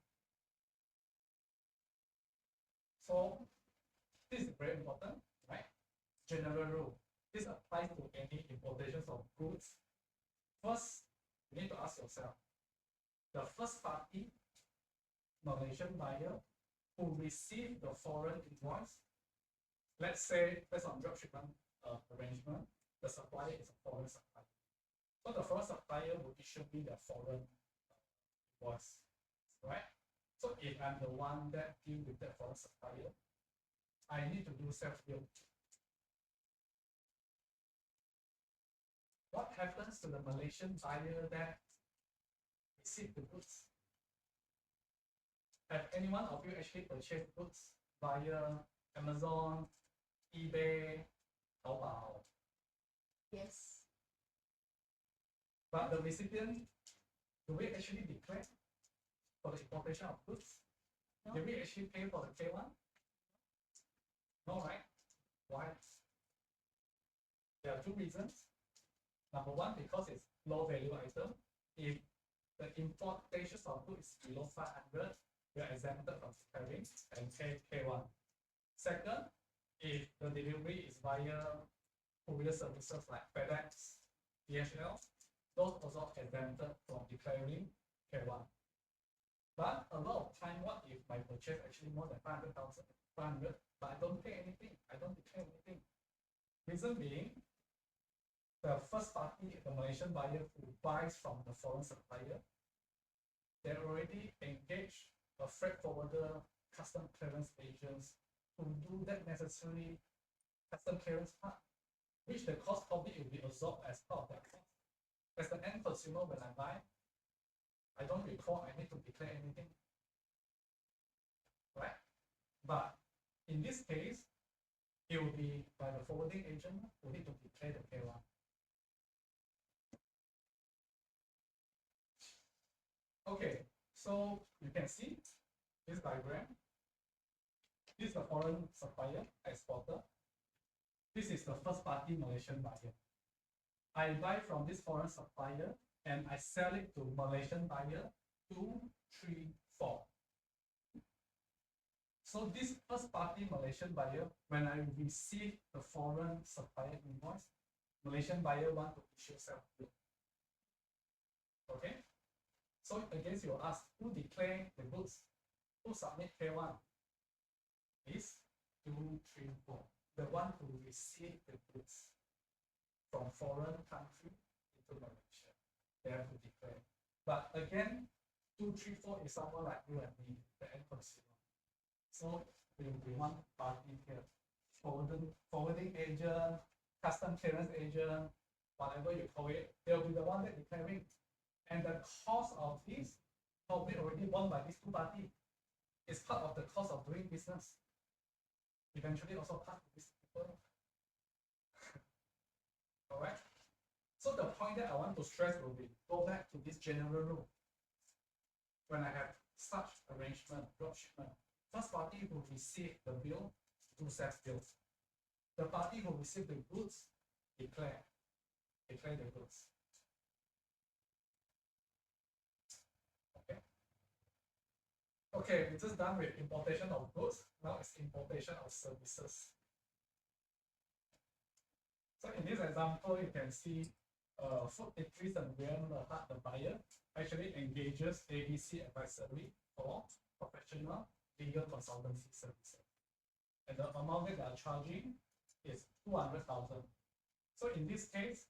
So this is very important, right? General rule. This applies to any importations of goods. First, you need to ask yourself, the first party Malaysian buyer who received the foreign invoice, let's say based on drop shipment arrangement, the supplier is a foreign supplier. So the foreign supplier will issue me the foreign invoice, right? So if I'm the one that deal with that foreign supplier, I need to do self-bill. What happens to the Malaysian buyer that received the goods? Have any one of you actually purchased goods via Amazon, eBay, Taobao? Yes. But the recipient, do we actually declare for the importation of goods? No. Did we actually pay for the K1? No, right? Why? There are two reasons. Number one, because it's low value item. If the importation of goods is below 500, we are exempted from declaring and pay K1. Second, if the delivery is via courier services like FedEx, DHL, those also exempted from declaring K1. But a lot of time, what if my purchase actually more than 500,000, but I don't pay anything, I don't declare anything? Reason being, the first party, the Malaysian buyer who buys from the foreign supplier, they already engaged a freight forwarder, custom clearance agents to do that necessary custom clearance part, which the cost probably will be absorbed as part of that cost. As the end consumer, when I buy, I don't recall I need to declare anything, right? But in this case, it will be by the forwarding agent who need to declare the K1. Okay, so you can see this diagram. This is the foreign supplier, exporter. This is the first party Malaysian buyer. I buy from this foreign supplier and I sell it to Malaysian buyer 2, 3, 4. So this first party Malaysian buyer, when I receive the foreign supplier invoice, Malaysian buyer want to issue self-bill. Okay? So again, you ask who declare the goods, who submit K1 is 234, the one who receive the goods from foreign country into Malaysia. They have to declare. But again, 234 is someone like you and me, the end consumer. So there will be one party here, forwarding agent, custom clearance agent, whatever you call it, they'll be the one that declaring. And the cost of this probably already borne by these two parties. It's part of the cost of doing business. Eventually also part of these people. All right. So the point that I want to stress will be, go back to this general rule. When I have such arrangement, dropshipment, first party who receive the bill, do self-bills. The party who receive the goods, declare the goods. Okay. Okay, we just done with importation of goods. Now it's importation of services. So in this example, you can see food eateries and the buyer actually engages ABC advisory for professional legal consultancy services. And the amount that they are charging is 200,000. So in this case,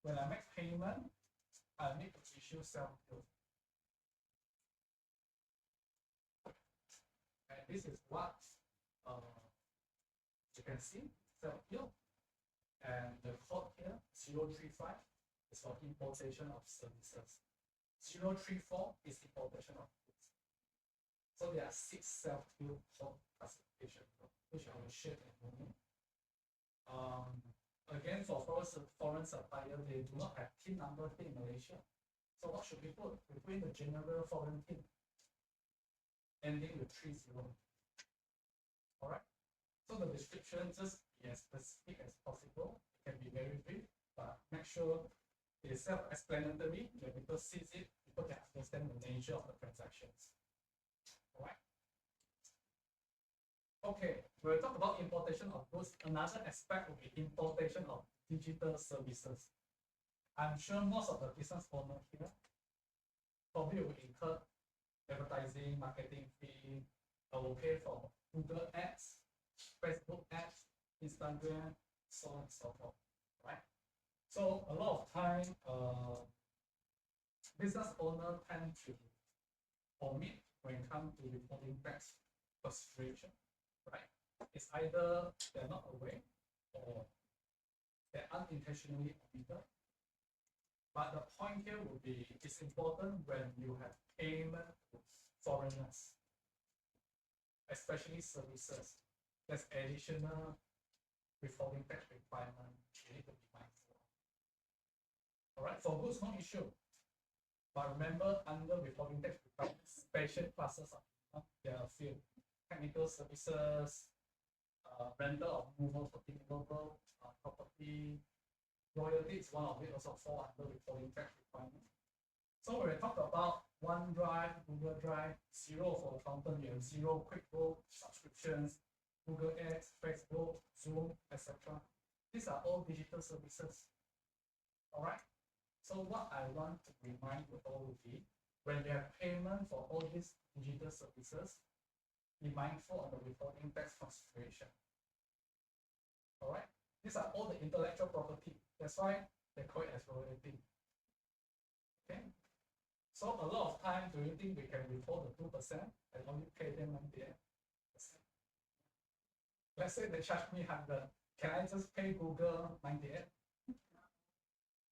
when I make payment, I need to issue self-bill. And this is what you can see, self-bill. And the code here, 035, is for importation of services. 034 is importation of goods. So there are 6 self-bill code classifications, which I will share in a moment. Again, for foreign suppliers, they do not have TIN number here in Malaysia. So what should we put? We put in the general foreign TIN, ending with 30. All right. So the description just be as specific as possible. It can be very brief, but make sure it is self-explanatory. When people see it, people can understand the nature of the transactions. All right. Okay, we'll talk about importation of goods. Another aspect will be importation of digital services. I'm sure most of the business owners here probably will incur advertising, marketing fee. I will pay for Google ads, Facebook ads, Instagram, so on and so forth, right? So a lot of time, business owners tend to omit when it comes to reporting tax frustration, right? It's either they're not aware or they're unintentionally omitted. But the point here will be, it's important when you have payment to foreigners, especially services. There's additional withholding tax requirement you need to be mindful of. All right, for goods, no issue. But remember, under withholding tax requirement, special classes of income, there are a few. Technical services, rental of movable property, royalty is one of it, also fall under withholding tax requirement. So when we talk about OneDrive, Google Drive, zero for accountant, you have zero QuickBooks subscriptions, Google Ads, Facebook, Zoom, etc. These are all digital services. All right. So what I want to remind you all will be, when you have payment for all these digital services, be mindful of the withholding tax consideration. All right. These are all the intellectual property. That's why they call it as royalty. Okay. So a lot of time, do you think we can withhold the 2% and only pay them 98%? Let's say they charge me 100. Can I just pay Google 98?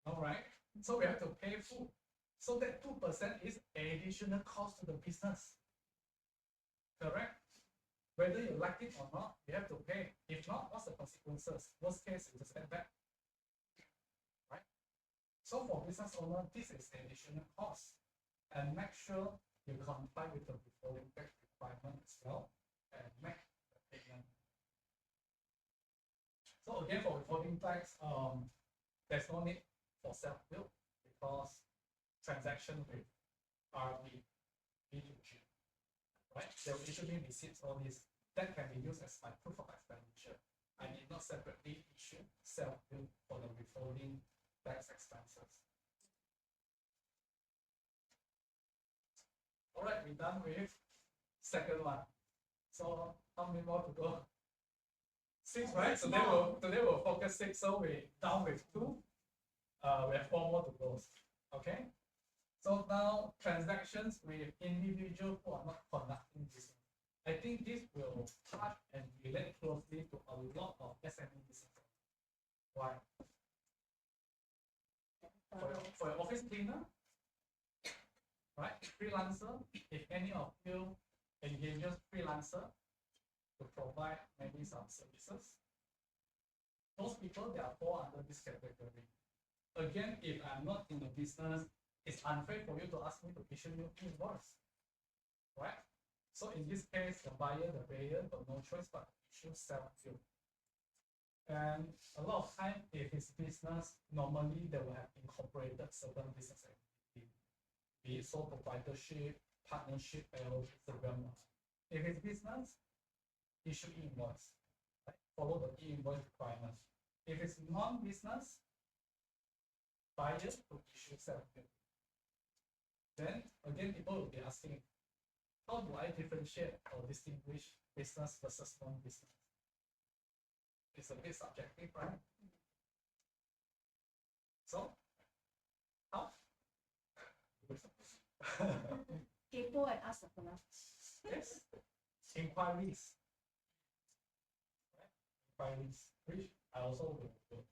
All right. So we have to pay full. So that 2% is additional cost to the business. Correct? Whether you like it or not, you have to pay. If not, what's the consequences? Worst case, you just add back. Right? So for business owner, this is additional cost. And make sure you comply with the withholding tax requirement as well and make the payment. So again, for withholding tax, there's no need for self-bill because transaction with RB, B2G. Right? There will usually be receipts, all this. That can be used as my proof of expenditure. I need not separately issue self-bill for the withholding tax expenses. All right, we're done with second one. So how many more to go? 6, right? Today we'll focus 6, so we're down with 2. We have 4 more to go. Okay. So now transactions with individuals who are not conducting business. I think this will touch and relate closely to a lot of SME businesses. Why? For your office cleaner, right? Freelancer, if any of you engages freelancer to provide maybe some services, those people, they are fall under this category. Again, if I'm not in the business, it's unfair for you to ask me to issue you invoice, right? So in this case, the buyer, the payer got no choice but to issue self-bill. And a lot of time, if it's business, normally they will have incorporated certain business activity, be it sole proprietorship, partnership, LLC, if it's business, issue invoice, right? Follow the invoice requirements. If it's non-business, buyers to issue self-bill. Then again, people will be asking, how do I differentiate or distinguish business versus non-business? It's a bit subjective, right? So, how? Kepo and ask the fella. Yes, inquiries. Right? Inquiries, which I also will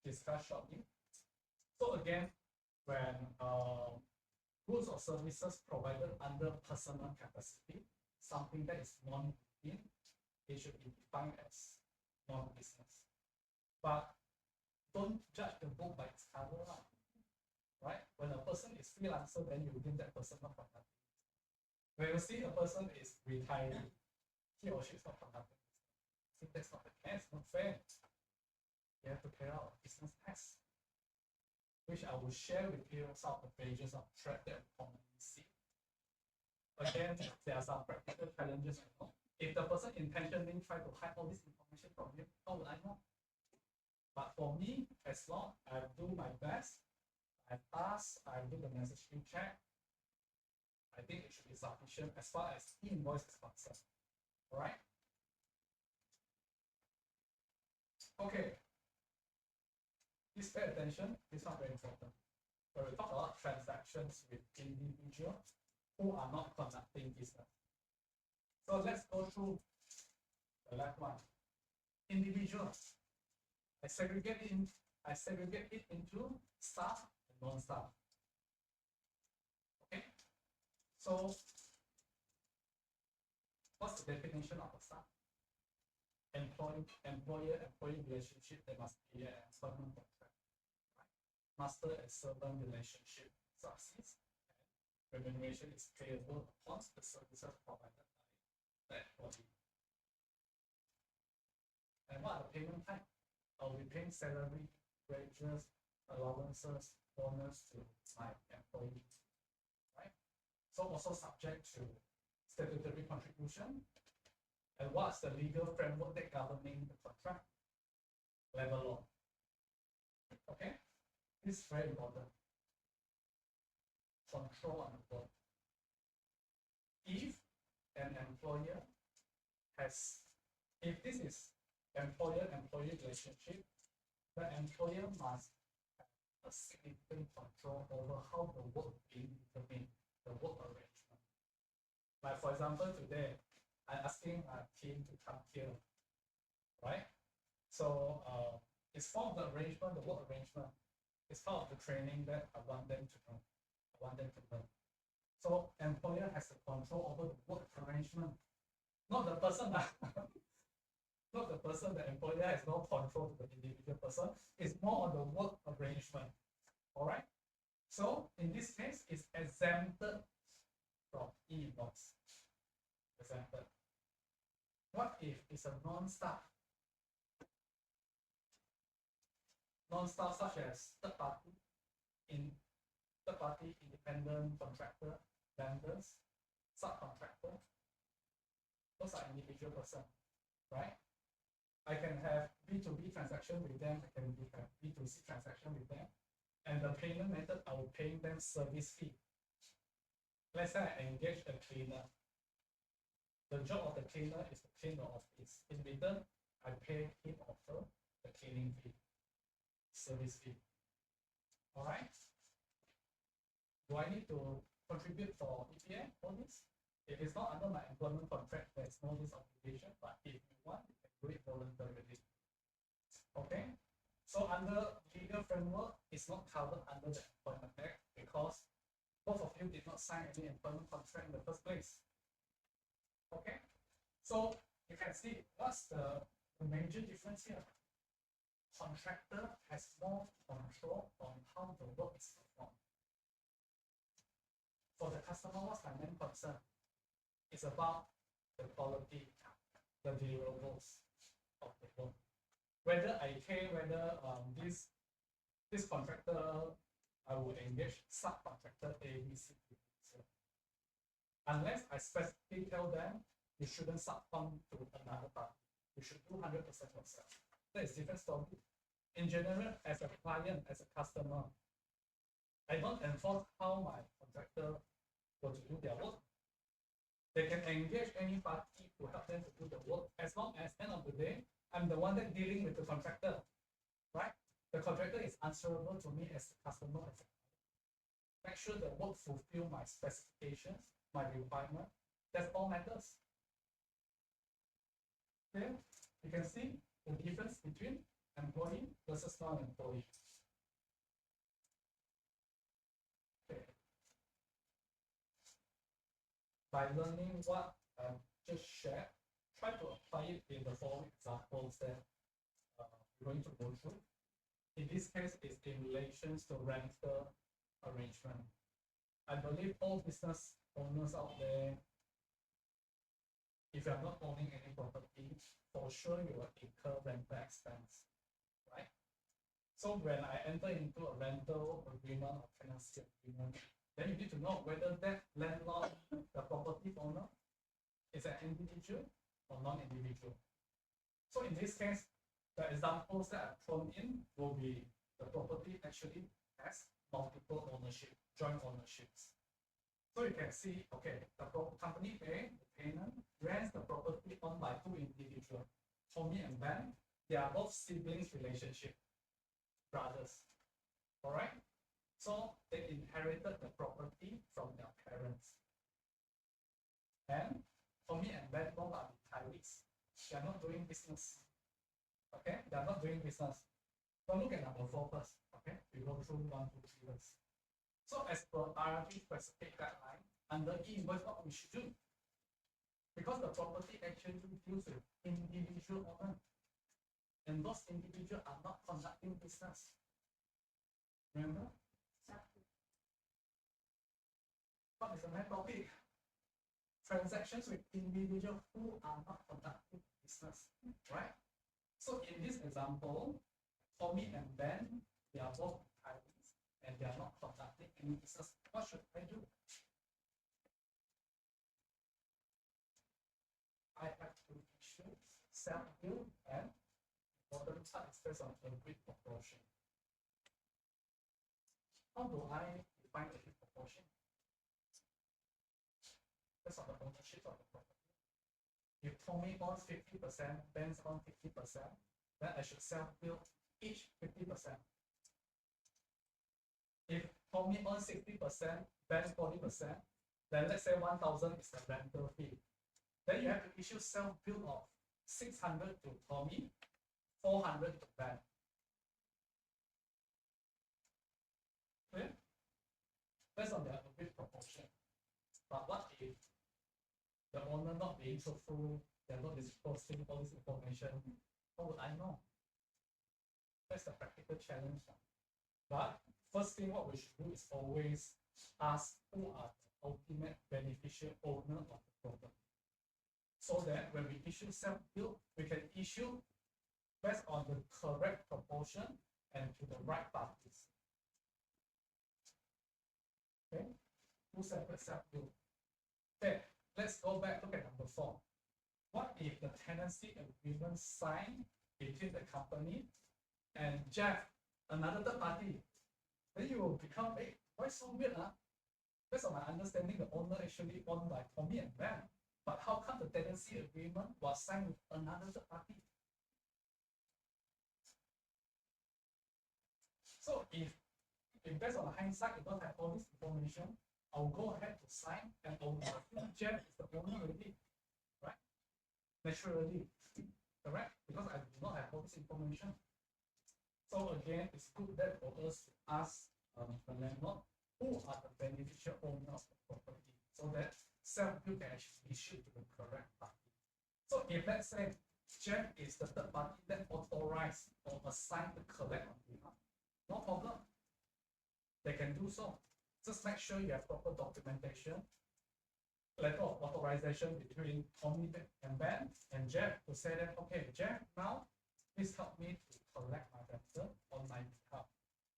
discuss shortly. So again, when goods or services provided under personal capacity, something that is non-routine, it should be defined as non-business. But don't judge the book by its cover, right? When a person is freelancer, then you deem that person not conducting. When you see a person is retiring, he or she is not conducting. I think that's not the case, not fair. You have to carry out a business test, which I will share with you some of the pages of threat that we commonly see. Again, there are some practical challenges. If the person intentionally try to hide all this information from you, how would I know? But for me, as long as I do my best, I pass, I do the necessary check, I think it should be sufficient as far as invoice is concerned. All right? Okay. Please pay attention. This one very important. When we talk about transactions with individuals who are not conducting business. So let's go through the last one. Individuals. I segregate it into staff and non-staff. Okay. So what's the definition of a staff? Employer-employee relationship, there must be an employment contract. Right? Master and servant relationship succeeds, and remuneration is payable upon the services provided by the employee. And what are the payment types? I'll be paying salary, wages, allowances, bonus to my employee. Right? So also subject to statutory contribution. And what's the legal framework that governing the contract? Labor law. Okay? This is very important. Control on the work. If an employer has, if this is employer-employee relationship, the employer must have a significant control over how the work being determined, the work arrangement. Like for example, today, I'm asking a team to come here, right? So it's part of the arrangement, the work arrangement. It's part of the training that I want them to know. I want them to learn. So employer has the control over the work arrangement, not the person. Not the person, the employer has no control to the individual person. It's more on the work arrangement. All right. So in this case, it's exempted from invoice. Exempted. What if it's a non-staff? Non-staff such as third party, independent contractor, vendors, subcontractor. Those are individual person, right? I can have B2B transaction with them. I can have B2 exclusive transaction with them. And the payment method, I will pay them service fee. Let's say I engage a cleaner. The job of the cleaner is to clean the office. In return, I pay him or her the cleaning fee, service fee. All right. Do I need to contribute for EPA for this? If it's not under my employment contract, there's no this obligation. But if you want, you can do it voluntarily. Okay. So under legal framework, it's not covered under the Employment Act because both of you did not sign any employment contract in the first place. Okay. So you can see what's the major difference here. Contractor has more control on how the work is performed. For the customer, what's my main concern? It's about the quality, the deliverables of the work. Whether I care whether this contractor, I will engage subcontractor A, B, C, D, so unless I specifically tell them you shouldn't subcon to another party, you should do 100% yourself. That is different story. In general, as a client, as a customer, I don't enforce how my contractor will to do their work. They can engage any party to help them to do the work as long as end of the day, I'm the one that dealing with the contractor, right? The contractor is answerable to me as a customer. Make sure the work fulfill my specifications, my requirement. That's all matters. Okay, you can see the difference between employee versus non-employee. Okay. By learning what I just shared, try to apply it in the following examples that we're going to go through. In this case, it's in relation to rental arrangement. I believe all business owners out there, if you're not owning any property, for sure you will incur rental expense, right? So when I enter into a rental agreement or tenancy agreement, then you need to know whether that landlord, the property owner, is an individual or non-individual. So in this case, the examples that I've thrown in will be the property actually has multiple ownership, joint ownerships. So you can see, okay, the company A, the tenant, rents the property owned by two individuals. Tommy and Ben, they are both siblings relationship, brothers. All right? So they inherited the property from their parents. And Tommy and Ben both are retirees. They are not doing business. Okay? They are not doing business. So look at number 4 first. Okay? We go through 1, 2, 3 years. So as per RRG specific guideline, under e-invoice, what we should do? Because the property actually deals with individual owner. And those individuals are not conducting business. Remember? What is the main topic? Transactions with individuals who are not conducting business, right? So in this example, Tommy and Ben, they are both retirees and they are not conducting any business. What should I do? I have to issue self-bill and important part is based on agreed proportion. How do I define agreed proportion? Based on the ownership of the property. If Tommy owns 50%, Ben's on 50%, then I should self-bill each 50%. If Tommy owns 60%, Ben 40%, then let's say 1,000 is the rental fee. Then you have to issue self-bill of 600 to Tommy, 400 to Ben. Clear? Based on the agreed proportion. But what if the owner not being truthful, they're not disclosing all this information? How would I know? That's the practical challenge. But first thing what we should do is always ask who are the ultimate beneficial owner of the property. So that when we issue self-bill, we can issue based on the correct proportion and to the right parties. Okay, 2 separate self-bill. Okay, let's go back, look at number 4. What if the tenancy agreement signed between the company and Jeff, another third party, then you will become, hey, why so weird? Based on my understanding, the owner actually owned by Tommy and Ben. But how come the tenancy agreement was signed with another third party? So if based on hindsight, you don't have all this information, I'll go ahead to sign and I'll assume Jeff is the owner already, right? Naturally, correct? Because I do not have all this information. So again, it's good that for us to ask the landlord who are the beneficial owners of the property, so that self-view can actually be issued to the correct party. So if let's say Jeff is the third party that authorized or assigned to collect on behalf, no problem. They can do so. Just make sure you have proper documentation, letter of authorization between Tommy and Ben and Jeff to say that, okay, Jeff, now please help me to collect my rental on my behalf.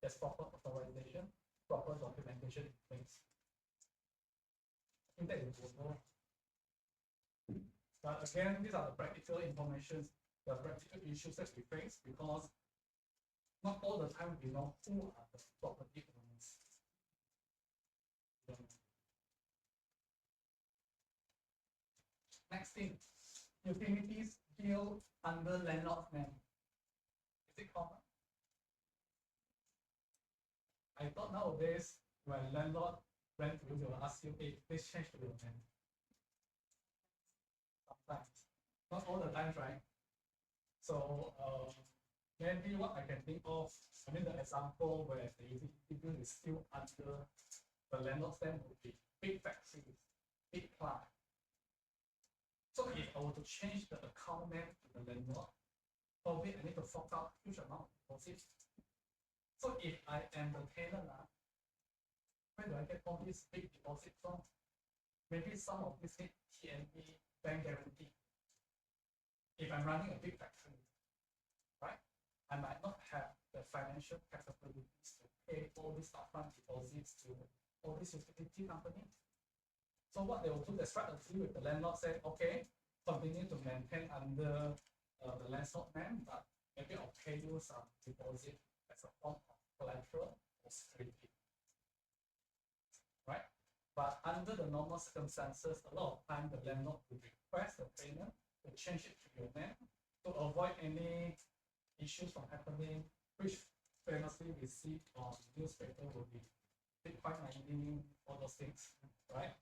There's proper authorization, proper documentation in place. I think that is workable. But again, these are the practical information, the practical issues that we face, because not all the time we know who are the property owners. Next thing, utilities bill under landlord's name. Is it common? I thought nowadays when landlord rent to you, they will ask you, hey, please change to your name. Sometimes, not all the times, right? So maybe what I can think of, I mean the example where the utility bill is still under the landlord's name would be big factories, big plant. So if I were to change the account name to the landlord, probably I need to fork out huge amount of deposit. So if I am the tenant, where do I get all these big deposits from? Maybe some of this TNB bank guarantee. If I'm running a big factory, right, I might not have the financial capabilities to pay all these upfront deposits to all these utility companies. So what they will do, they strike a deal with the landlord, say, okay, continue to maintain under the landlord name, but maybe I'll pay you some deposit as a form of collateral or security. Right? But under the normal circumstances, a lot of time the landlord will request the tenant to change it to your name to avoid any issues from happening, which famously we see on newspaper will be Bitcoin mining, all those things, right?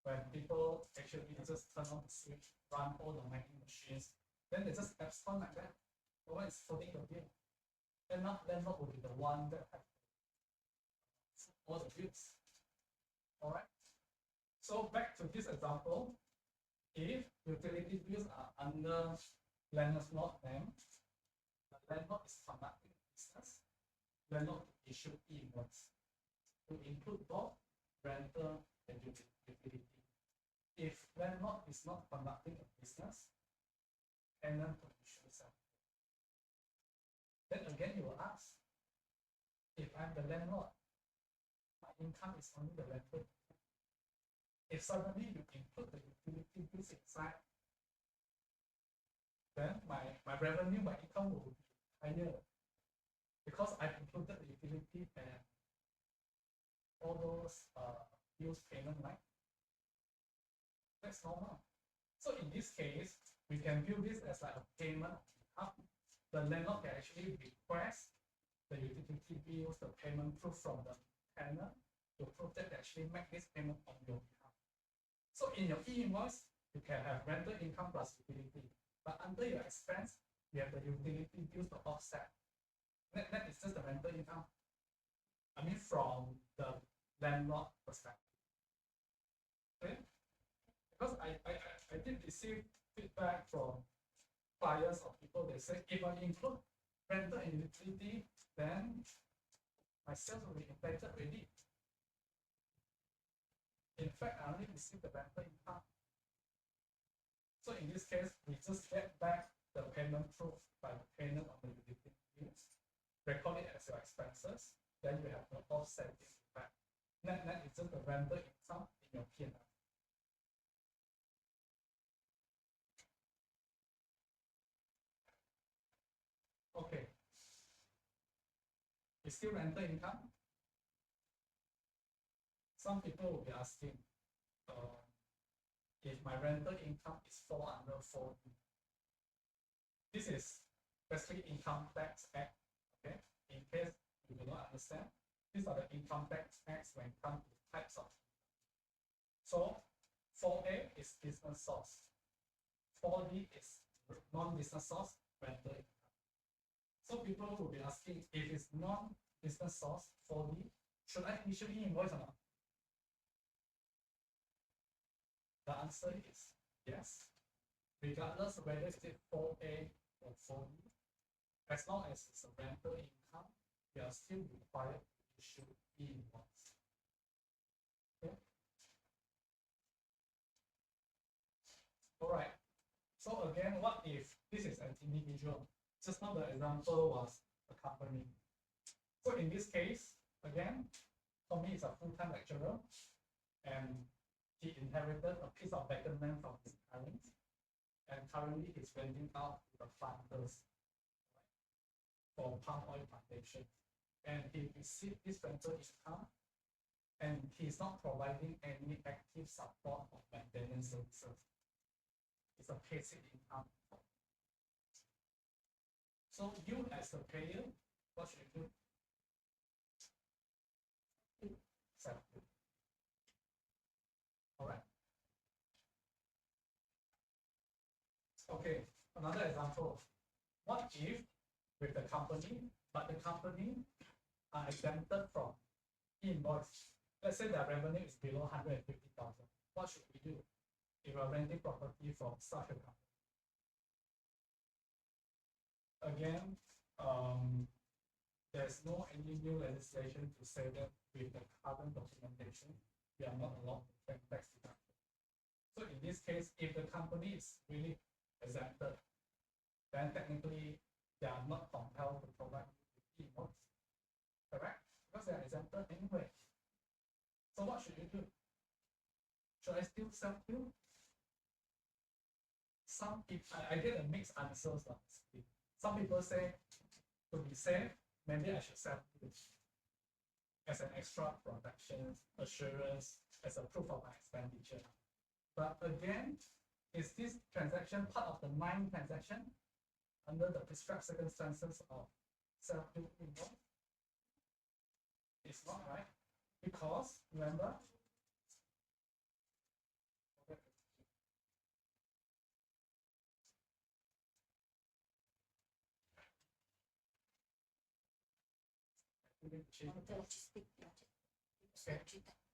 When people actually just turn on the switch, run all the mining machines, then they just abscond like that. No one is footing the bill. And now landlord will be the one that has all the bills. All right. So back to this example, if utility bills are under landlord's name, the landlord is conducting business, landlord issue invoice to include both rental and utility. If landlord is not conducting a business, tenant will issue self. Then again, you will ask, if I'm the landlord, my income is only the rental. If suddenly you include the utility bills inside, then my revenue, my income will be higher because I've included the utility and all those bills payment, right? That's normal. So in this case, we can view this as like a payment on behalf. The landlord can actually request the utility bills, the payment proof from the tenant to prove that they actually make this payment on your behalf. So in your e-invoice, you can have rental income plus utility, but under your expense, you have the utility bills to offset. That is just the rental income. I mean, from the landlord perspective. Okay? Because I did receive feedback from clients or people, they say, if I include rental and utility, then my sales will be impacted already. In fact, I only received the rental income. So in this case, we just get back the payment proof by the payment of the utility bills, record it as your expenses, then you have the offsetting effect. Net is just the rental income in your P&L. Okay. It's still rental income. Some people will be asking, if my rental income is fall under 4E. This is basically income tax act. Okay, in case you do not understand, these are the income tax acts when it comes to types of. So 4A is business source, 4D is non-business source rental income. So people will be asking, if it's non-business source 4D, should I issue invoice or not? The answer is yes. Regardless of whether it's 4A or 4D, as long as it's a rental income, we are still required to issue invoice. Okay. All right. So again, what if this is an individual? Just now the example was a company. So in this case, again, Tommy is a full-time lecturer, and he inherited a piece of vacant land from his parents, and currently he's renting out to the farmers for palm oil plantation. And he received this rental income, and he's not providing any active support or maintenance services. It's a passive income. So you as a payer, what should you do? Self-bill. All right. Okay, another example. What if with the company, but the company are exempted from invoice? Let's say their revenue is below 150,000. What should we do if we're renting property from such a company? Again, there's no any new legislation to say that with the current documentation, we are not allowed to claim tax deduction. So in this case, if the company is really exempted, then technically they are not compelled to provide invoice. Correct? Because they are exempted anyway. So what should you do? Should I still self-bill? Some people, I get a mixed answers. Some people say, to be safe, maybe I should self-bill as an extra protection, assurance, as a proof of my expenditure. But again, is this transaction part of the 9 transaction under the prescribed circumstances of self-bill invoice? It's not, right? Because remember, okay.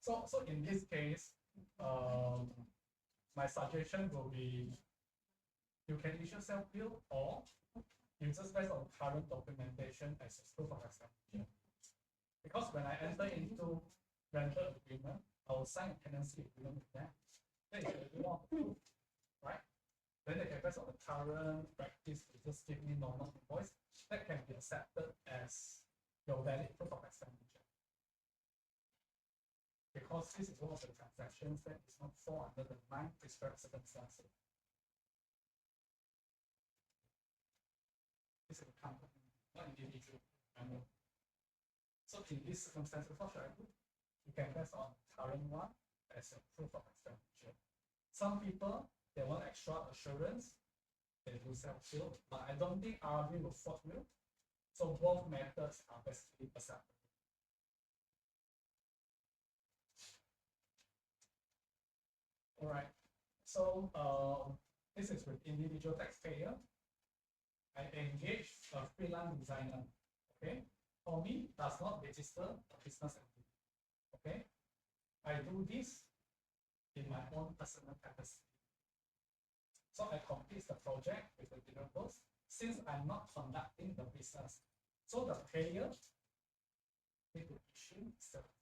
So in this case, my suggestion will be you can issue self-bill, or you just based on current documentation as a proof of expenditure. Because when I enter into rental agreement, I will sign a tenancy agreement with them. Then if you want proof, right? Then they can based on the current practice to just give me normal invoice that can be accepted as your valid proof of expenditure. Because this is one of the transactions that is not fall under the 9 prescribed circumstances. This is a company, not individual. So in these circumstances, what should I do? You can based on current one as a proof of expenditure. Some people, they want extra assurance, they do self-bill, but I don't think RB will force you. So both methods are basically acceptable. All right. So this is with individual taxpayer. I engage a freelance designer. Okay. For me, does not register a business entity. Okay. I do this in my own personal capacity. So I complete the project with the deliverables since I'm not conducting the business. So the payer need to issue self-bill.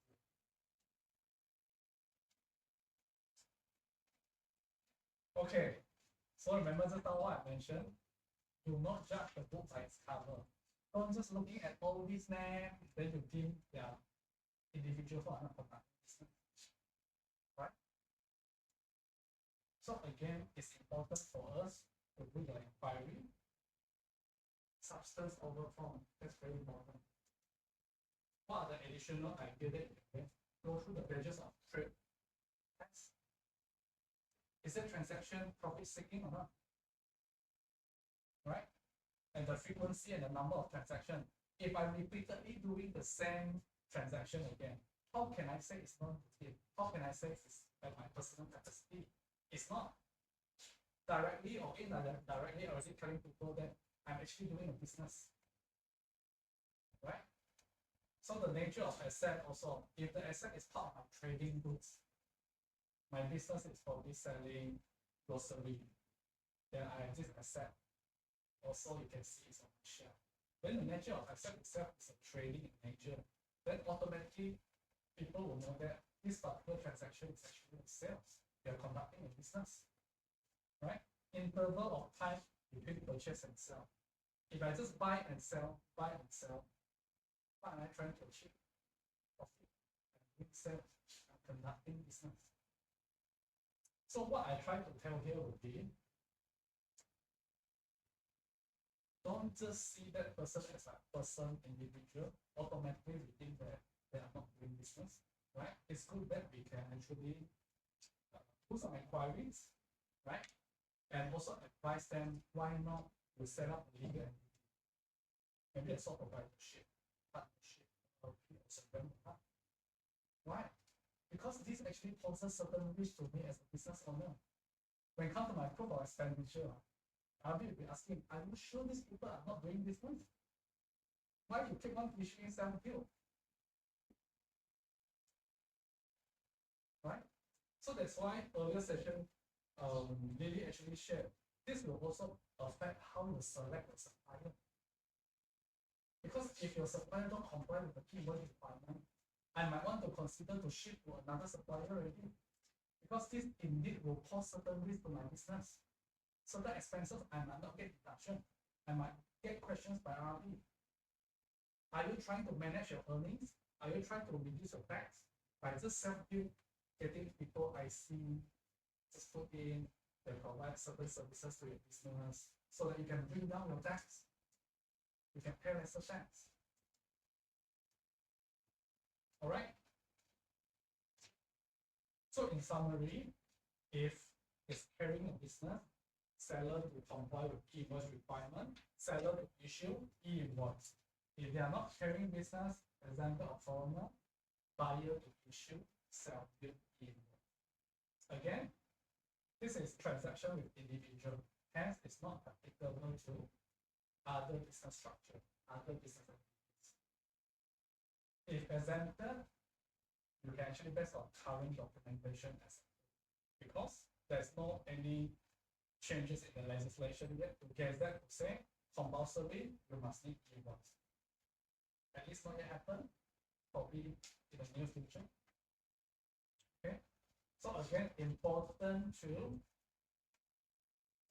Okay, so remember just now what I mentioned, do not judge the book by its cover. Don't just looking at all these names, then you think they are individual who are not conducting business. Right? So again, it's important for us to do the inquiry. Substance over form, that's very important. are the additional ideas that you can go through the pages of trade tax? Is that transaction profit seeking or not? Right? And the frequency and the number of transactions. If I'm repeatedly doing the same transaction again, how can I say it's not routine? How can I say it's at my personal capacity? It's not. Directly or indirectly, already telling people that I'm actually doing a business. Right? So the nature of asset also, if the asset is part of my trading goods, my business is probably selling grocery, then I have this asset. Also, you can see it's on the shelf. When the nature of asset itself is a trading in nature, then automatically people will know that this particular transaction is actually a sales. They are conducting a business. Right? Interval of time between purchase and sell. If I just buy and sell, what am I trying to achieve? Profit. I'm sales. I'm conducting business. So what I try to tell here would be, don't just see that person as a person, individual. Automatically we think that they are not doing business, right? It's good that we can actually do some inquiries, right? And also advise them why not we set up a legal entity, maybe a sole proprietorship, partnership, or why? Because this actually poses certain risk to me as a business owner. When it comes to my proof of expenditure, I will be asking, are you sure these people are not doing business? Why you keep on issuing self-bill? Right? So that's why earlier session, Lily actually shared, this will also affect how you select a supplier. Because if your supplier don't comply with the keyword requirement, I might want to consider to ship to another supplier already. Because this indeed will cause certain risk to my business. Certain expenses I might not get deduction. I might get questions by RRB. Are you trying to manage your earnings? Are you trying to reduce your tax? By just self-bill, getting people I see, just put in, they provide certain services to your business so that you can bring down your tax. You can pay lesser tax. All right. So in summary, if it's carrying a business, seller to comply with invoice requirement, seller to issue e-invoice. If they are not carrying business, example of foreigner, buyer to issue self-bill e-invoice. Again, this is transaction with individual, hence it's not applicable to other business structure, other business activities. If exempted, you can actually based on current documentation as because there's no any changes in the legislation yet to get that to say compulsory you must need invoice. At least not yet happen, probably in the near future. Okay. So again, important to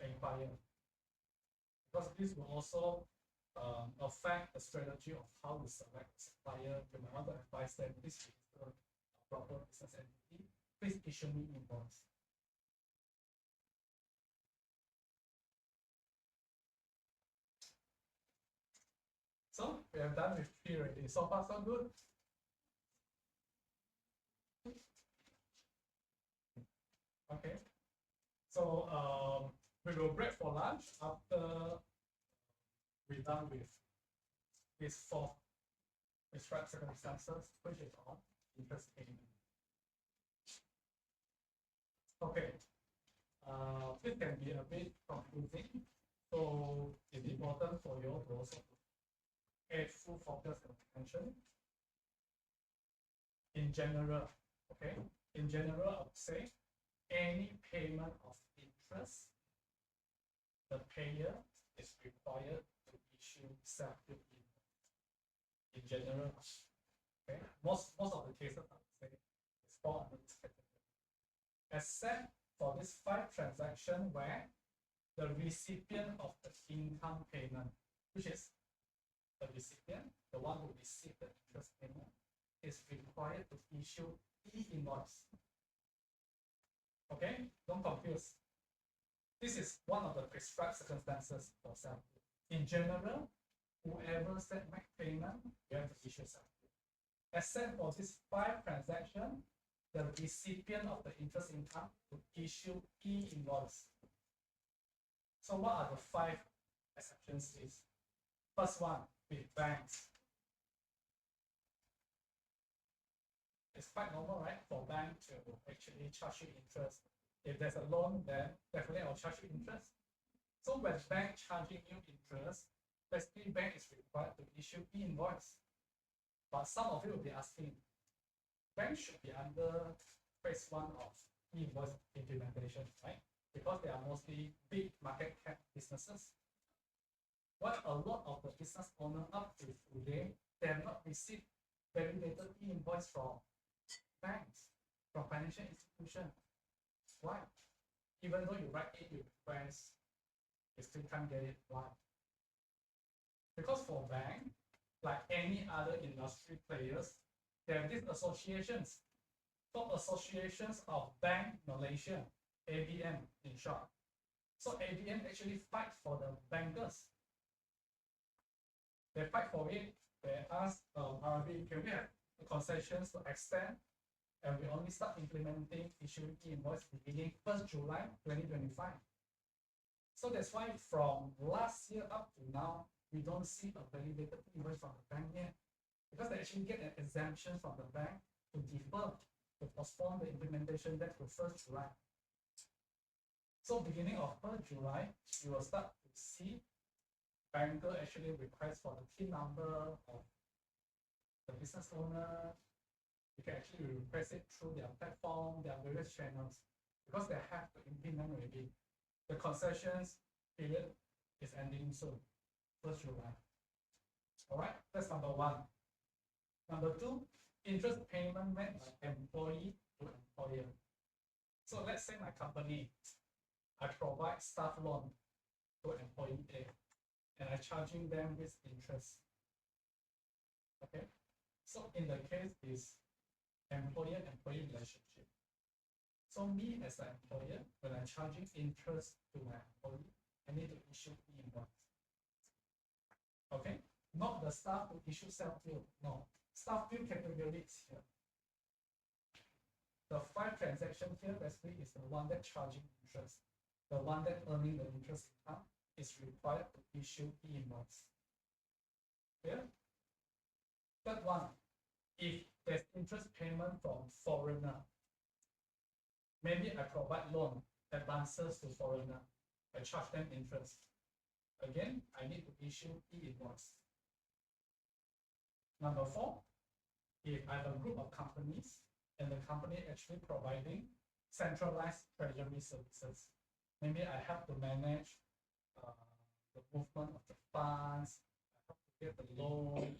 inquire because this will also affect the strategy of how to select a supplier. You might want to advise them this is the proper business entity. Please issue me invoice. So we have done with 3 already. So far, so good. Okay. So we will break for lunch after we're done with these 4 prescribed circumstances, which is on interest payment. Okay. This can be a bit confusing. So it's important for you to also pay full focus and attention. In general, okay, in general, I would say any payment of interest, the payer is required to issue self-bill invoice. In general, okay, most of the cases I would say is fall under this category, except for this 5 transactions where the recipient of the income payment, which is the recipient, the one who received the interest payment, is required to issue e-invoice. Okay, don't confuse. This is one of the prescribed circumstances for self-bill. In general, whoever said make payment, you have to issue self-bill. except for this 5 transaction, the recipient of the interest income to issue e-invoice. So what are the 5 exceptions is? First one, with banks. It's quite normal, right, for bank to actually charge you interest. If there's a loan, then definitely I'll charge you interest. So when bank charging you interest, basically bank is required to issue e-invoice. But some of you will be asking, banks should be under phase 1 of e-invoice implementation, right? Because they are mostly big market cap businesses. What a lot of the business owners up to today, they have not received validated e-invoice from banks, from financial institutions. Why? Even though you write it with request, you still can't get it. Why? Because for bank, like any other industry players, there are these associations. So associations of Bank Malaysia, ABM in short. So ABM actually fight for the bankers. They fight for it. They ask RB, can we have concessions to extend? And we only start implementing issuing e-invoice beginning 1st July 2025. So that's why from last year up to now, we don't see a validated invoice from the bank yet. Because they actually get an exemption from the bank to defer, to postpone the implementation date to 1st July. So beginning of 1st July, you will start to see banker actually request for the PIN number of the business owner. You can actually request it through their platform, their various channels, because they have to implement already. The concessions period is ending soon, 1st July. All right, that's number 1. Number 2, interest payment made by employee to employer. So let's say my company, I provide staff loan to employee A, and I'm charging them with interest. Okay, so in the case is employer-employee relationship. So me as an employer, when I'm charging interest to my employee, I need to issue e-invoice. Okay, not the staff to issue self-bill. No, staff bill categories here. The 5 transaction here basically is the one that charging interest. The one that earning the interest income is required to issue e-invoice. Clear? Third one, if there's interest payment from foreigner, maybe I provide loan advances to foreigner, I charge them interest. Again, I need to issue e-invoice. Number 4, if I have a group of companies and the company actually providing centralized treasury services, maybe I have to manage the movement of the funds, I have to get the loan,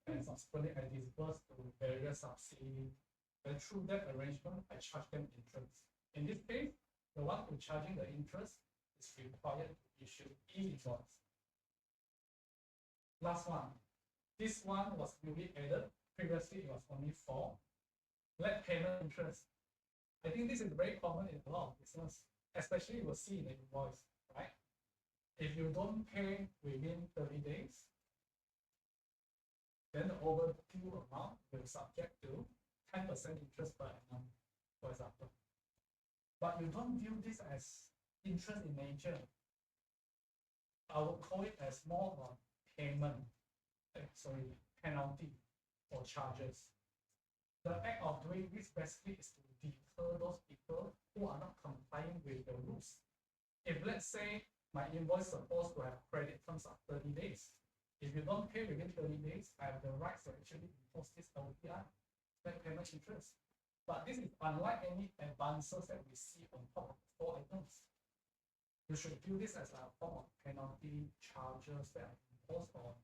and subsequently I disburse to various subsidies. And through that arrangement, I charge them interest. In this case, the one who charging the interest is required to issue e-invoice. Last one. This one was newly added. Previously, it was only 4. Late payment interest. I think this is very common in a lot of business, especially you will see in the invoice, right? If you don't pay within 30 days, then the overdue amount will subject to 10% interest per annum, for example. But you don't view this as interest in nature. I would call it as more of a payment, penalty or charges. The act of doing this basically is to deter those people who are not complying with the rules. If let's say my invoice is supposed to have credit terms of 30 days, if you don't pay within 30 days, I have the right to actually impose this LPI, late payment interest. But this is unlike any advances that we see on top of the 4 items. You should view this as a form of penalty charges that are imposed on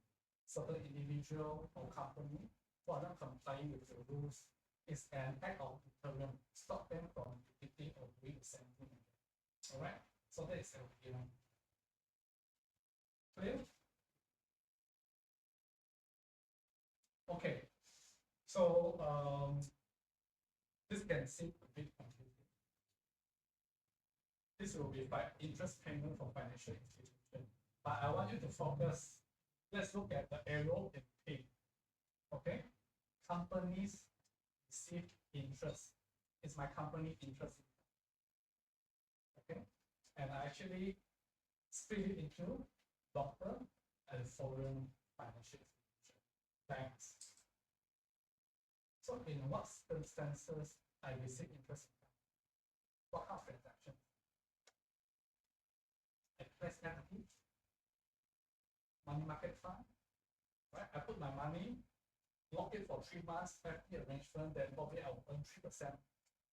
certain individual or company who are not complying with the rules. It's an act of deterrent, stop them from repeating or doing the same thing again. All right, so that is LPI. Clear? Okay, so this can seem a bit confusing. This will be by interest payment from financial institution, but I want you to focus. Let's look at the arrow in pink. Okay, companies receive interest. It's my company interest. Okay, and I actually split it into local and foreign financial institutions, banks. So in what circumstances I receive interest income? What kind of transaction? I place equity, money market fund, right? I put my money, lock it for 3 months, FD arrangement, then probably I will earn 3%,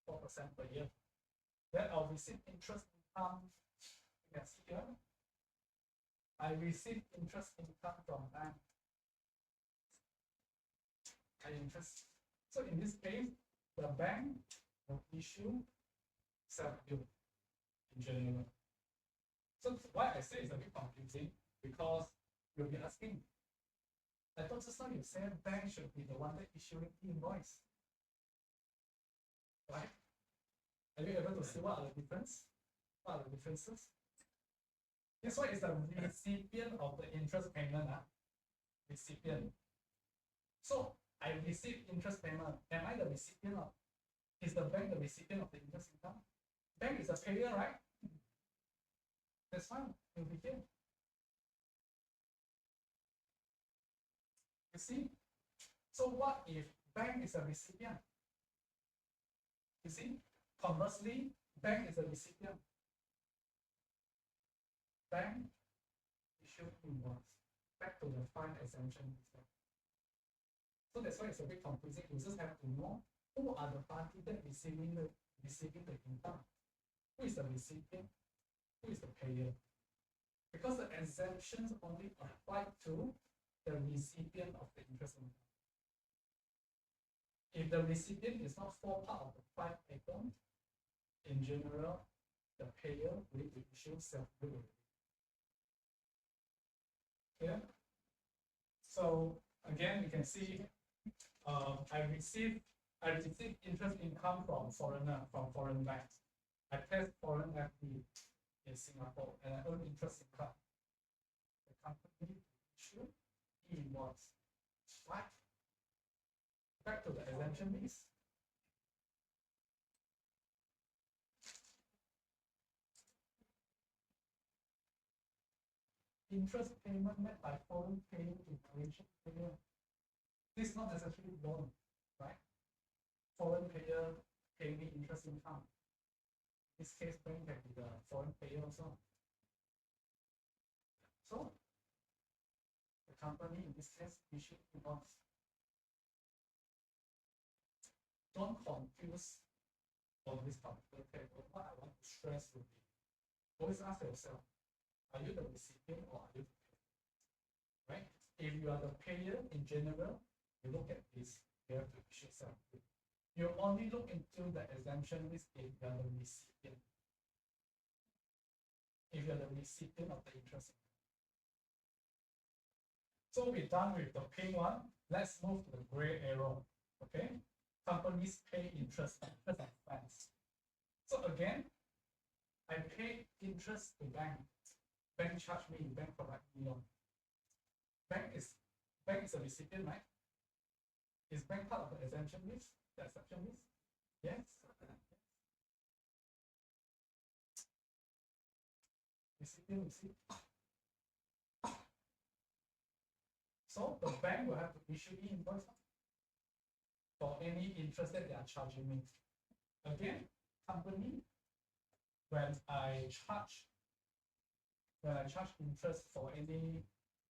4% per year. Then I'll receive interest income. You can see here. I receive interest income from bank. So in this case, the bank will issue self-bill in general. So why I say it's a bit confusing, because you'll be asking, I thought just now you said bank should be the one that issuing invoice, right? Are you able to see what are the difference? What are the differences? This one is the recipient of the interest payment. Recipient. So I receive interest payment. Am I the recipient of? Is the bank the recipient of the interest income? Bank is a payer, right? That's fine. You'll be here. You see? So what if bank is a recipient? You see? Conversely, bank is a recipient. Bank issue invoice. Back to the fine exemption. So that's why it's a bit confusing. You just have to know who are the parties that receiving the income. Who is the recipient? Who is the payer? Because the exemptions only apply to the recipient of the interest income. If the recipient is not fall part of the 5 items, in general, the payer will issue self-bill. Yeah. So again, you can see I receive interest income from foreign banks. I test foreign FD in Singapore and I earn interest income. The company issue invoice. What? Back to the exemption list. Interest payment made by foreign paying in Malaysian payer. This is not necessarily loan, right? Foreign payer paying me interest income. In this case, bank can be the foreign payer also. So the company in this case issue invoice. Don't confuse on this particular table. What I want to stress would be, always ask yourself, are you the recipient or are you the payer? Right? If you are the payer in general, you look at this, you have to issue self-bill. You only look into the exemption list if you are the recipient. If you are the recipient of the interest. So we're done with the pink one. Let's move to the gray arrow. Okay? Companies pay interest expense. So again, I pay interest to bank. Bank charge me, bank provide me loan. Bank is a recipient, right? Is bank part of the exemption list? The exception list? Yes. Recipient. So the bank will have to issue invoice for any interest that they are charging me. Again, company, when I charge interest for any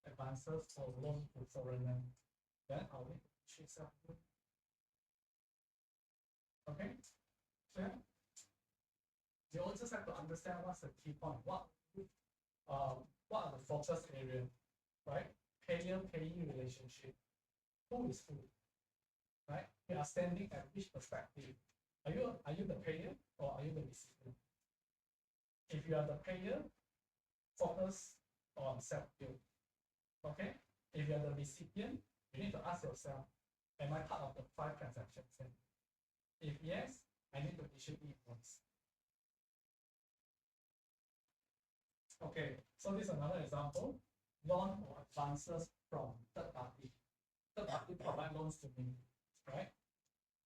advances or loan to foreigner, then I'll need to issue self-bill. Okay, clear? You also have to understand what's the key point. What are the focus area, right? Payer-payee relationship. Who is who? Right? We are standing at which perspective? Are you the payer or are you the recipient? If you are the payer, focus on self-bill. Okay? If you are the recipient, you need to ask yourself, am I part of the 5 transactions? If yes, I need to issue invoice. Okay, so this is another example. Loan or advances from third party. Third party provide loans to me. right?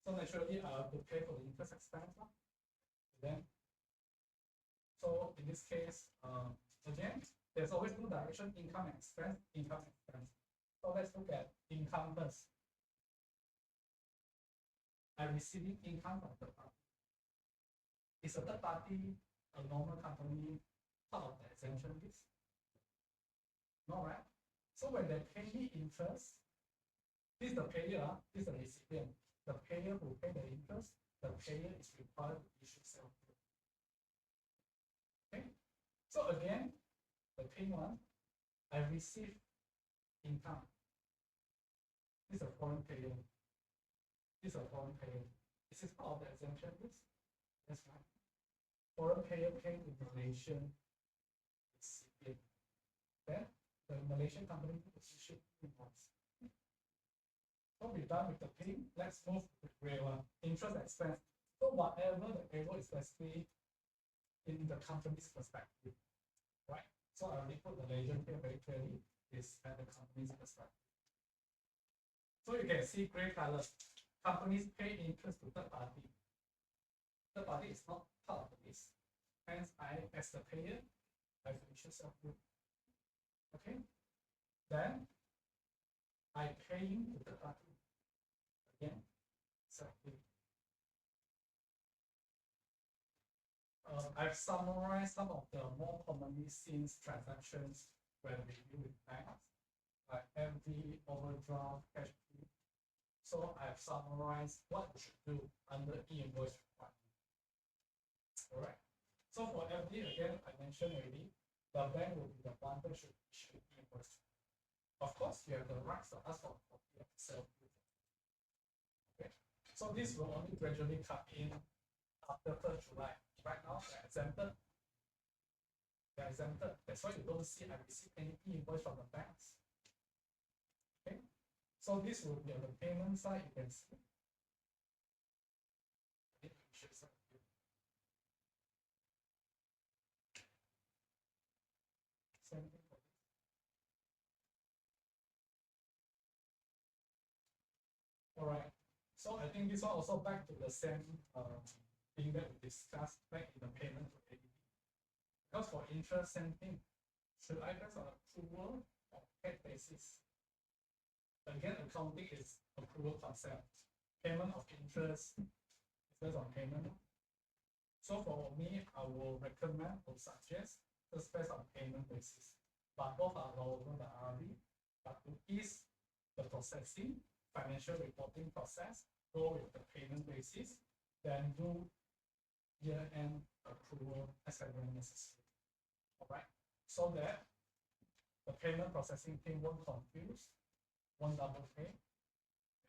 So naturally, I have to pay for the interest expense. Then, so in this case, again, there's always two direction: income and expense, income and expense. So let's look at income first. I'm receiving income from third party. Is a third party a normal company part of the exemption list? No, right? So when they pay me interest, this is the payer, this is the recipient. The payer who pay the interest, the payer is required to issue self-bill. Okay? So again, the pay one, I receive income. This is a foreign payer. This is a foreign payer. This is part of the exemption list. That's right. Foreign payer pay to Malaysian recipient. Then the Malaysian company will issue invoice. So we're done with the paying. Let's move to the real one. Interest expense. So whatever the payroll is basically in the company's perspective, right? So I already put the legend here very clearly. Is at the company's perspective. So you can see gray color. Companies pay interest to third party. Third party is not part of the list. Hence, I, as the payer, I have to issue self-bill. Okay. Then I paying to third party. Again, self-bill. I've summarized some of the more commonly seen transactions when we deal with banks, like MD, overdraft, cash flow. So I've summarized what you should do under e-invoice requirement. All right. So for MD, again, I mentioned already, the bank will be the one that should issue e-invoice. Of course, you have the rights to ask for a copy of the self-bill. Okay. So this will only gradually come in after 3rd July. Right now, they're exempted. They're exempted. That's why you don't see I receive any e-invoice from the banks. Okay. So this will be on the payment side. You can see. Same thing for this. All right. So I think this one also back to the same thing that we discussed back in the payment to ADB. Because for interest, same thing. Should I based on approval or paid basis? Again, accounting is approval concept. Payment of interest is based on payment. So for me, I will recommend or suggest just based on payment basis. But both are lower than the RRB. But to ease the processing, financial reporting process, go with the payment basis, then do year-end approval as and when necessary. All right, so that the payment processing team won't confuse, won't double pay,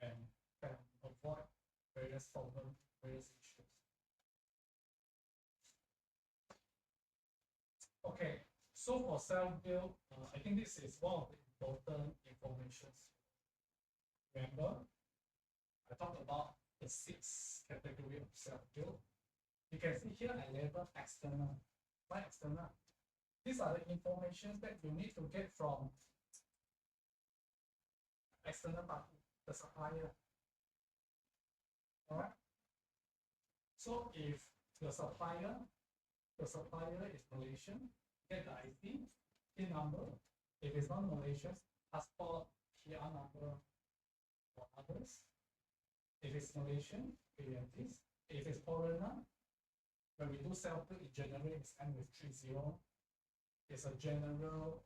and can avoid various problems, various issues. Okay, so for self-bill, I think this is one of the important information. Remember, I talked about the 6 category of self-bill. You can see here I label external. Why external? These are the information that you need to get from external party, the supplier. All right. So if the supplier is Malaysian, get the ID, PIN number. If it's not Malaysian, passport, PR number, or others. If it's Malaysian, we have this. If it's foreigner, when we do self-bill, it generates end with 30. It's a general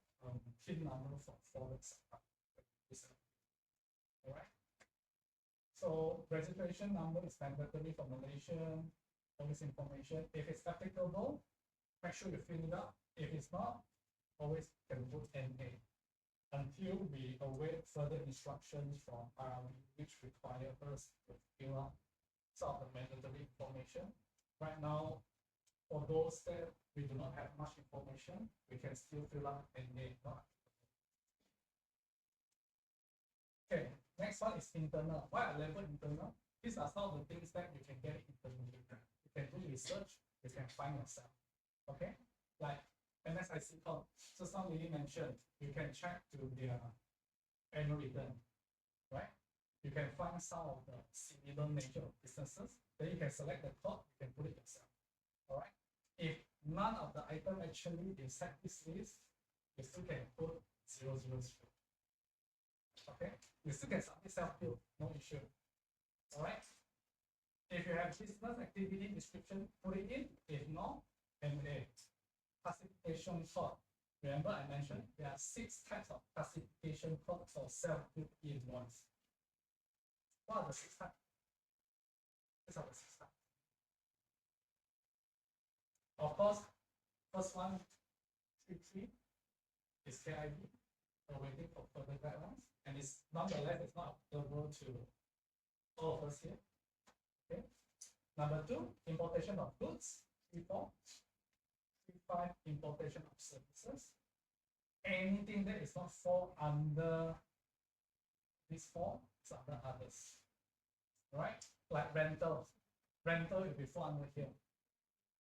PIN number for foreign supplier. All right. So registration number is mandatory for Malaysian. All this information. If it's applicable, make sure you fill it up. If it's not, always can put NA until we await further instructions from RRB, which require us to fill up some of the mandatory information. Right now, for those that we do not have much information, we can still fill up NA. Okay, next one is internal. Why I label internal? These are some of the things that you can get internally. You can do research, you can find yourself. Okay, like MSIC code. So some lady mentioned, you can check to their annual return, right? you can find some of the similar nature of businesses. Then you can select the code, you can put it yourself. All right. If none of the item actually inside this list, you still can put 000. Okay. You still can submit self-bill, no issue. All right. If you have business activity description, put it in. If not, MA. Classification code. Remember I mentioned there are 6 types of classification code for self-bill invoice. What are the 6 types? These are the 6 types. Of course, first one, 3 is KIV. We're waiting for further guidelines, and it's nonetheless it's not applicable to all of us here. Okay. Number 2, importation of goods. 3, 4. 3, 5, importation of services. Anything that is not fall under these 4 is under others. Right? Like rental. Rental will be fall under here.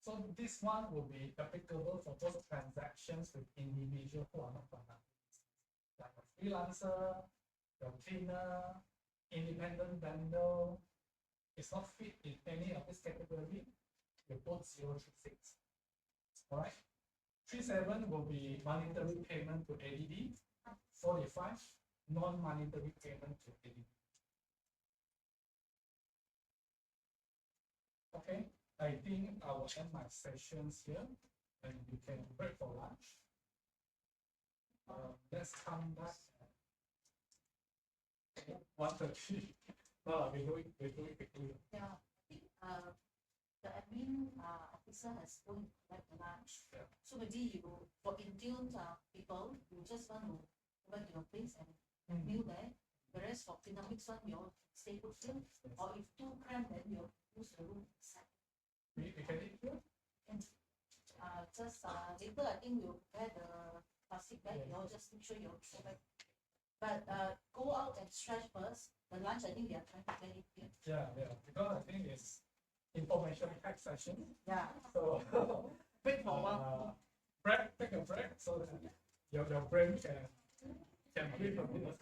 So this one will be applicable for those transactions with individuals who are not Finamics, like a freelancer, your cleaner, independent vendor. It's not fit in any of this category. You put 036. All right. 37 will be monetary payment to ADD. 45 non-monetary payment to ADD. Okay. I think I will end my sessions here, and you can break for lunch. Let's come back at 1:30. No, we do it quickly. Yeah, I think the admin officer has going to collect the lunch. Yeah. So maybe you, for InTune people, you just want to go back to your place and meal there. Whereas for Finamics one, you all stay put here. Yes. Or if too cramped, then you use the room inside. We can eat here? And just later, I think we'll prepare the plastic bag. You all just make sure you all throw back. But go out and stretch first. The lunch, I think they are trying to get it here. Yeah, because I think it's information pack session. Yeah. So Break for a while. take a break so that your brain can breathe a bit.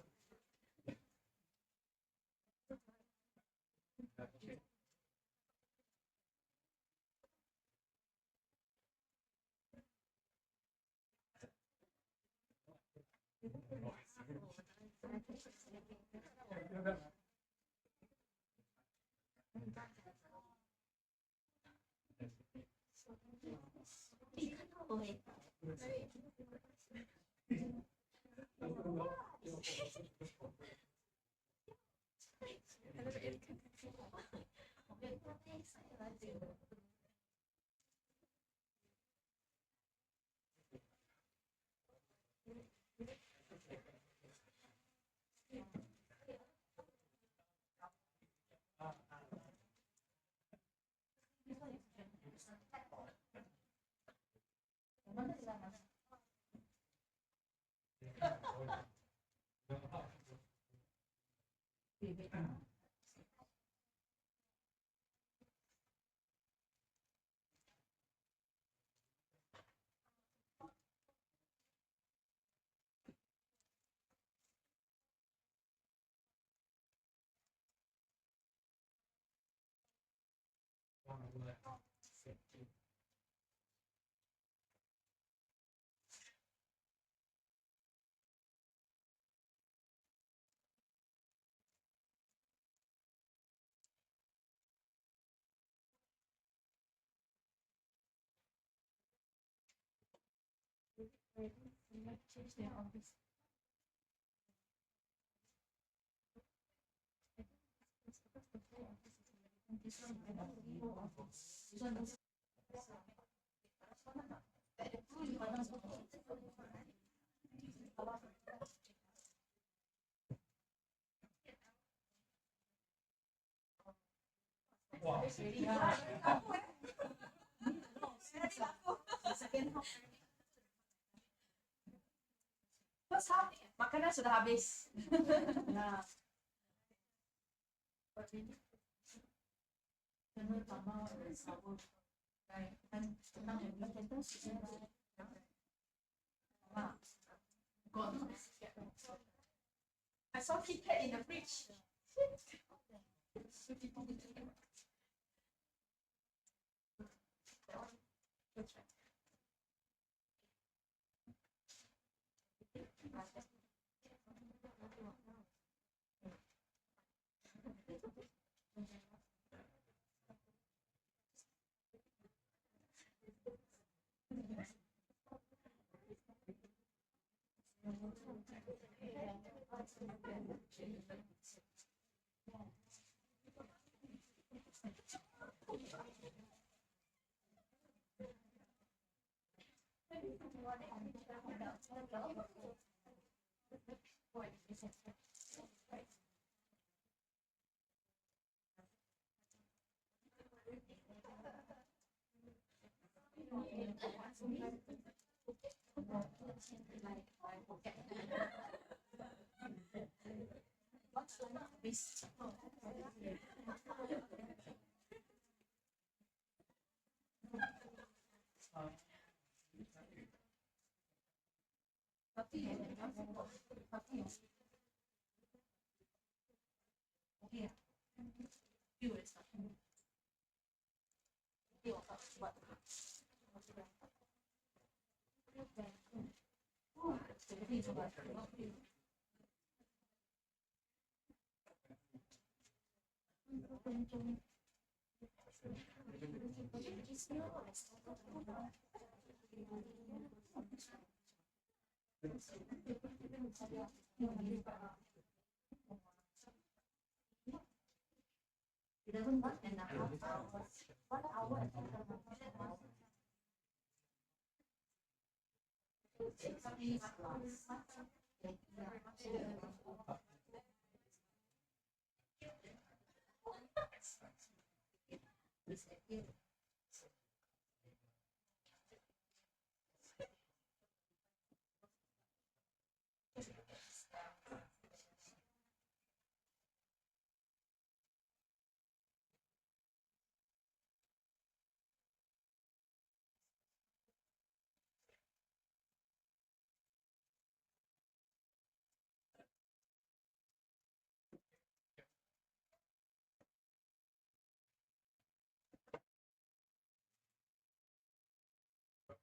Okay. Change their office. Wow. First half, makanan sudah habis. Yeah. But maybe kena tambah sabun. Right. And now we can test it. I saw Kit Kat in the fridge.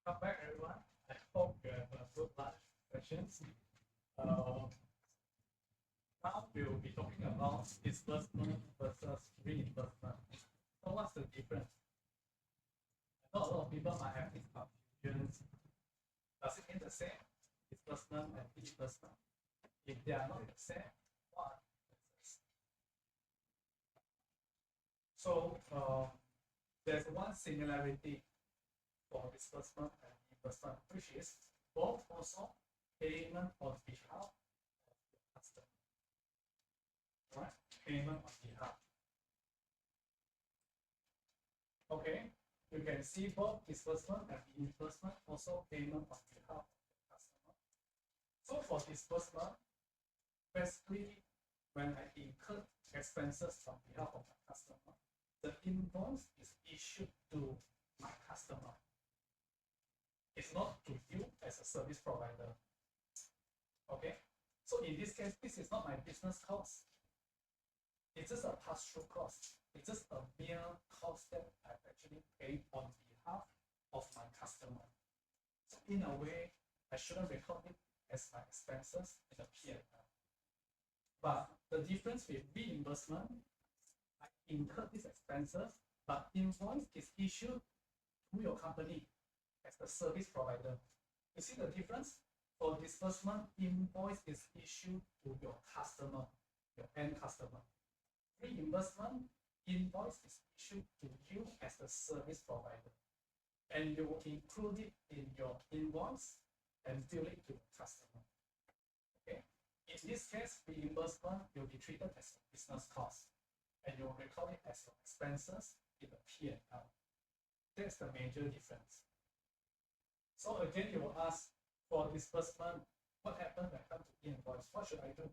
Welcome back, everyone. I hope you have a good lunch sessions. Now we'll be talking about disbursement versus reimbursement. So what's the difference? I know a lot of people might have this confusion. Does it mean the same? Disbursement and reimbursement? If they are not the same, what are the differences? So there's one similarity for disbursement and reimbursement, which is both also payment on behalf of the customer. Right? Payment on behalf. Okay, you can see both disbursement and reimbursement, also payment on behalf of the customer. So for disbursement, basically, when I incur expenses on behalf of my customer, the invoice is issued to my customer. It's not to you as a service provider. Okay, so in this case, this is not my business cost. It's just a pass-through cost. It's just a mere cost that I've actually paid on behalf of my customer. So in a way, I shouldn't record it as my expenses in the P&L. But the difference with reimbursement, I incur these expenses, but invoice is issued to your company as the service provider. You see the difference? For disbursement, invoice is issued to your customer, your end customer. Reimbursement, invoice is issued to you as the service provider. And you will include it in your invoice and bill it to the customer. Okay? In this case, reimbursement will be treated as a business cost, and you will record it as your expenses in the P&L. That's the major difference. So again, you will ask, for disbursement, what happens when it comes to invoice? What should I do?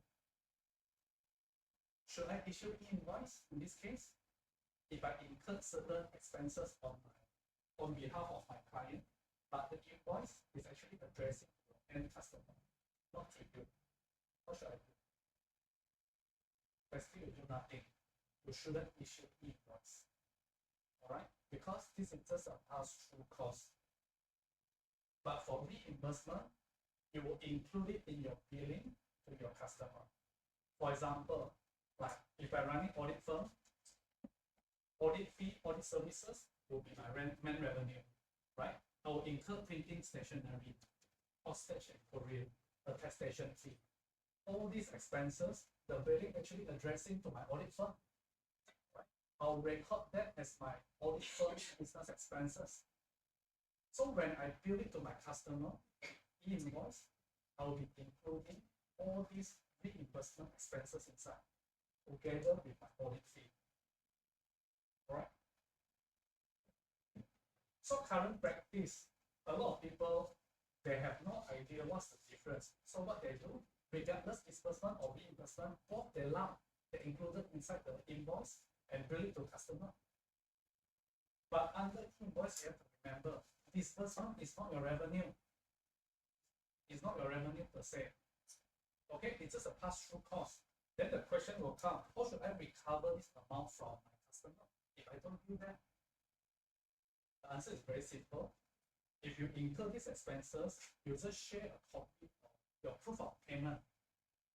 Should I issue invoice in this case? If I incur certain expenses on behalf of my client, but the invoice is actually addressing to the end customer, not to you. What should I do? basically you do nothing. You shouldn't issue invoice. Alright? Because this is just a pass-through cost. But for reimbursement, you will include it in your billing to your customer. For example, like if I'm running audit firm, audit fee, audit services will be my main revenue, right? I will incur printing stationery, postage and courier, attestation fee. All these expenses, the billing actually addressing to my audit firm, right? I'll record that as my audit firm business expenses. So when I bill it to my customer, invoice, I will be including all these reimbursement expenses inside, together with my audit fee. Alright? So current practice, a lot of people, they have no idea what's the difference. So what they do, regardless disbursement or reimbursement, both they lump, they included inside the invoice and bill it to customer. But under invoice, you have to remember, disbursement is not your revenue. It's not your revenue per se. Okay, it's just a pass-through cost. Then the question will come, how should I recover this amount from my customer if I don't do that? The answer is very simple. If you incur these expenses, you just share a copy of your proof of payment.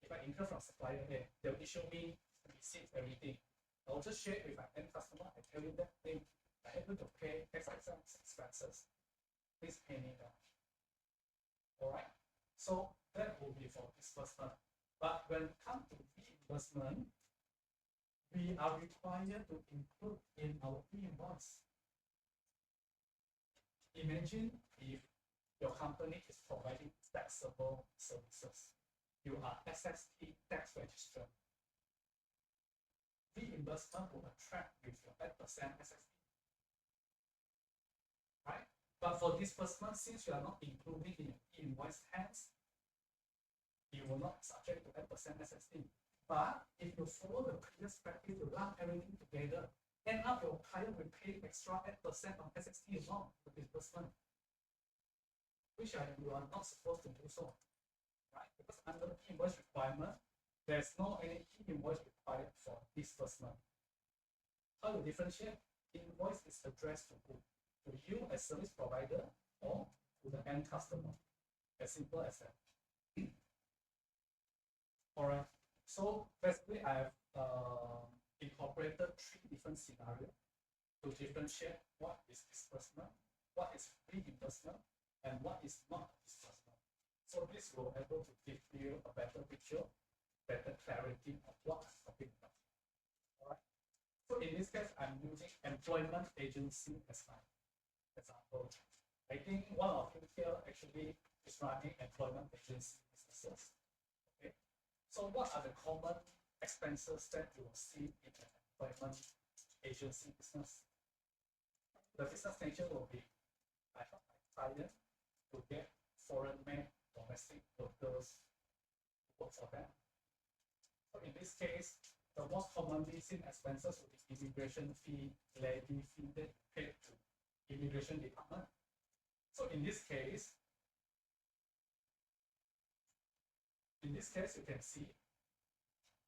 If I incur from supplier A, they'll issue me receipt, everything. I'll just share it with my end customer and tell you that, hey, I have to pay X expenses. Please pay me back. Alright? So that will be for disbursement. But when it comes to reimbursement, we are required to include in our invoice. Imagine if your company is providing taxable services. You are SST tax registered. Reimbursement will attract with your 8% SST. Right? But for disbursement, since you are not including in your invoice, hence you will not subject to 8% SST. But if you follow the previous practice, you lump everything together, end up your client will pay extra 8% on SST alone for disbursement, which you are not supposed to do so, right? Because under the invoice requirement, there's no any invoice required for disbursement. How you differentiate? Invoice is addressed to who? To you as service provider or to the end customer. As simple as that. Alright, so basically I have incorporated 3 different scenarios to differentiate what is disbursement, what is reimbursement, and what is not disbursement. So this will be able to give you a better picture, better clarity of what I'm talking about. Alright, so in this case, I'm using employment agency as my example. I think one of you here actually is running employment agency businesses. Okay, so what are the common expenses that you will see in an employment agency business? The business nature will be, I help my client to get foreign men, domestic workers to work for them. So in this case, the most commonly seen expenses will be immigration fee, levy fee that paid to immigration department. So in this case, you can see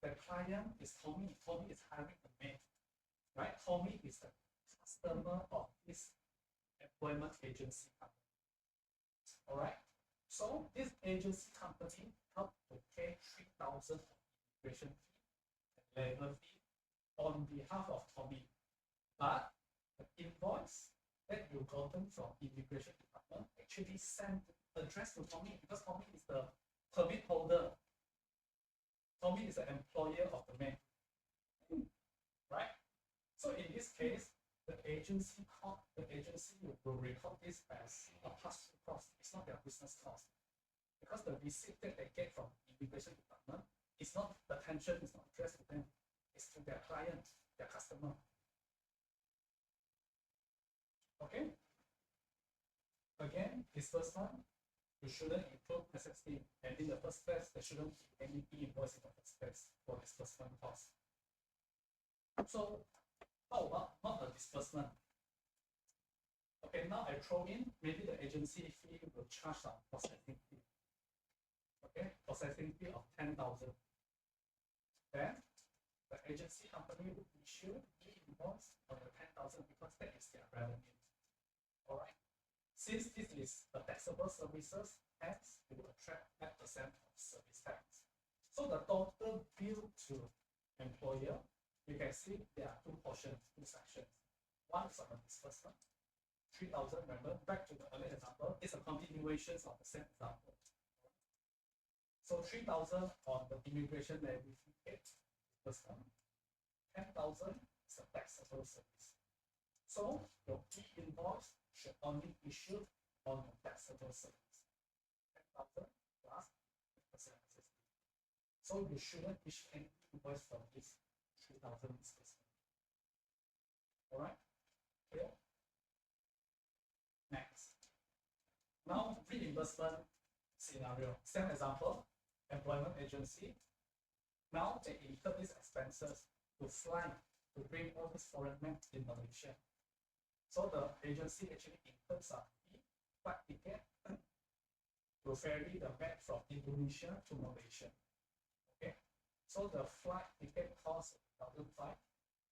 the client is Tommy. Tommy is hiring a maid, right? Tommy is the customer of this employment agency company. All right. So this agency company helped to pay 3,000 immigration fee and labor fee on behalf of Tommy. But the invoice that you gotten from immigration department actually sent addressed to Tommy because Tommy is the permit holder. Tommy is the employer of the man, right? So in this case, the agency will record this as a pass-through cost. It's not their business cost because the receipt that they get from immigration department is not the attention is not addressed to them. It's to their client, their customer. Okay. Again, disbursement, you shouldn't include SST, and in the first place, there shouldn't be any invoice in the first place for disbursement cost. So, how about not a disbursement? Okay, now I throw in, maybe the agency fee will charge some processing fee. Okay, processing fee of 10,000. Then the agency company will issue e-invoice on the 10,000 because that is their revenue. All right. Since this is a taxable services, hence it will attract 8% of service tax. So the total bill to employer, you can see there are two portions, two sections. One is on the disbursement, 3,000. Remember, back to the earlier example, it's a continuation of the same example. So 3,000 on the immigration levy fee paid, disbursement. 10,000 is a taxable service. So your e-invoice should only issue on the taxable service. 10,000 plus 10%. So you shouldn't issue any invoice for this 3,000 disbursement. All right? Clear? Next. Now reimbursement scenario. Same example. Employment agency. Now they incur these expenses to fly to bring all these foreign men in Malaysia. So the agency actually incurs a flight ticket to ferry the men from Indonesia to Malaysia. Okay, so the flight ticket costs 1,500.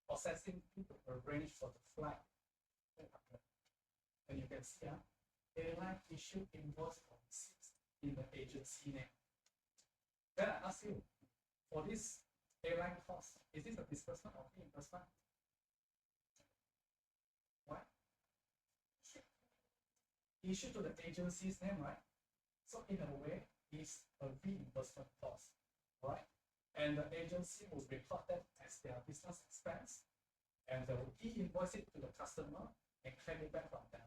Processing fee to arrange for the flight 200. And you can see airline issue invoice for receipts in the agency name. Then I ask you, for this airline cost, is this a disbursement or reimbursement? Why? Issue to the agency's name, right? So in a way, it's a reimbursement cost, right? And the agency will record that as their business expense, and they will e-invoice it to the customer and claim it back from them.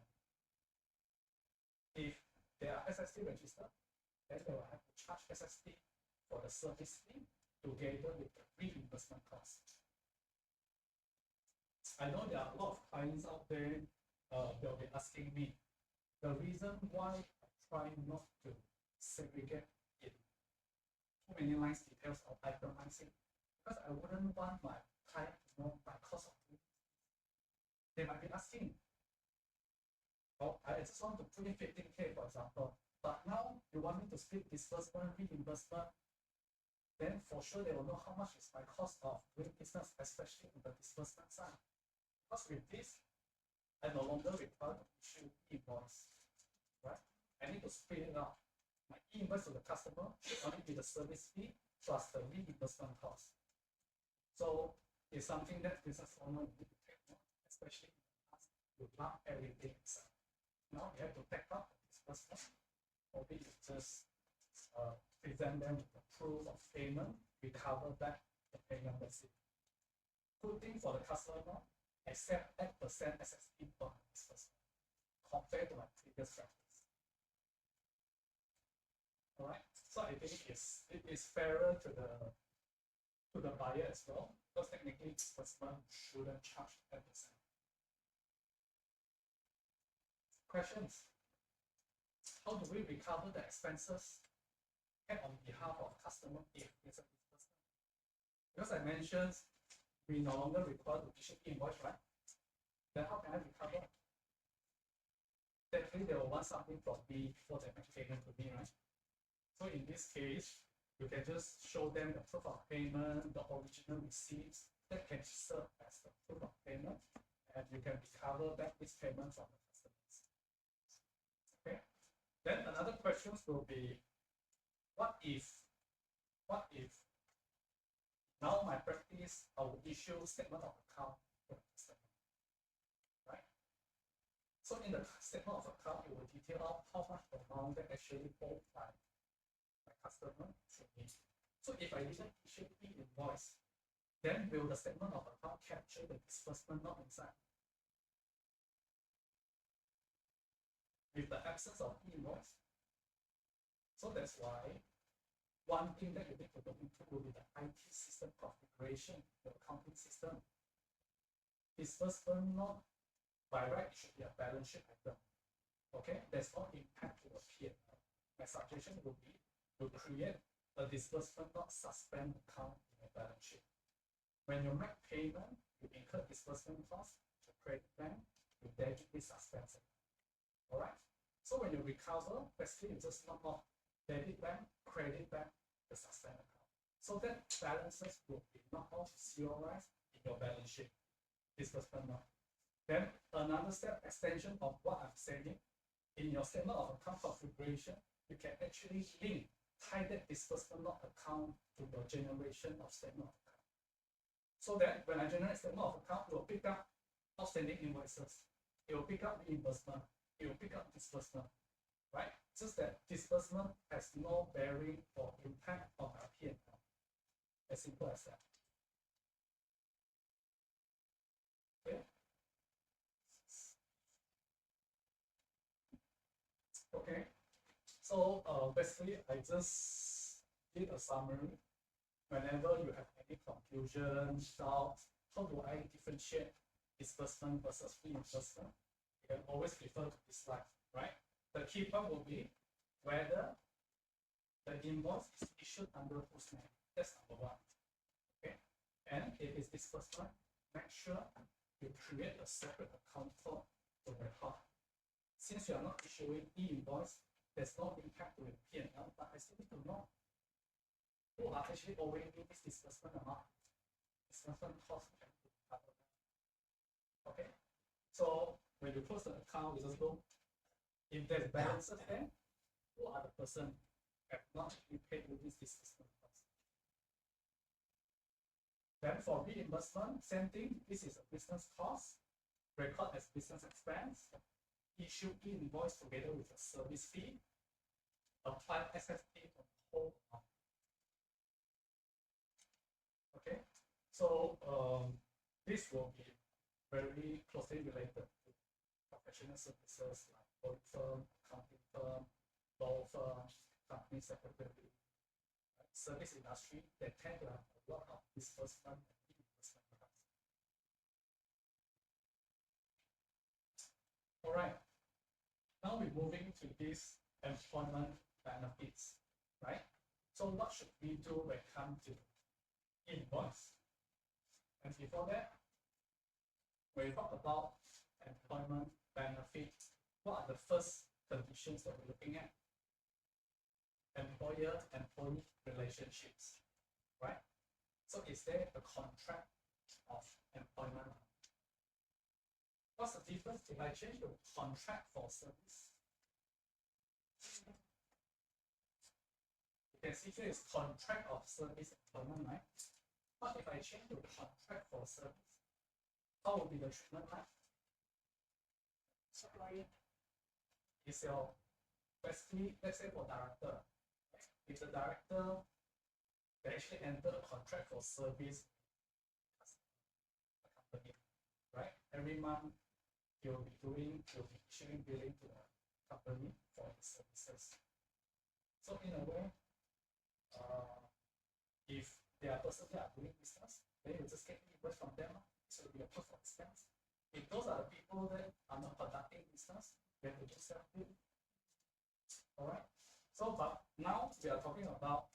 If they are SST registered, then they will have to charge SST for the service fee together with the reimbursement cost. I know there are a lot of clients out there, they'll be asking me, the reason why I try not to segregate in too many lines details of itemizing, because I wouldn't want my client to know my cost of doing. They might be asking, oh, I just want to put in 15K, for example, but now you want me to split disbursement, reimbursement, then for sure they will know how much is my cost of doing business, especially on the disbursement side. Because with this, I no longer require to issue invoice, right? I need to split it out. My invoice to the customer should only be the service fee plus the reimbursement cost. So it's something that business owner need to take note, especially to lump everything inside. Now you have to take out the disbursement, or you just present them with the proof of payment, recover back the payment receipt. Good thing for the customer, accept 8% SST per disbursement compared to my previous practice. Alright, so I think it is fairer to the buyer as well, because technically disbursement shouldn't charge 8%. Questions? How do we recover the expenses on behalf of customer if it's a disbursement? Because I mentioned we no longer require to issue invoice, right? Then how can I recover? Technically, they will want something from me before they make payment to me, right? So in this case, you can just show them the proof of payment, the original receipts that can serve as the proof of payment, and you can recover back this payment from the customers. Okay. Then another question will be, what if now my practice, I will issue statement of account to the customer, right? So in the statement of account, it will detail out how much amount that actually owed by my customer to me. So if I didn't issue e-invoice, then will the statement of account capture the disbursement not inside? With the absence of e-invoice. So that's why one thing that you need to look into will be the IT system configuration, the accounting system. Disbursement not by right, it should be a balance sheet item. Okay, there's no impact to the P&L. My suggestion would be to create a disbursement not suspend account in the balance sheet. When you make payment, you incur disbursement cost to credit bank, you debit this suspense. All right. So when you recover, basically you just knock off debit bank, credit bank, the suspend account. So that balances will be not all zeroized in your balance sheet, disbursement note. Then another step extension of what I'm saying, in your statement of account configuration, you can actually tie that disbursement note account to your generation of statement of account. So that when I generate statement of account, it will pick up outstanding invoices, it will pick up reimbursement, it will pick up disbursement, right? Just that disbursement has no bearing or impact on our P&L. As simple as that. Okay. Okay. So basically, I just did a summary. Whenever you have any confusion, doubts, how do I differentiate disbursement versus reimbursement? You can always refer to this slide, right? The key point will be whether the invoice is issued under whose name. That's number one. Okay. And if it's disbursement, make sure you create a separate account for to record. Since you are not issuing e-invoice, there's no impact to the P&L, but I still need to know who are actually owing me this disbursement amount. Disbursement cost can be covered. Okay. So when you close the account, you just go. If there's balances there, who are the person have not actually paid you this disbursement cost? Then for reimbursement, same thing. This is a business cost, record as business expense, issue invoice together with a service fee, apply SST on the whole amount. Okay, so this will be very closely related to professional services like audit firm, accounting firm, law firm, company secretary, service industry. They tend to have a lot of disbursement and reimbursement products. All right. Now we're moving to this employment benefits, right? So what should we do when it comes to invoice? And before that, when we talk about employment benefits, what are the first conditions that we're looking at? Employer-employee relationships, right? So is there a contract of employment? What's the difference if I change the contract for service? You can see here is contract of service employment, right? What if I change the contract for service? How will be the treatment like? Supplier is your basically, let's say for director, if the director they actually enter a contract for service a company, right? Every month you'll be issuing billing to the company for the services. So in a way, if they are personally are doing business, then you just get invoice from them. So it'll be a proof of expense. If those are the people that are not conducting business, they have to do self-billing. All right. So, but now we are talking about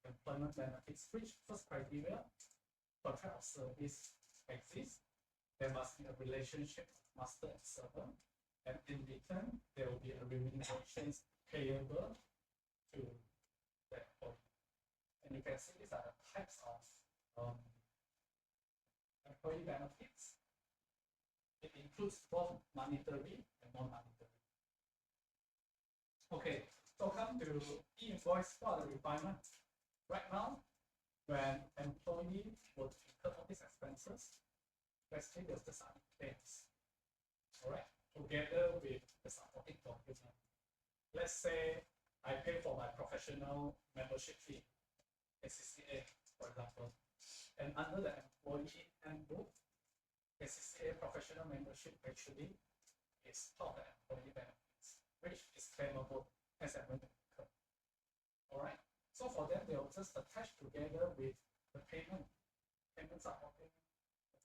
employment benefits, which first criteria, contract of service exists. There must be a relationship of master and servant, and in return, there will be a remuneration payable to that employee. And you can see these are the types of employee benefits. It includes both monetary and non-monetary. Okay, so come to e-invoice. What are the requirements? Right now, when employee would incur all these expenses, let's say there's the signing claims. All right, together with the supporting document. Let's say I pay for my professional membership fee, ACCA, for example, and under the employee handbook, ACCA professional membership actually is part of the employee benefits, which is claimable as and when they incur. All right. So for them, they will just attach together with the payment. Payments are okay,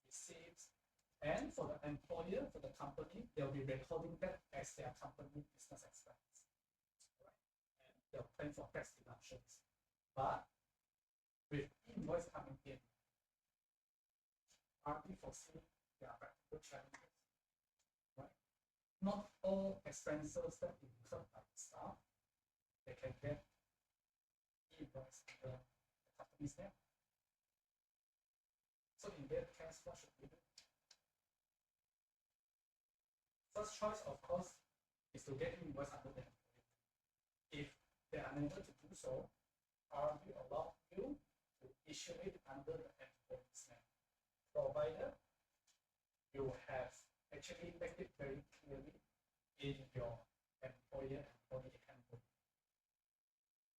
receipts, and for the employer, for the company, they'll be recording that as their company business expense. All right. And they'll claim for tax deductions. But with invoice coming in, are we foresee there are practical challenges, right? Not all expenses that incurred by the staff, they can get invoice under the company's name. So in that case, what should we do? First choice, of course, is to get invoice under the employee. If they are unable to do so, RRB allow you to issue it under the employee's name, provided you have actually make it very clearly in your employee handbook.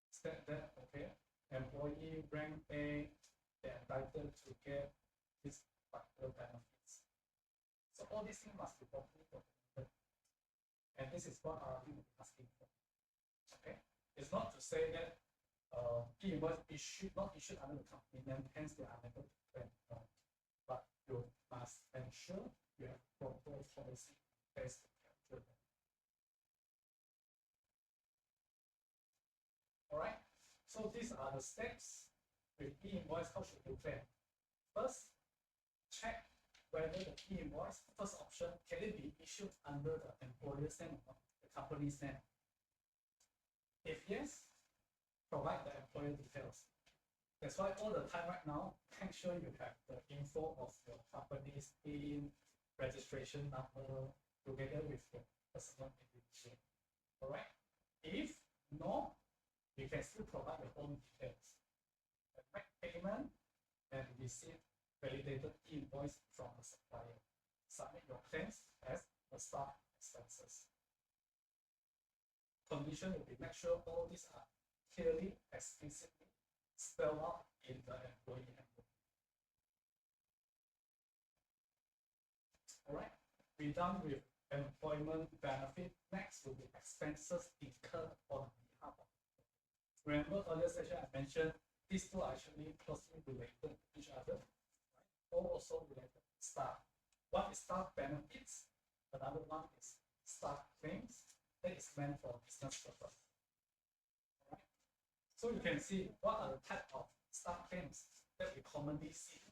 Is that okay? Employee rank A, they're entitled to get this particular benefits. So all these things must be properly documented. And this is what RRB will be asking for. Okay? It's not to say that invoice not issued under the company, then hence they are unable to claim. No. But you must ensure you have proper policy based to capture them. Alright, so these are the steps with e-invoice. How should you claim? First, check whether the e-invoice, first option, can it be issued under the employer's name or the company's name? If yes, provide the employer details. That's why all the time right now, make sure you have the info of your company's name, registration number, together with your personal information. Alright? If no, you can still provide your own details. Make payment and receive validated invoice from the supplier. Submit your claims as a staff expenses. Condition will be make sure all these are clearly, explicitly spelled out in the employee handbook. Alright, we're done with employment benefit. Next will be expenses incurred on behalf of. Remember earlier session I mentioned these two are actually closely related to each other, right? All also related to staff. One is staff benefits, another one is staff claims that is meant for business purpose. Alright. So you can see what are the type of staff claims that we commonly see.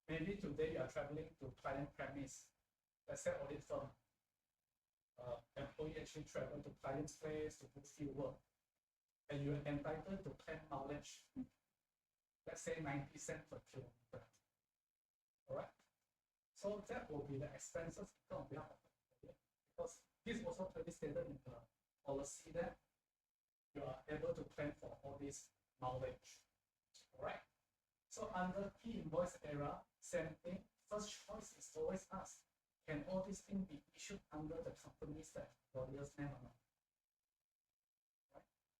Maybe today you are traveling to client premise, let's say audit firm. Employee actually travel to client's place to do field work. And you are entitled to claim mileage, let's say 90 cents per kilometer. Alright? So that will be the expenses on behalf of the employer. Because this also clearly stated in the policy that you are able to claim for all this mileage. Alright? So under e-invoice era, same thing. First choice is always asked, can all these things be issued under the company's employer's name or not?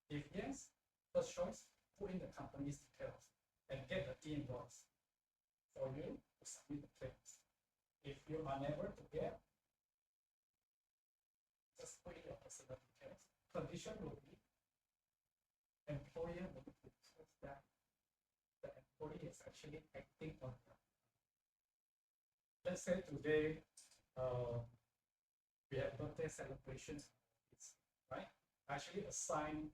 If yes, first choice, put in the company's details and get the e-invoice for you to submit the claims. If you are unable to get, just put in your personal details. Condition will be employer will need to prove that the employee is actually acting on that. Let's say today we have birthday celebration, right? I actually assign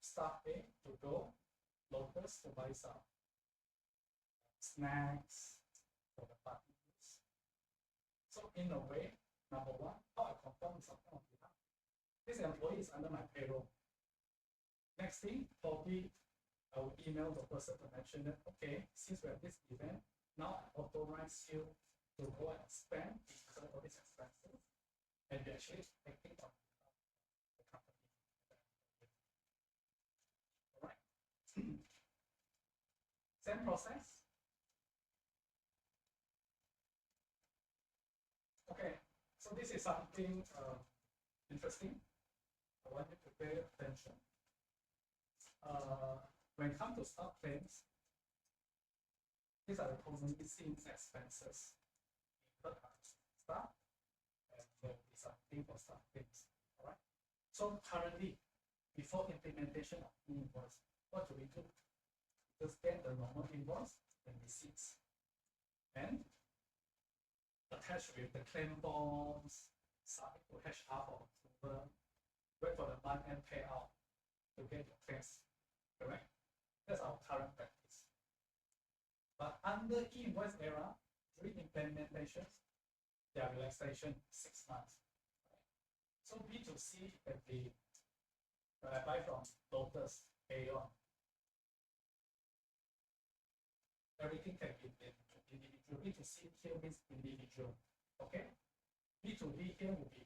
staff A to go locals to buy some snacks for the party. So in a way, number one, how I confirm something on behalf. This employee is under my payroll. Next thing, probably I will email the person to mention that, okay, since we have this event, now I authorize you to go and spend, incur all these expenses, and you're actually acting on behalf of the company. Alright. Same process. Okay, so this is something interesting. I want you to pay attention. When it comes to staff claims, these are the commonly seen expenses incurred by staff, and there will be something for staff claims. Alright. So currently, before implementation of invoice, what do? Just get the normal invoice and receipts, and attached with the claim forms, submit to HR for approval, wait for the month-end payout to get your claims. Correct? That's our current practice. But under e-invoice era, during implementation, their relaxation 6 months. Right? So B2C can be, when I buy from Lotus, Aeon, everything can be individual. B2C here means individual. Okay. B2B here will be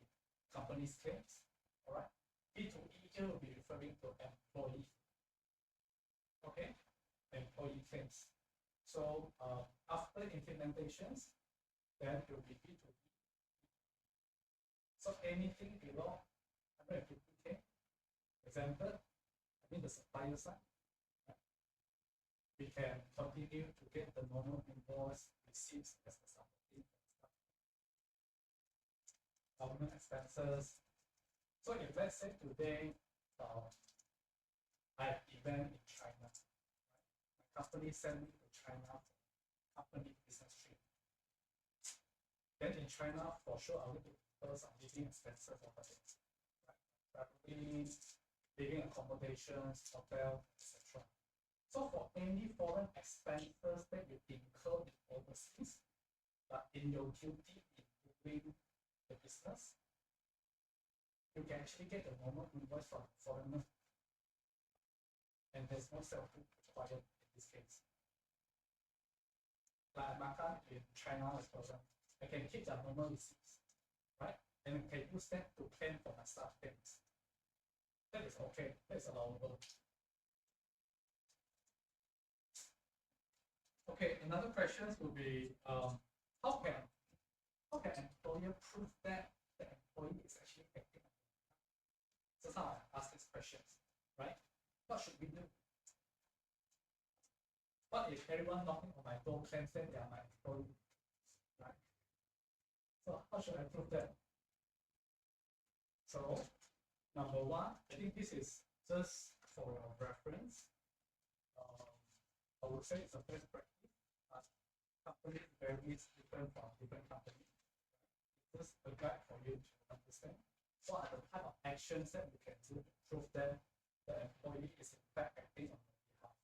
company's claims. All right. B2E here will be referring to employee. Okay. Employee claims. So after implementations, then it will be B2B. So anything below 150K, example, I mean the supplier side, we can continue to get the normal invoice receipts as a supporting stuff. Government expenses. So if let's say today I have event in China, right? My company sent me to China for company business trip. Then in China, for sure, I will incur some living expenses over there. Right? Traveling, living accommodations, hotel, etc. So for any foreign expenses that you incur in overseas, but in your duty in doing the business, you can actually get a normal invoice from a foreigner. And there's no self-book required in this case. Like my account in China as well, I can keep the normal receipts, right? And I can use that to claim for my staff things. That is okay, that is allowable. Okay, another question will be how can employer prove that the employee is actually acting? So now I ask these questions, right? What should we do? What if everyone knocking on my door claims that they are my employee, right? So how should I prove that? So number one, I think this is just for your reference. I would say it's a best practice, but company varies different from different companies. It's just a guide for you to understand what are the type of actions that you can do to prove that the employee is in fact acting on your behalf.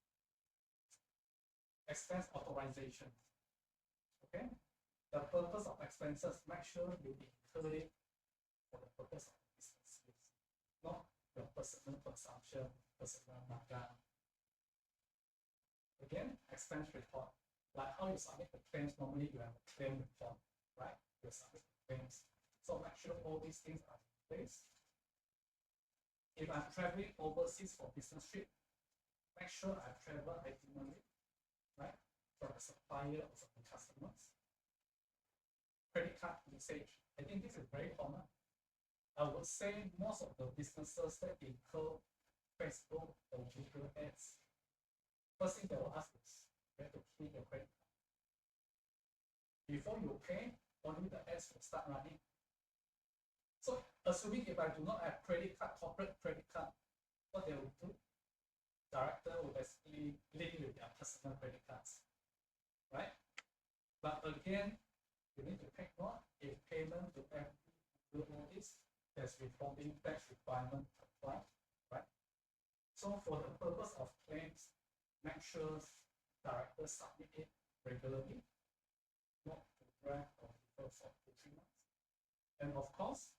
Expense authorization. Okay, the purpose of expenses, make sure you incur it for the purpose of business use, not your personal consumption, personal magang. Again, expense report, like how you submit the claims. Normally, you have a claim report, right? You submit the claims. So make sure all these things are in place. If I'm traveling overseas for business trip, make sure I travel itinerary, right? From the supplier or from the customers. Credit card usage. I think this is very common. I would say most of the businesses that incur Facebook or Google ads, first thing they will ask is, you have to key your credit card. Before you pay, only the ads will start running. So assuming if I do not have credit card, corporate credit card, what they will do, director will basically link with their personal credit cards, right? But again, you need to take note, if payment to every do all this, there's reporting tax requirement apply, right? So for the purpose of claims, make sure directors submit it regularly, not to drag or defer for 2-3 months. And of course,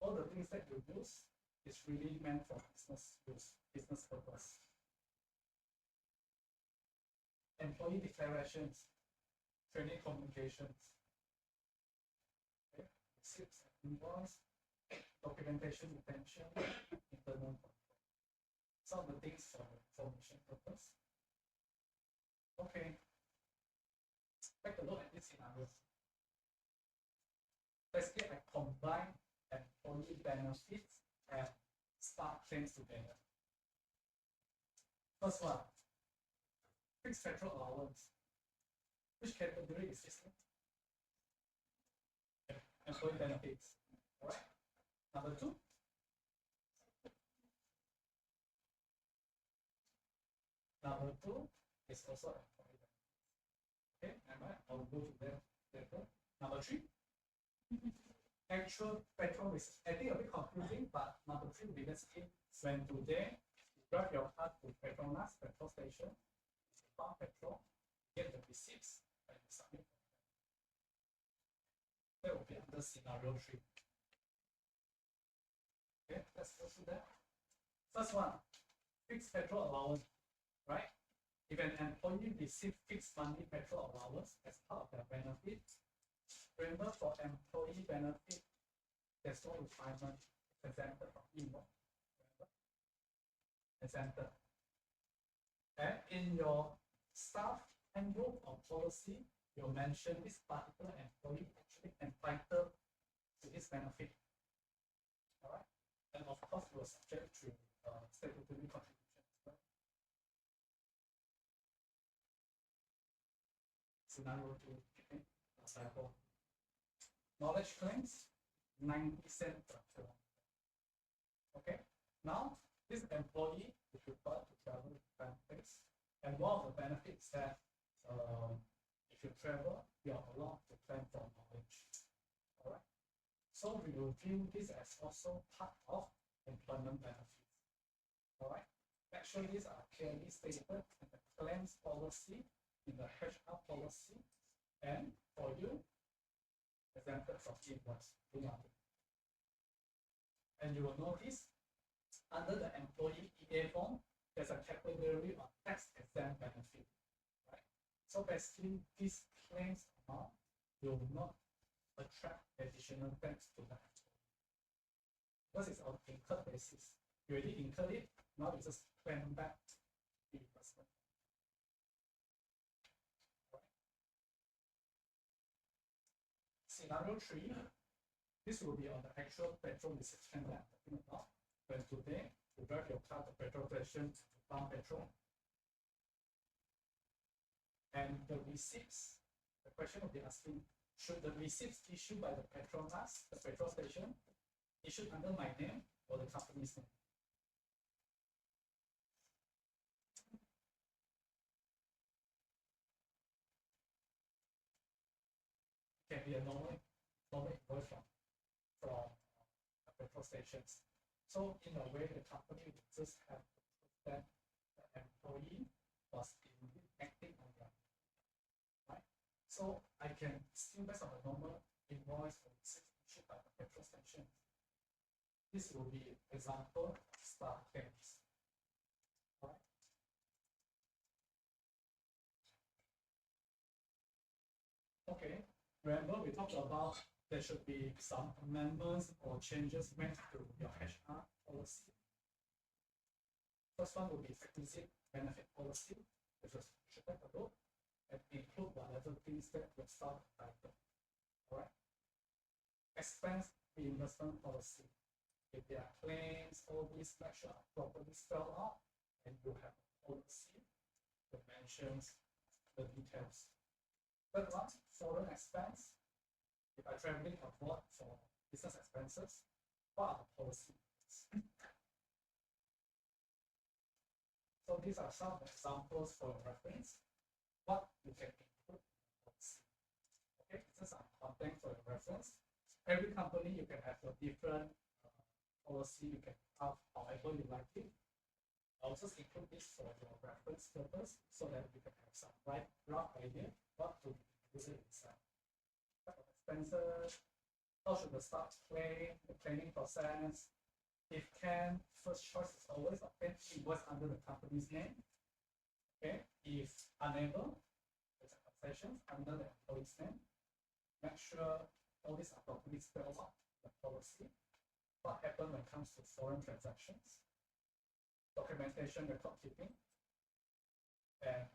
all the things that you use is really meant for business use, business purpose. Employee declarations, training communications, okay, receipts and invoice, documentation retention, internal control. Some of the things for information purpose. Okay, take a look at these scenarios. Basically, I combine employee benefits and staff claims together. First one, fixed petrol allowance. Which category is this? Employee benefits. All right. Number two. Number two is also employee benefits. Okay, I'll go to that later. Number three. Actual petrol is, I think, a bit confusing, but number three will be basically when today you drive your car to Petronas petrol station, you pump petrol, get the receipts, and you submit them. That will be under scenario 3. Okay, let's go through that. First one, fixed petrol allowance, right? If an employee receives fixed monthly petrol allowance as part of their benefits, remember for employee benefit, there's no requirement exempted from invoice. Exempted. And in your staff handbook or policy, you mention this particular employee actually entitled to this benefit. All right, and of course, you are subject to statutory contribution as well. Scenario 2, okay, example. Knowledge claims, 90 cents per kilometer. Okay, now this employee is required to travel to benefits, and one of the benefits that if you travel, you are allowed to claim for knowledge. All right, so we will view this as also part of employment benefits. All right, make sure these are clearly stated in the claims policy, in the HR policy, and for you, exempted from invoice. And you will notice under the employee EA form, there's a category of tax exempt benefit. Right? So basically, this claims amount will not attract additional tax to the employee. Because it's on incurred basis. You already incurred it, now you just claim back reimbursement. Right. Scenario 3, this will be on the actual petrol reception that I'm talking about. When today you drive your car to petrol station to pump petrol, and the receipts, the question will be asking, should the receipts issued by the Petronas, the petrol station, issued under my name or the company's name? It can be a normal invoice from petrol stations. So in a way, the company will just have to prove that the employee was indeed acting on their own, right? So I can still based on the normal invoice or receipt issued by the petrol station. This will be example staff claims. Right? Okay. Remember we talked about there should be some amendments or changes made to your HR policy. First one will be explicit benefit policy, which is should take a look and include whatever things that will start entitled. All right. Expense reimbursement policy. If there are claims, all these make sure are properly spelled out, and you have a policy that mentions the details. Third one, foreign expense. If I'm traveling abroad for business expenses, what are the policies? So these are some examples for your reference. What you can include in the policy. Okay, this is some content for your reference. Every company you can have a different policy. You can have however you like it. I'll just include this for your reference purpose so that you can have some rough idea what to use it inside. Expenses, how should the staff claim, the claiming process. If can, first choice is always obtain invoice under the company's name. Okay, if unable, there's a concession under the employee's name. Make sure all these are properly spelled out in the policy. What happens when it comes to foreign transactions, documentation, record keeping, and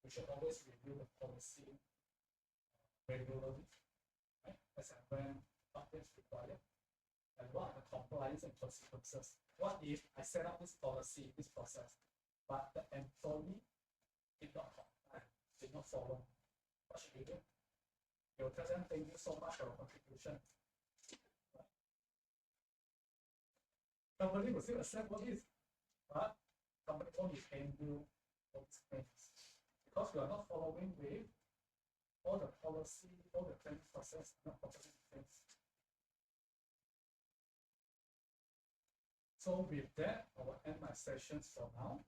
we should always review the policy regularly, right? As and when updates required, and what are the compliance and consequences. What if I set up this policy, this process, but the employee did not comply, did not follow? What should we do? You'll tell them, thank you so much for your contribution. Company will still accept all this, but company won't be paying you all these claims because you are not following with all the policy, all the claims process, not properly claims. So with that, I will end my sessions for now.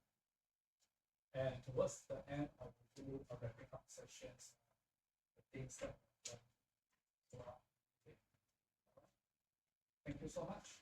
And towards the end, I will do a wrapping up sessions, the things that we've done throughout. Okay. Thank you so much.